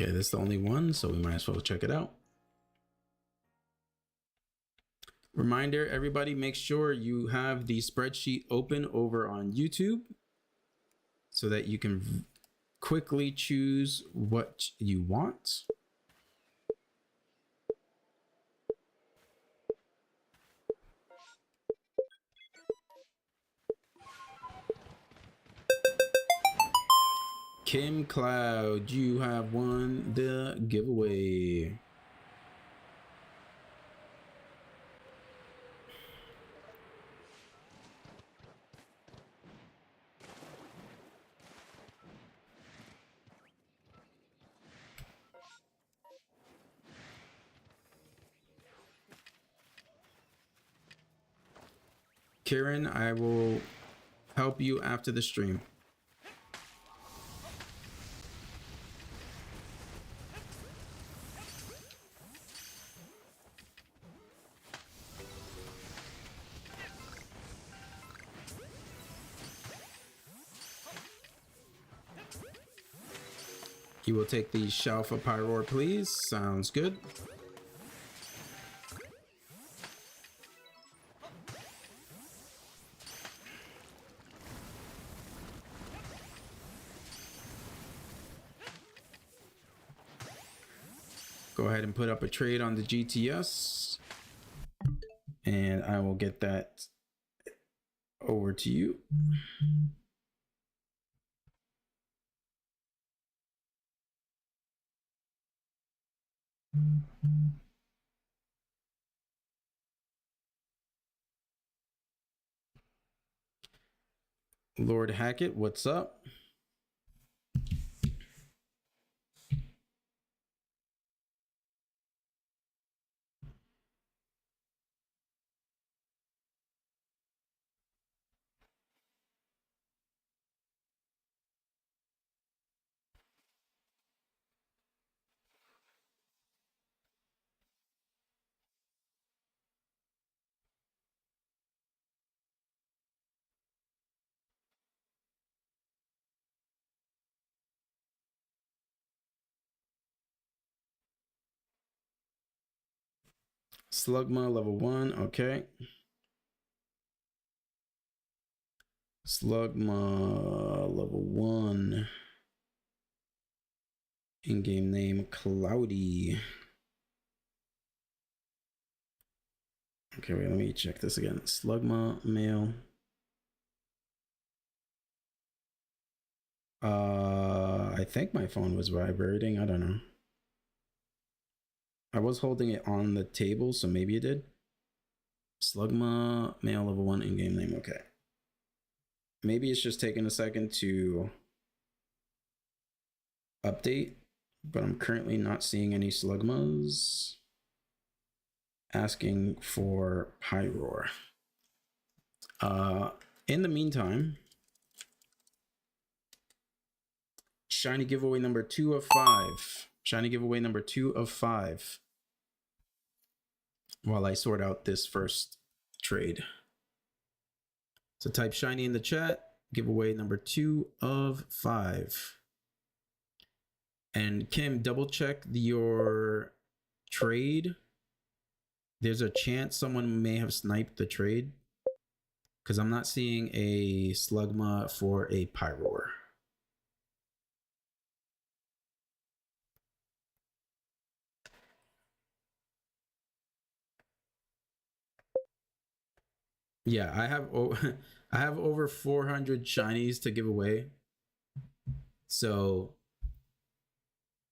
Okay, this is the only one, so we might as well check it out. Reminder, everybody, make sure you have the spreadsheet open over on YouTube so that you can quickly choose what you want. Kim Cloud, you have won the giveaway. Karen, I will help you after the stream. You will take the Shalfa Pyroar, please. Sounds good. Go ahead and put up a trade on the GTS, and I will get that over to you. Lord Hackett, what's up? Slugma level 1, okay. Slugma level 1. In-game name Cloudy. Okay, wait, let me check this again. Slugma male. I think my phone was vibrating. I don't know. I was holding it on the table, so maybe it did. Slugma male level 1 in-game name. Okay. Maybe it's just taking a second to update, but I'm currently not seeing any Slugmas. Asking for Pyroar. In the meantime, shiny giveaway number 2 of 5. Shiny giveaway number 2 of 5. While I sort out this first trade. So type shiny in the chat. Giveaway number 2 of 5. And Kim, double check your trade. There's a chance someone may have sniped the trade, because I'm not seeing a Slugma for a Pyroar. Yeah, I have over 400 shinies to give away. So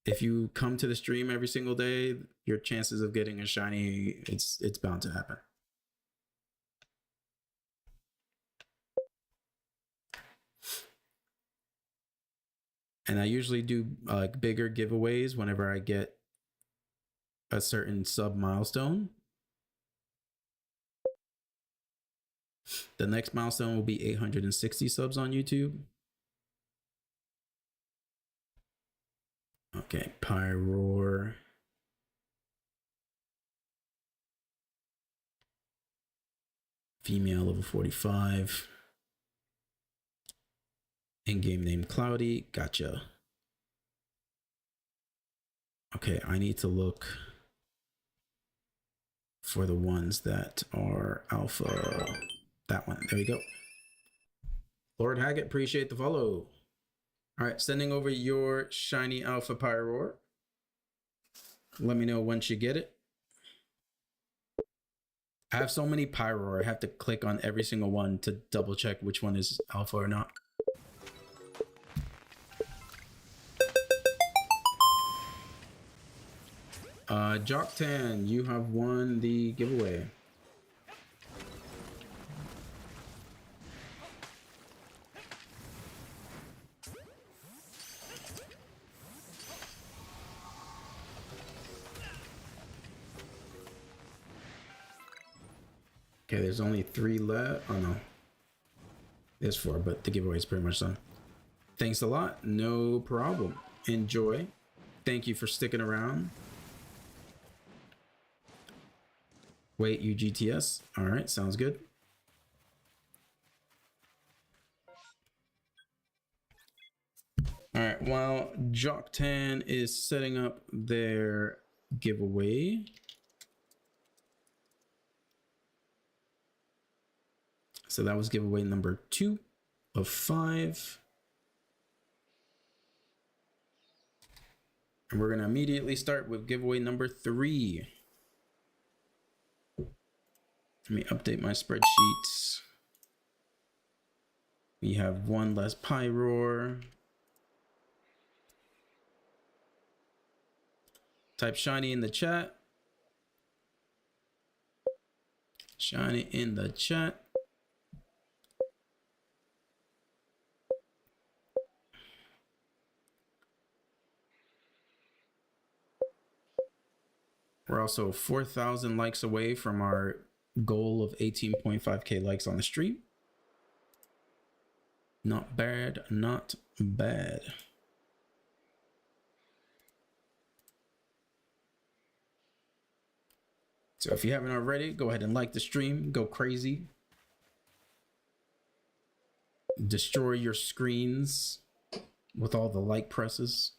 if you come to the stream every single day, your chances of getting a shiny, it's bound to happen. And I usually do like bigger giveaways whenever I get a certain sub milestone. The next milestone will be 860 subs on YouTube. Okay, Pyroar. Female level 45. In-game name Cloudy. Gotcha. Okay, I need to look for the ones that are alpha. That one. There we go. Lord Haggett, appreciate the follow. All right, sending over your shiny alpha Pyroar. Let me know once you get it. I have so many Pyroar, I have to click on every single one to double check which one is alpha or not. Jocktan, you have won the giveaway. Okay, there's only 3 left. Oh no, there's 4, but the giveaway is pretty much done. Thanks a lot. No problem. Enjoy. Thank you for sticking around. Wait, UGTS. All right, sounds good. All right, while Jocktan is setting up their giveaway, so that was giveaway number 2 of 5. And we're going to immediately start with giveaway number 3. Let me update my spreadsheets. We have 1 less Pyroar. Type shiny in the chat. Shiny in the chat. We're also 4,000 likes away from our goal of 18.5k likes on the stream. Not bad, not bad. So if you haven't already, go ahead and like the stream, go crazy. Destroy your screens with all the like presses.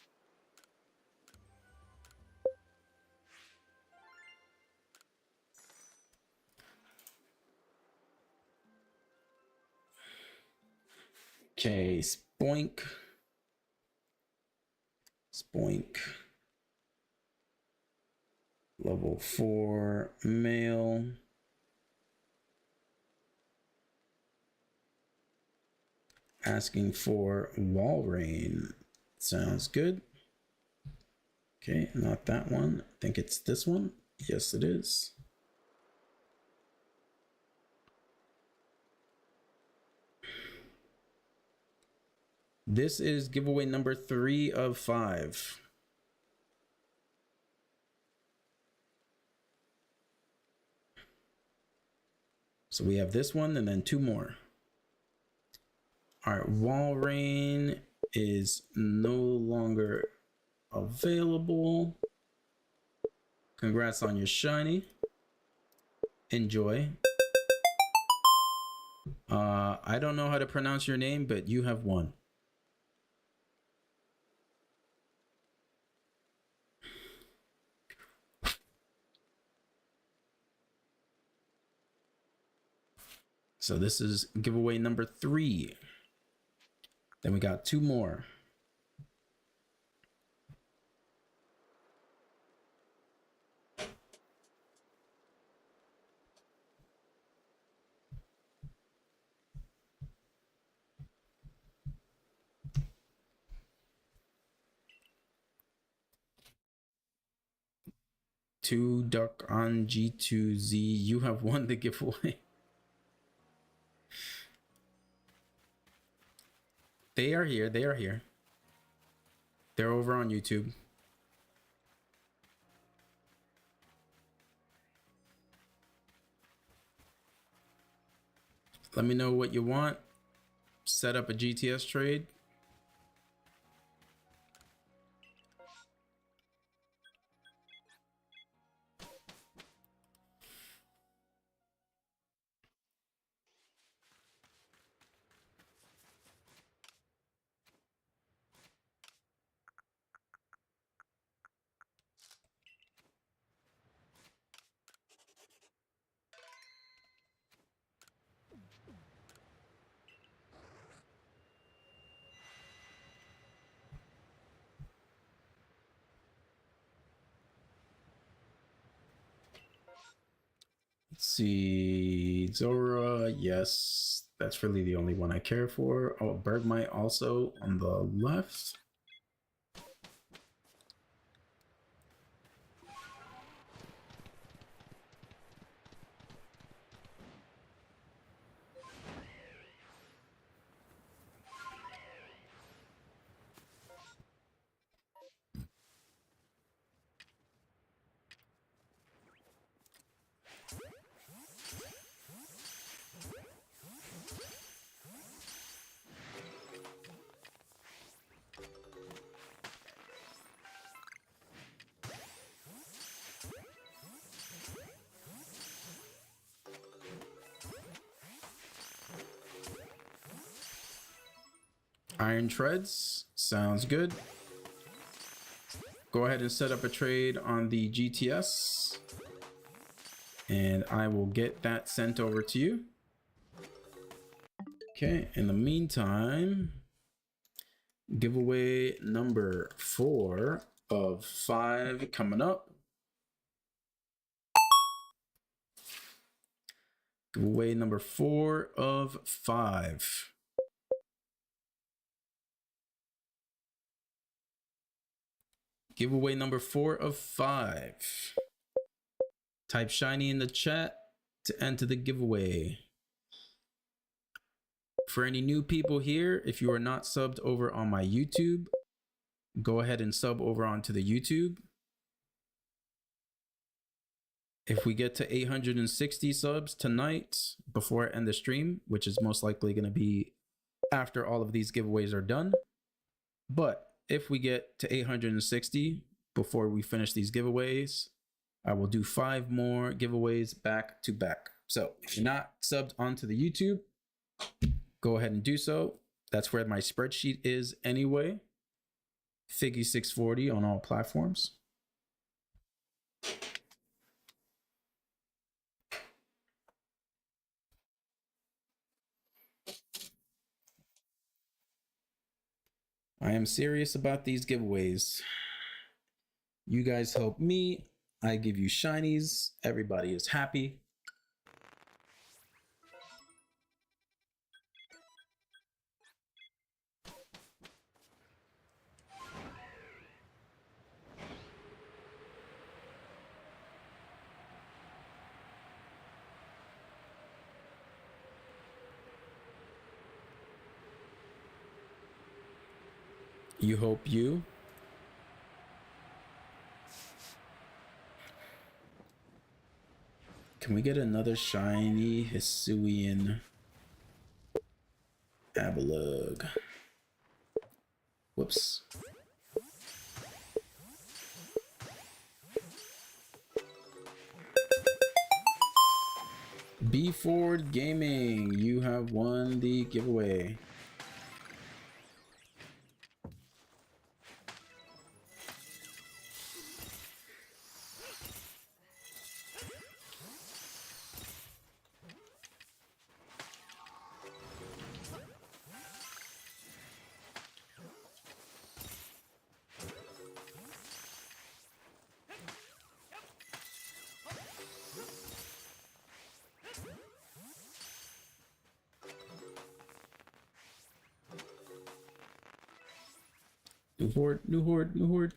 Okay, Spoink. Spoink. Level 4 male. Asking for Walrein. Sounds good. Okay, not that one. I think it's this one. Yes, it is. This is giveaway number 3 of 5. So we have this one and then 2 more. All right, Walrein is no longer available. Congrats on your shiny. Enjoy. I don't know how to pronounce your name, but you have won. So this is giveaway number 3. Then we got 2 more. 2 duck on G2Z. You have won the giveaway. They are here. They are here. They're over on YouTube. Let me know what you want. Set up a GTS trade. Let's see, Zora, yes, that's really the only one I care for. Oh, Bergmite also on the left. Iron Treads, sounds good. Go ahead and set up a trade on the GTS, and I will get that sent over to you. Okay, in the meantime, giveaway number 4 of 5 coming up. Giveaway number 4 of 5. Giveaway number 4 of 5. Type shiny in the chat to enter the giveaway. For any new people here, if you are not subbed over on my YouTube, go ahead and sub over onto the YouTube. If we get to 860 subs tonight before I end the stream, which is most likely going to be after all of these giveaways are done, but if we get to 860 before we finish these giveaways, I will do 5 more giveaways back to back. So if you're not subbed onto the YouTube, go ahead and do so. That's where my spreadsheet is anyway. Figgy640 on all platforms. I am serious about these giveaways. You guys help me. I give you shinies. Everybody is happy. You hope you. Can we get another shiny Hisuian Abalug? Whoops. B Ford Gaming, you have won the giveaway. New horde, new horde, new horde.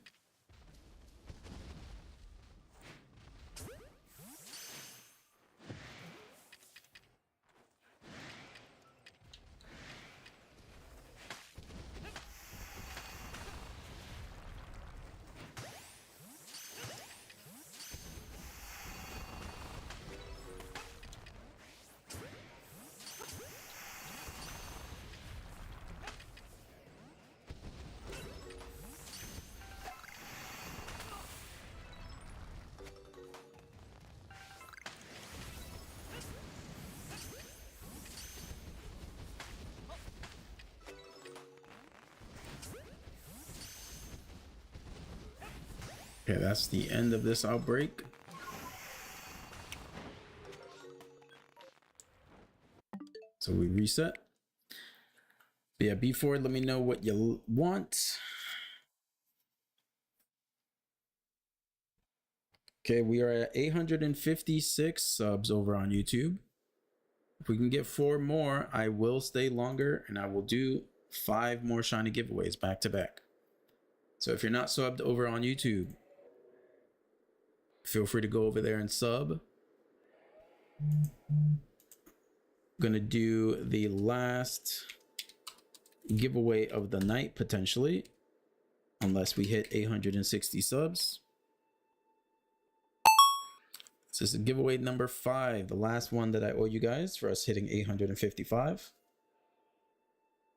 Okay, that's the end of this outbreak. So we reset. But yeah, before, let me know what you want. Okay, we are at 856 subs over on YouTube. If we can get 4 more, I will stay longer and I will do 5 more shiny giveaways back to back. So if you're not subbed over on YouTube, feel free to go over there and sub. I'm gonna do the last giveaway of the night potentially, unless we hit 860 subs. This is giveaway number 5, the last one that I owe you guys for us hitting 855.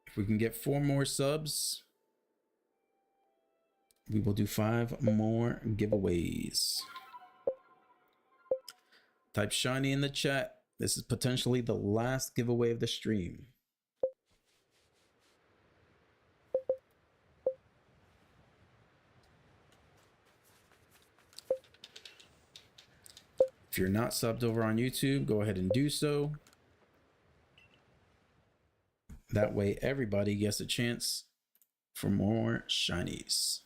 If we can get 4 more subs, we will do 5 more giveaways. Type shiny in the chat. This is potentially the last giveaway of the stream. If you're not subbed over on YouTube, go ahead and do so. That way everybody gets a chance for more shinies.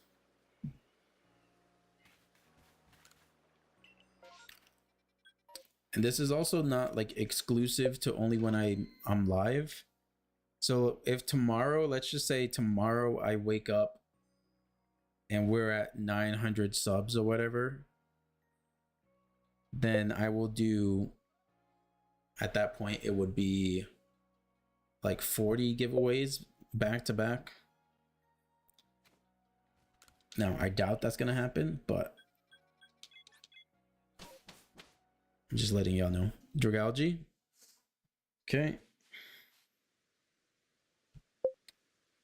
And this is also not like exclusive to only when I'm live. So if tomorrow, let's just say tomorrow I wake up and we're at 900 subs or whatever, then I will do, at that point, it would be like 40 giveaways back to back. Now, I doubt that's going to happen, but I'm just letting y'all know. Dragalge. Okay.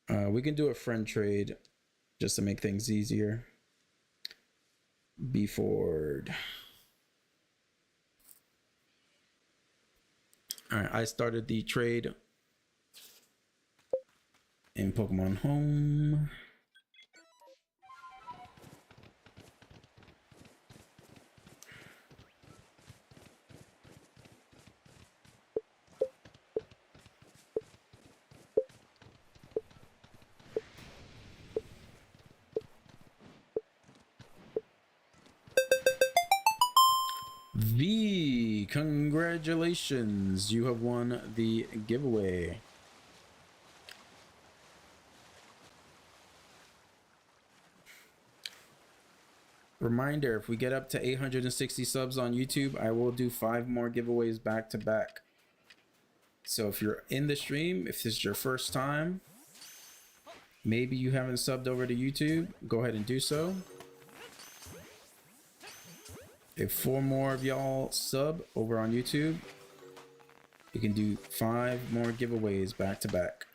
We can do a friend trade just to make things easier. Ford. All right, I started the trade in Pokemon Home. V, congratulations, you have won the giveaway. Reminder, if we get up to 860 subs on YouTube, I will do 5 more giveaways back to back. So if you're in the stream, if this is your first time, maybe you haven't subbed over to YouTube, go ahead and do so. If 4 more of y'all sub over on YouTube, you can do 5 more giveaways back to back.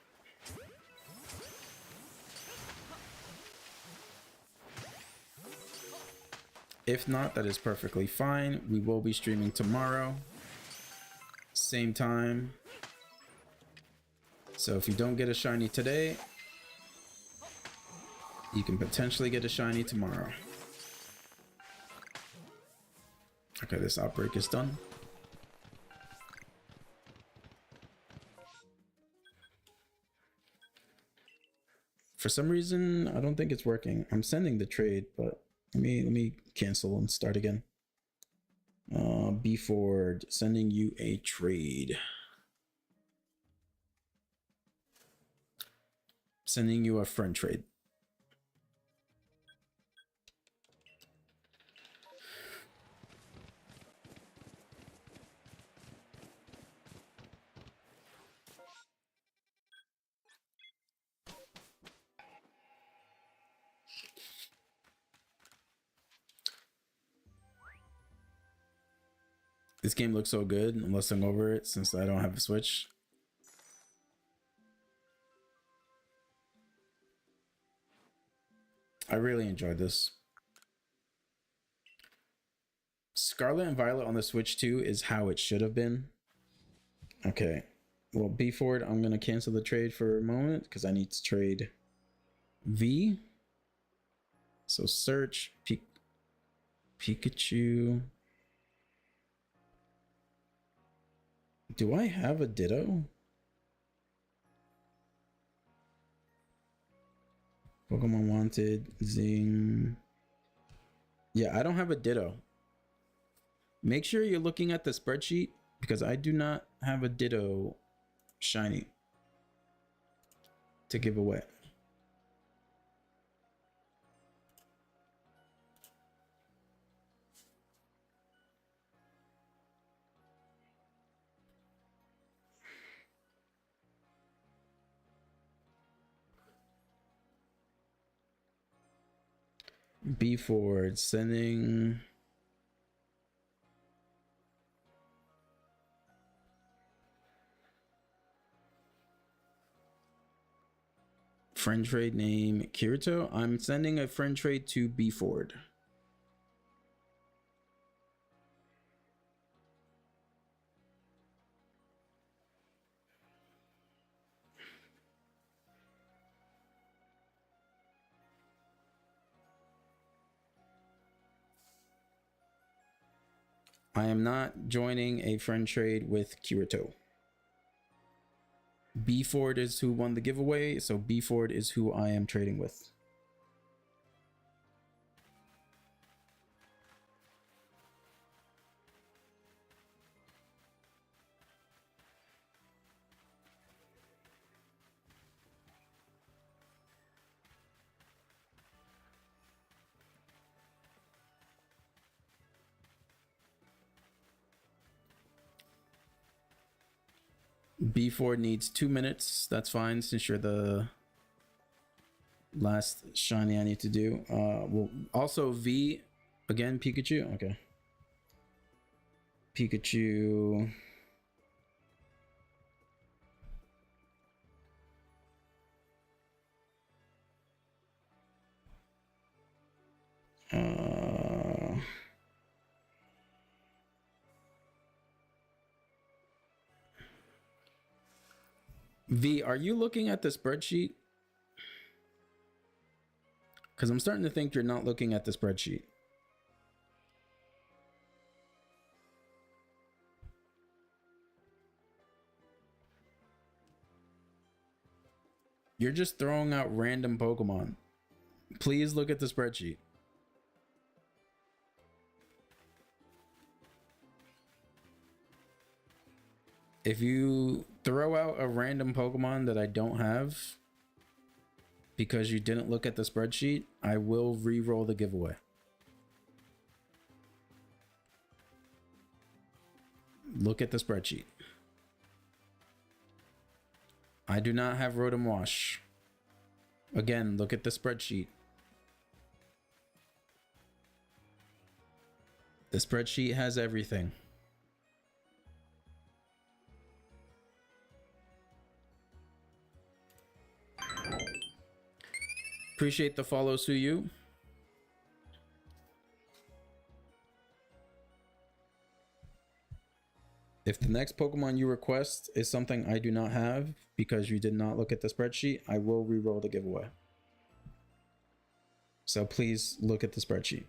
If not, that is perfectly fine. We will be streaming tomorrow, same time. So if you don't get a shiny today, you can potentially get a shiny tomorrow. Okay, this outbreak is done. For some reason, I don't think it's working. I'm sending the trade, but let me cancel and start again. Ford, sending you a trade. Sending you a friend trade. This game looks so good. I'm lusting over it since I don't have a Switch. I really enjoyed this. Scarlet and Violet on the Switch 2 is how it should have been. Okay. Well, Ford, I'm going to cancel the trade for a moment because I need to trade V. So search Pikachu. Do I have a Ditto? Pokemon Wanted, Zing. Yeah, I don't have a Ditto. Make sure you're looking at the spreadsheet because I do not have a Ditto shiny to give away. B Ford sending. Friend trade name Kirito. I'm sending a friend trade to B Ford. I am not joining a friend trade with Kirito. B Ford is who won the giveaway, so B Ford is who I am trading with. B Ford needs 2 minutes. That's fine since you're the last shiny I need to do. Well, also V again, Pikachu. Okay. Pikachu. V, are you looking at the spreadsheet? Because I'm starting to think you're not looking at the spreadsheet. You're just throwing out random Pokemon. Please look at the spreadsheet. If you throw out a random Pokemon that I don't have because you didn't look at the spreadsheet, I will re-roll the giveaway. Look at the spreadsheet. I do not have Rotom Wash. Again, look at the spreadsheet. The spreadsheet has everything. Appreciate the follow, Suyu. If the next Pokemon you request is something I do not have because you did not look at the spreadsheet, I will re-roll the giveaway. So please look at the spreadsheet.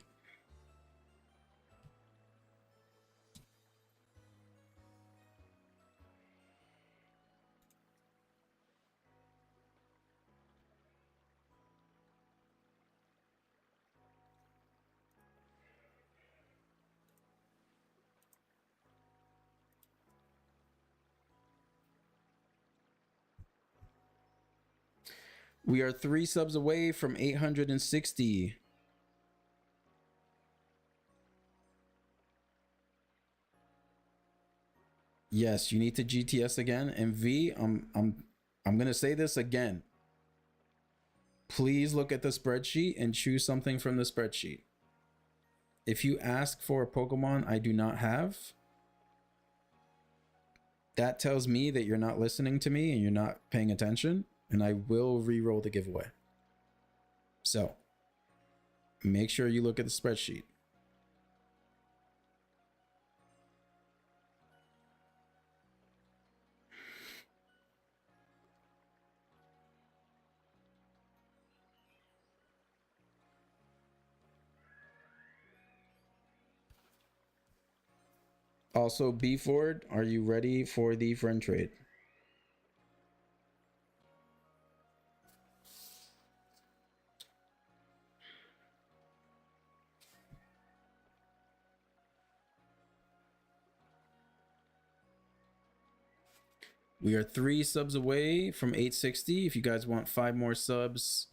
We are 3 subs away from 860. Yes, you need to GTS again. And V, I'm gonna say this again. Please look at the spreadsheet and choose something from the spreadsheet. If you ask for a Pokemon I do not have, that tells me that you're not listening to me and you're not paying attention, and I will re-roll the giveaway. So make sure you look at the spreadsheet. Also, B Ford, are you ready for the friend trade? We are 3 subs away from 860. If you guys want 5 more subs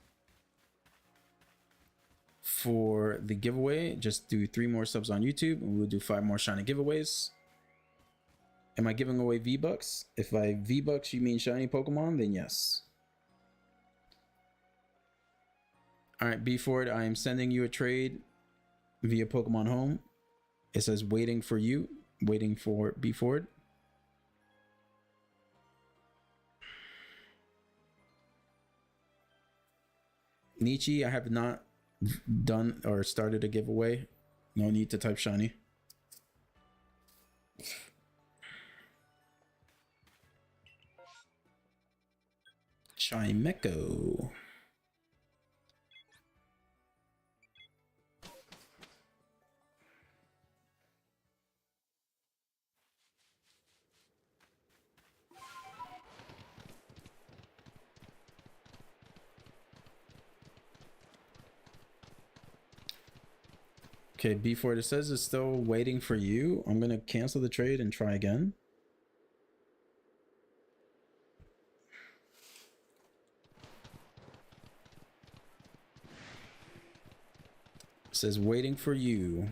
for the giveaway, just do 3 more subs on YouTube and we'll do 5 more shiny giveaways. Am I giving away V-Bucks? If by V-Bucks you mean shiny Pokemon, then yes. All right, B Ford, I am sending you a trade via Pokemon Home. It says waiting for you, waiting for B Ford. Nietzsche, I have not done or started a giveaway. No need to type shiny. Chimecho. Okay, B4, it says it's still waiting for you. I'm going to cancel the trade and try again. It says waiting for you.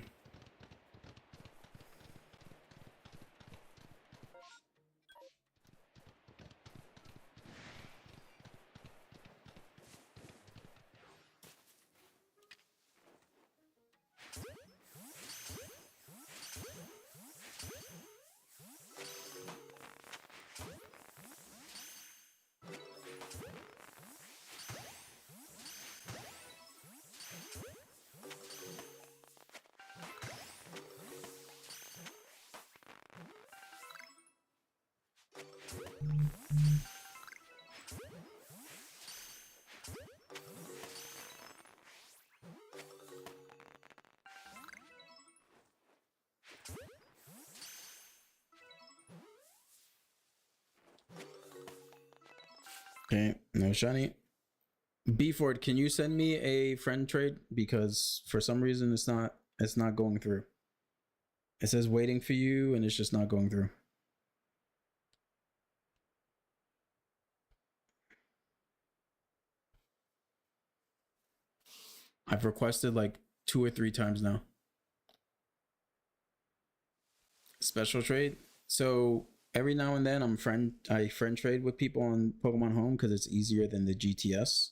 Okay, no shiny. B Ford, can you send me a friend trade? Because for some reason it's not going through. It says waiting for you and it's just not going through. I've requested like 2 or 3 times now. Special trade. So every now and then I friend trade with people on Pokemon Home because it's easier than the GTS.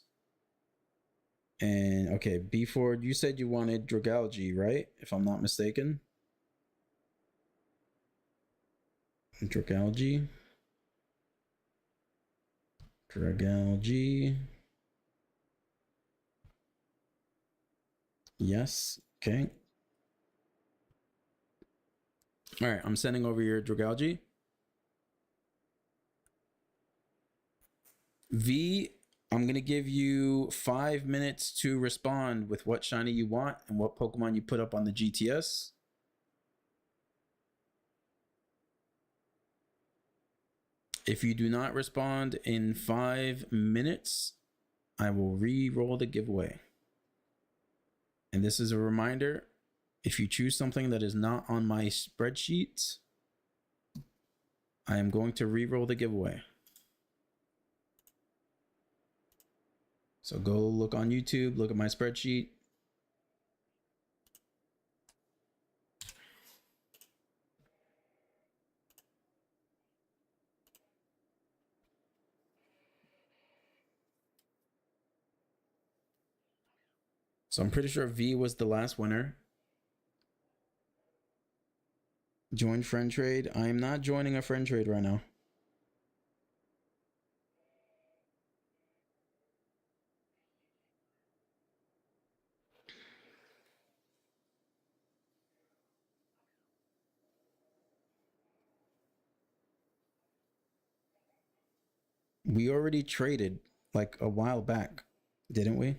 And okay, B Ford, you said you wanted Dragalge, right? If I'm not mistaken. Dragalge. Yes. Okay. All right, I'm sending over your Dragalge. V, I'm going to give you 5 minutes to respond with what shiny you want and what Pokemon you put up on the GTS. If you do not respond in 5 minutes, I will re-roll the giveaway. And this is a reminder, if you choose something that is not on my spreadsheet, I am going to re-roll the giveaway. So go look on YouTube, look at my spreadsheet. So I'm pretty sure V was the last winner. Join friend trade. I am not joining a friend trade right now. We already traded like a while back, didn't we?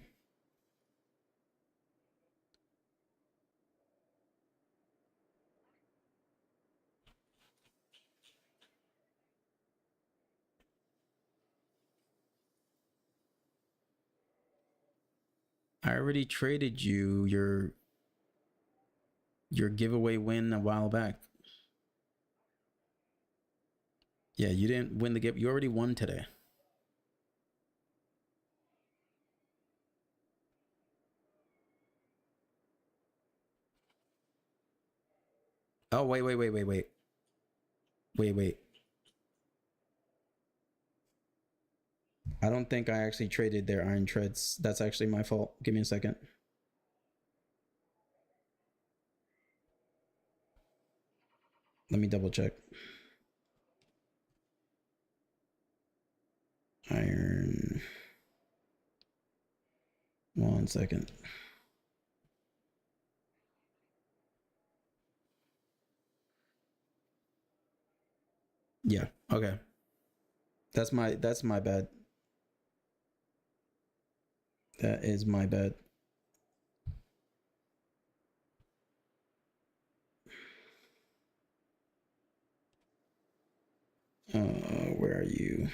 I already traded you your giveaway win a while back. Yeah, you didn't win the gift. You already won today. Oh, wait. Wait. I don't think I actually traded their iron treads. That's actually my fault. Give me a second. Let me double check. Iron. 1 second. Yeah, okay. That's my bad. That is my bad. Where are you?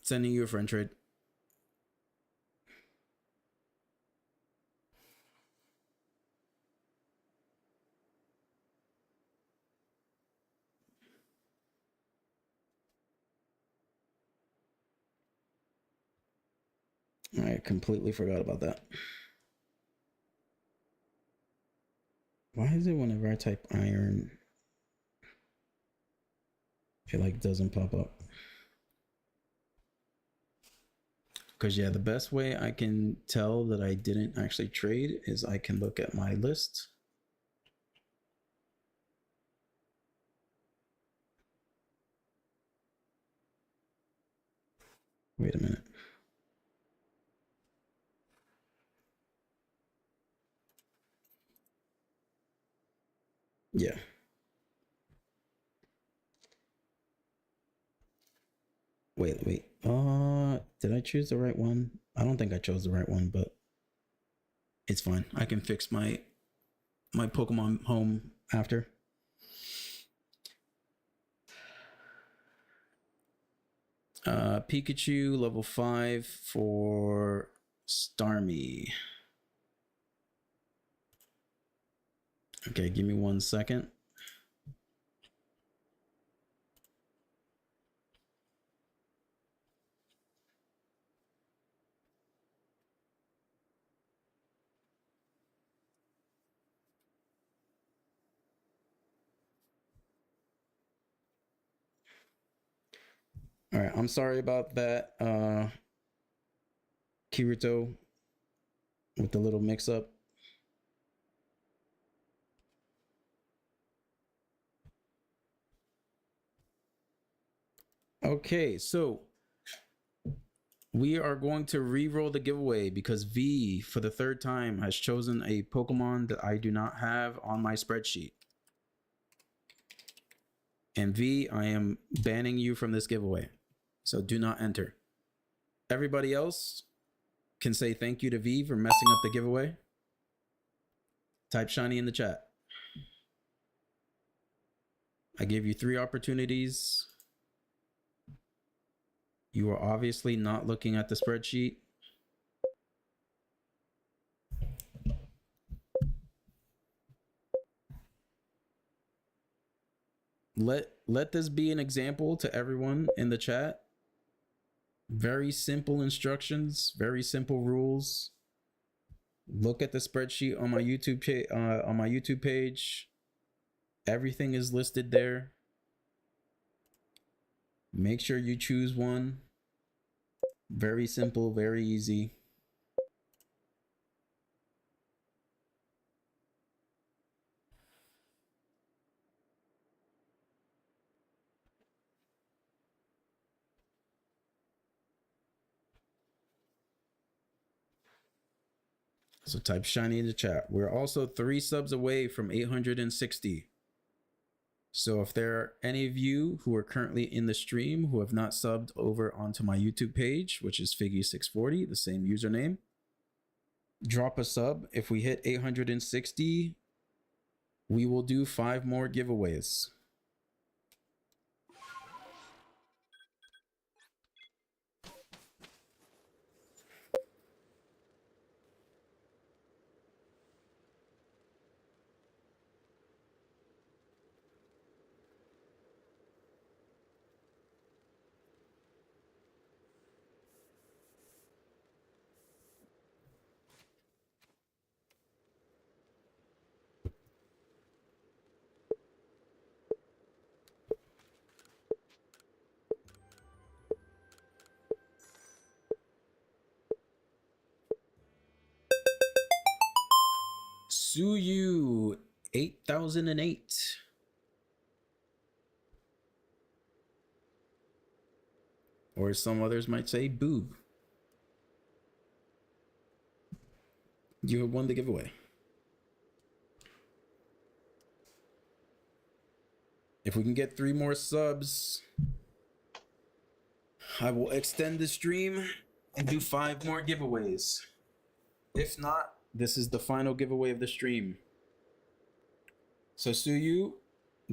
Sending you a friend trade. I completely forgot about that. Why is it whenever I type iron, it like doesn't pop up? Because yeah, the best way I can tell that I didn't actually trade is I can look at my list. Wait a minute. Yeah. Wait. Did I choose the right one? I don't think I chose the right one, but it's fine. I can fix my Pokemon home after. Pikachu level 5 for Starmie. Okay, give me 1 second. All right, I'm sorry about that, Kirito, with the little mix-up. Okay, so we are going to re-roll the giveaway because V, for the 3rd time, has chosen a Pokemon that I do not have on my spreadsheet. And V, I am banning you from this giveaway, so do not enter. Everybody else can say thank you to V for messing up the giveaway. Type shiny in the chat. I gave you 3 opportunities. You are obviously not looking at the spreadsheet. Let this be an example to everyone in the chat. Very simple instructions, very simple rules. Look at the spreadsheet on my YouTube page. Everything is listed there. Make sure you choose one. Very simple, very easy. So type shiny in the chat. We're also 3 subs away from 860. So if there are any of you who are currently in the stream who have not subbed over onto my YouTube page, which is Figgy640, the same username, drop a sub. If we hit 860, we will do 5 more giveaways. Suyu 8008. Or some others might say boob. You have won the giveaway. If we can get 3 more subs, I will extend the stream and do 5 more giveaways. If not, this is the final giveaway of the stream. So Suyu,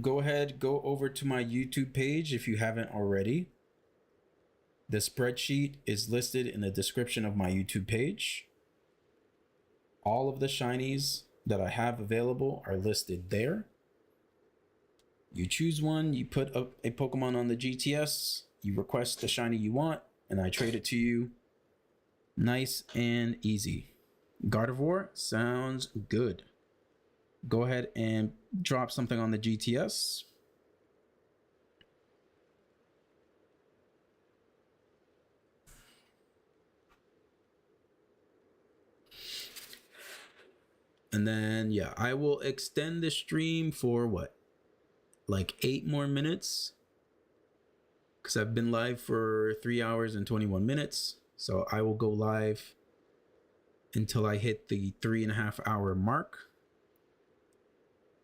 go ahead, go over to my YouTube page if you haven't already. The spreadsheet is listed in the description of my YouTube page. All of the shinies that I have available are listed there. You choose one, you put up a Pokemon on the GTS, you request the shiny you want, and I trade it to you. Nice and easy. Gardevoir sounds good. Go ahead and drop something on the GTS. And then, yeah, I will extend the stream for what? Like 8 more minutes? Because I've been live for 3 hours and 21 minutes. So I will go live until I hit the 3.5 hour mark.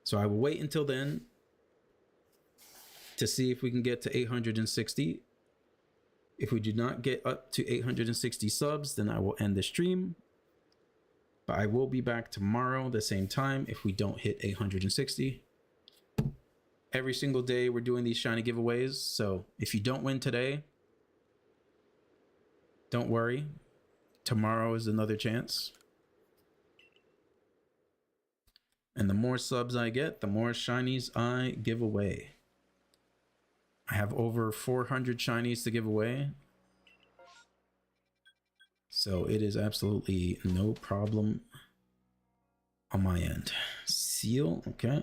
So I will wait until then to see if we can get to 860. If we do not get up to 860 subs, then I will end the stream. But I will be back tomorrow the same time if we don't hit 860. Every single day we're doing these shiny giveaways. So if you don't win today, don't worry. Tomorrow is another chance. And the more subs I get, the more shinies I give away. I have over 400 shinies to give away. So it is absolutely no problem on my end. Seal, okay.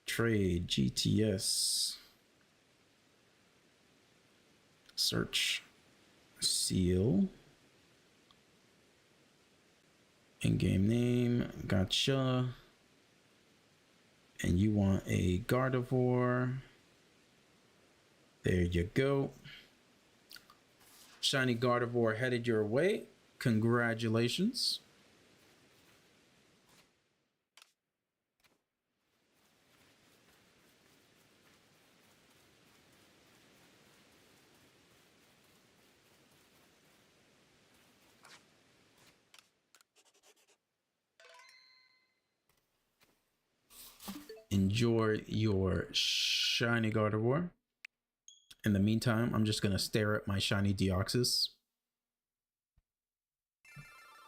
Trade, GTS. Search, Seal. In-game name, gotcha. And you want a Gardevoir. There you go. Shiny Gardevoir headed your way. Congratulations. Enjoy your shiny Gardevoir. In the meantime, I'm just going to stare at my shiny Deoxys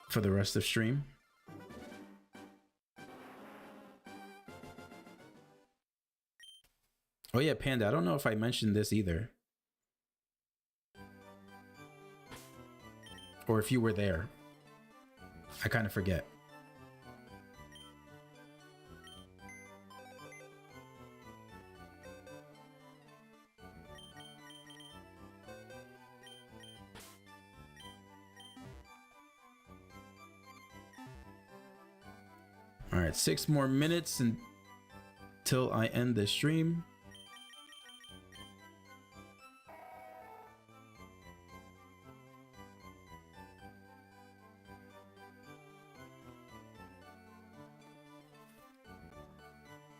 for the rest of stream. Oh yeah, Panda, I don't know if I mentioned this either. Or if you were there. I kind of forget. All right, 6 more minutes until I end the stream.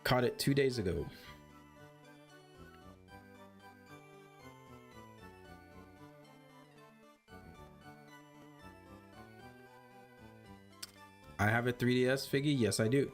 Caught it 2 days ago. I have a 3DS figgy. Yes, I do.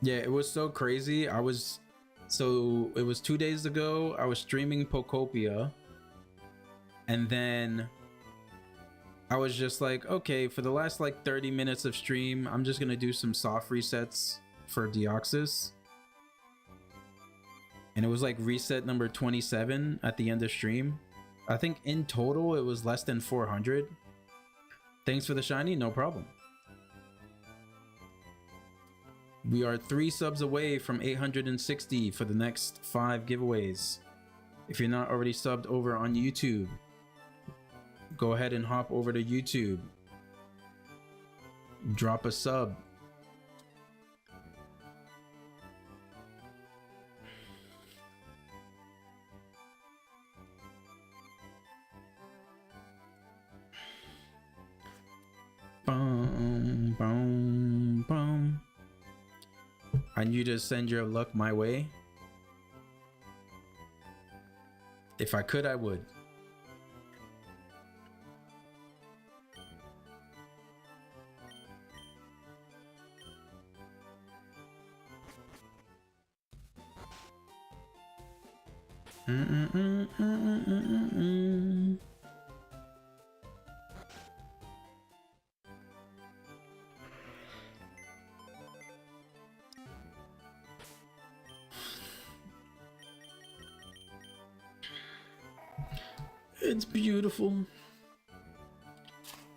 Yeah, it was so crazy. It was 2 days ago. I was streaming Pokopia, and then I was just like, okay, for the last like 30 minutes of stream, I'm just gonna do some soft resets for Deoxys. And it was like reset number 27 at the end of stream. I think in total it was less than 400. Thanks for the shiny, no problem. We are 3 subs away from 860 for the next 5 giveaways. If you're not already subbed over on YouTube, go ahead and hop over to YouTube. Drop a sub. Boom, boom, boom. I need you to send your luck my way. If I could, I would. It's beautiful.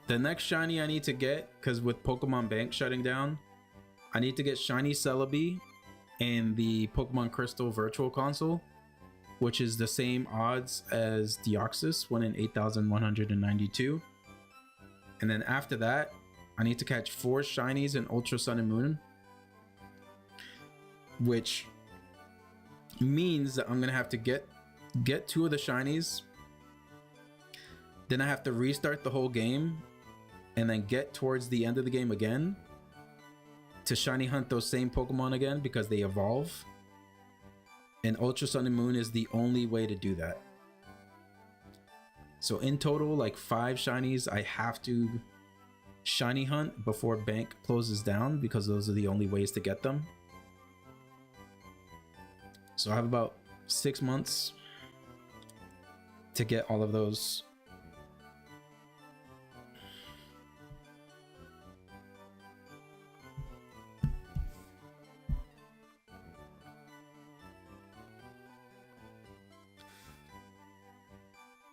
The next shiny I need to get, because with Pokemon Bank shutting down, I need to get Shiny Celebi and the Pokemon Crystal Virtual Console, which is the same odds as Deoxys, 1 in 8,192. And then after that, I need to catch 4 shinies in Ultra Sun and Moon, which means that I'm gonna have to get 2 of the shinies. Then I have to restart the whole game and then get towards the end of the game again to shiny hunt those same Pokemon again because they evolve. And Ultra Sun and Moon is the only way to do that. So in total, like 5 shinies I have to shiny hunt before Bank closes down because those are the only ways to get them. So I have about 6 months to get all of those.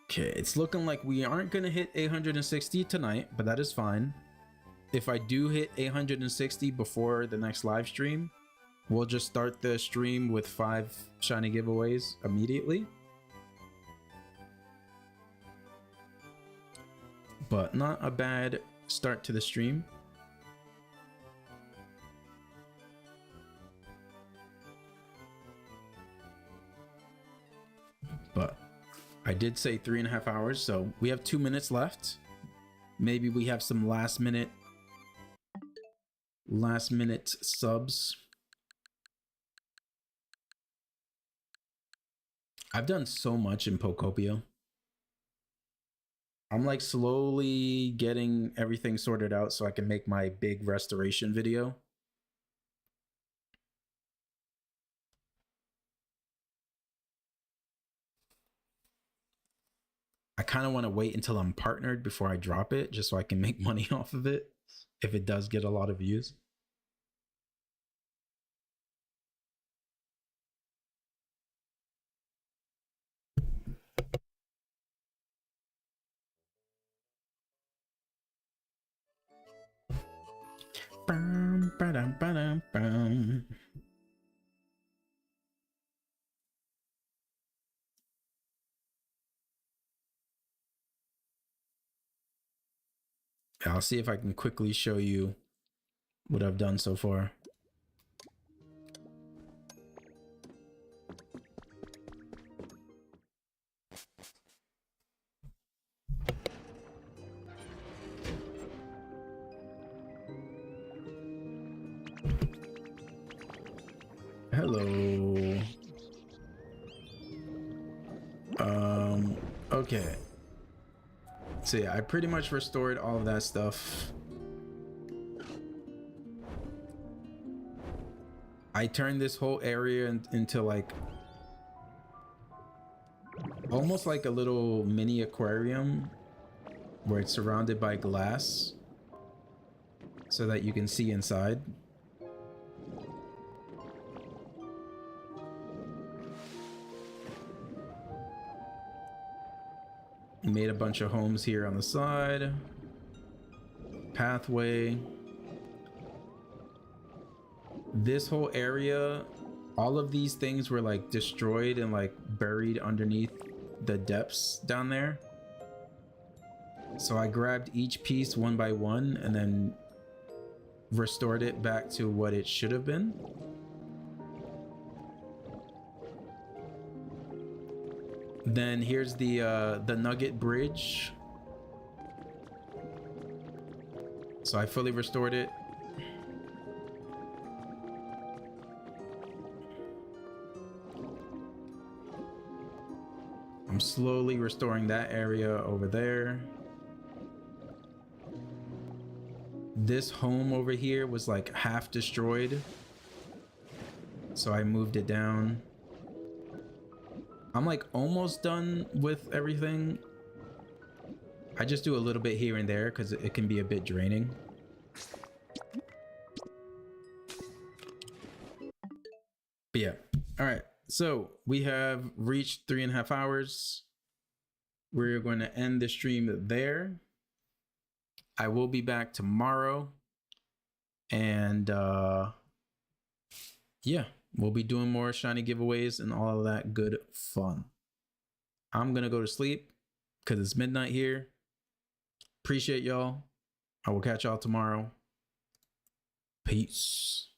Okay, it's looking like we aren't gonna hit 860 tonight, but that is fine. If I do hit 860 before the next live stream, we'll just start the stream with 5 shiny giveaways immediately. But not a bad start to the stream. But I did say 3.5 hours, so we have 2 minutes left. Maybe we have some last minute subs. I've done so much in Pokopia. I'm like slowly getting everything sorted out so I can make my big restoration video. I kind of want to wait until I'm partnered before I drop it, just so I can make money off of it if it does get a lot of views. Bum, ba-dum, ba-dum, bum. I'll see if I can quickly show you what I've done so far. Hello. Okay. So yeah, I pretty much restored all of that stuff. I turned this whole area into like almost like a little mini aquarium where it's surrounded by glass so that you can see inside. Made a bunch of homes here on the side. pathway. This whole area, all of these things were like destroyed and like buried underneath the depths down there. So I grabbed each piece one by one and then restored it back to what it should have been. Then here's the Nugget Bridge. So I fully restored it. I'm slowly restoring that area over there. This home over here was like half destroyed, so I moved it down. I'm like almost done with everything. I just do a little bit here and there because it can be a bit draining. But yeah, all right. So we have reached 3.5 hours. We're going to end the stream there. I will be back tomorrow. And yeah, we'll be doing more shiny giveaways and all of that good fun. I'm going to go to sleep because it's midnight here. Appreciate y'all. I will catch y'all tomorrow. Peace.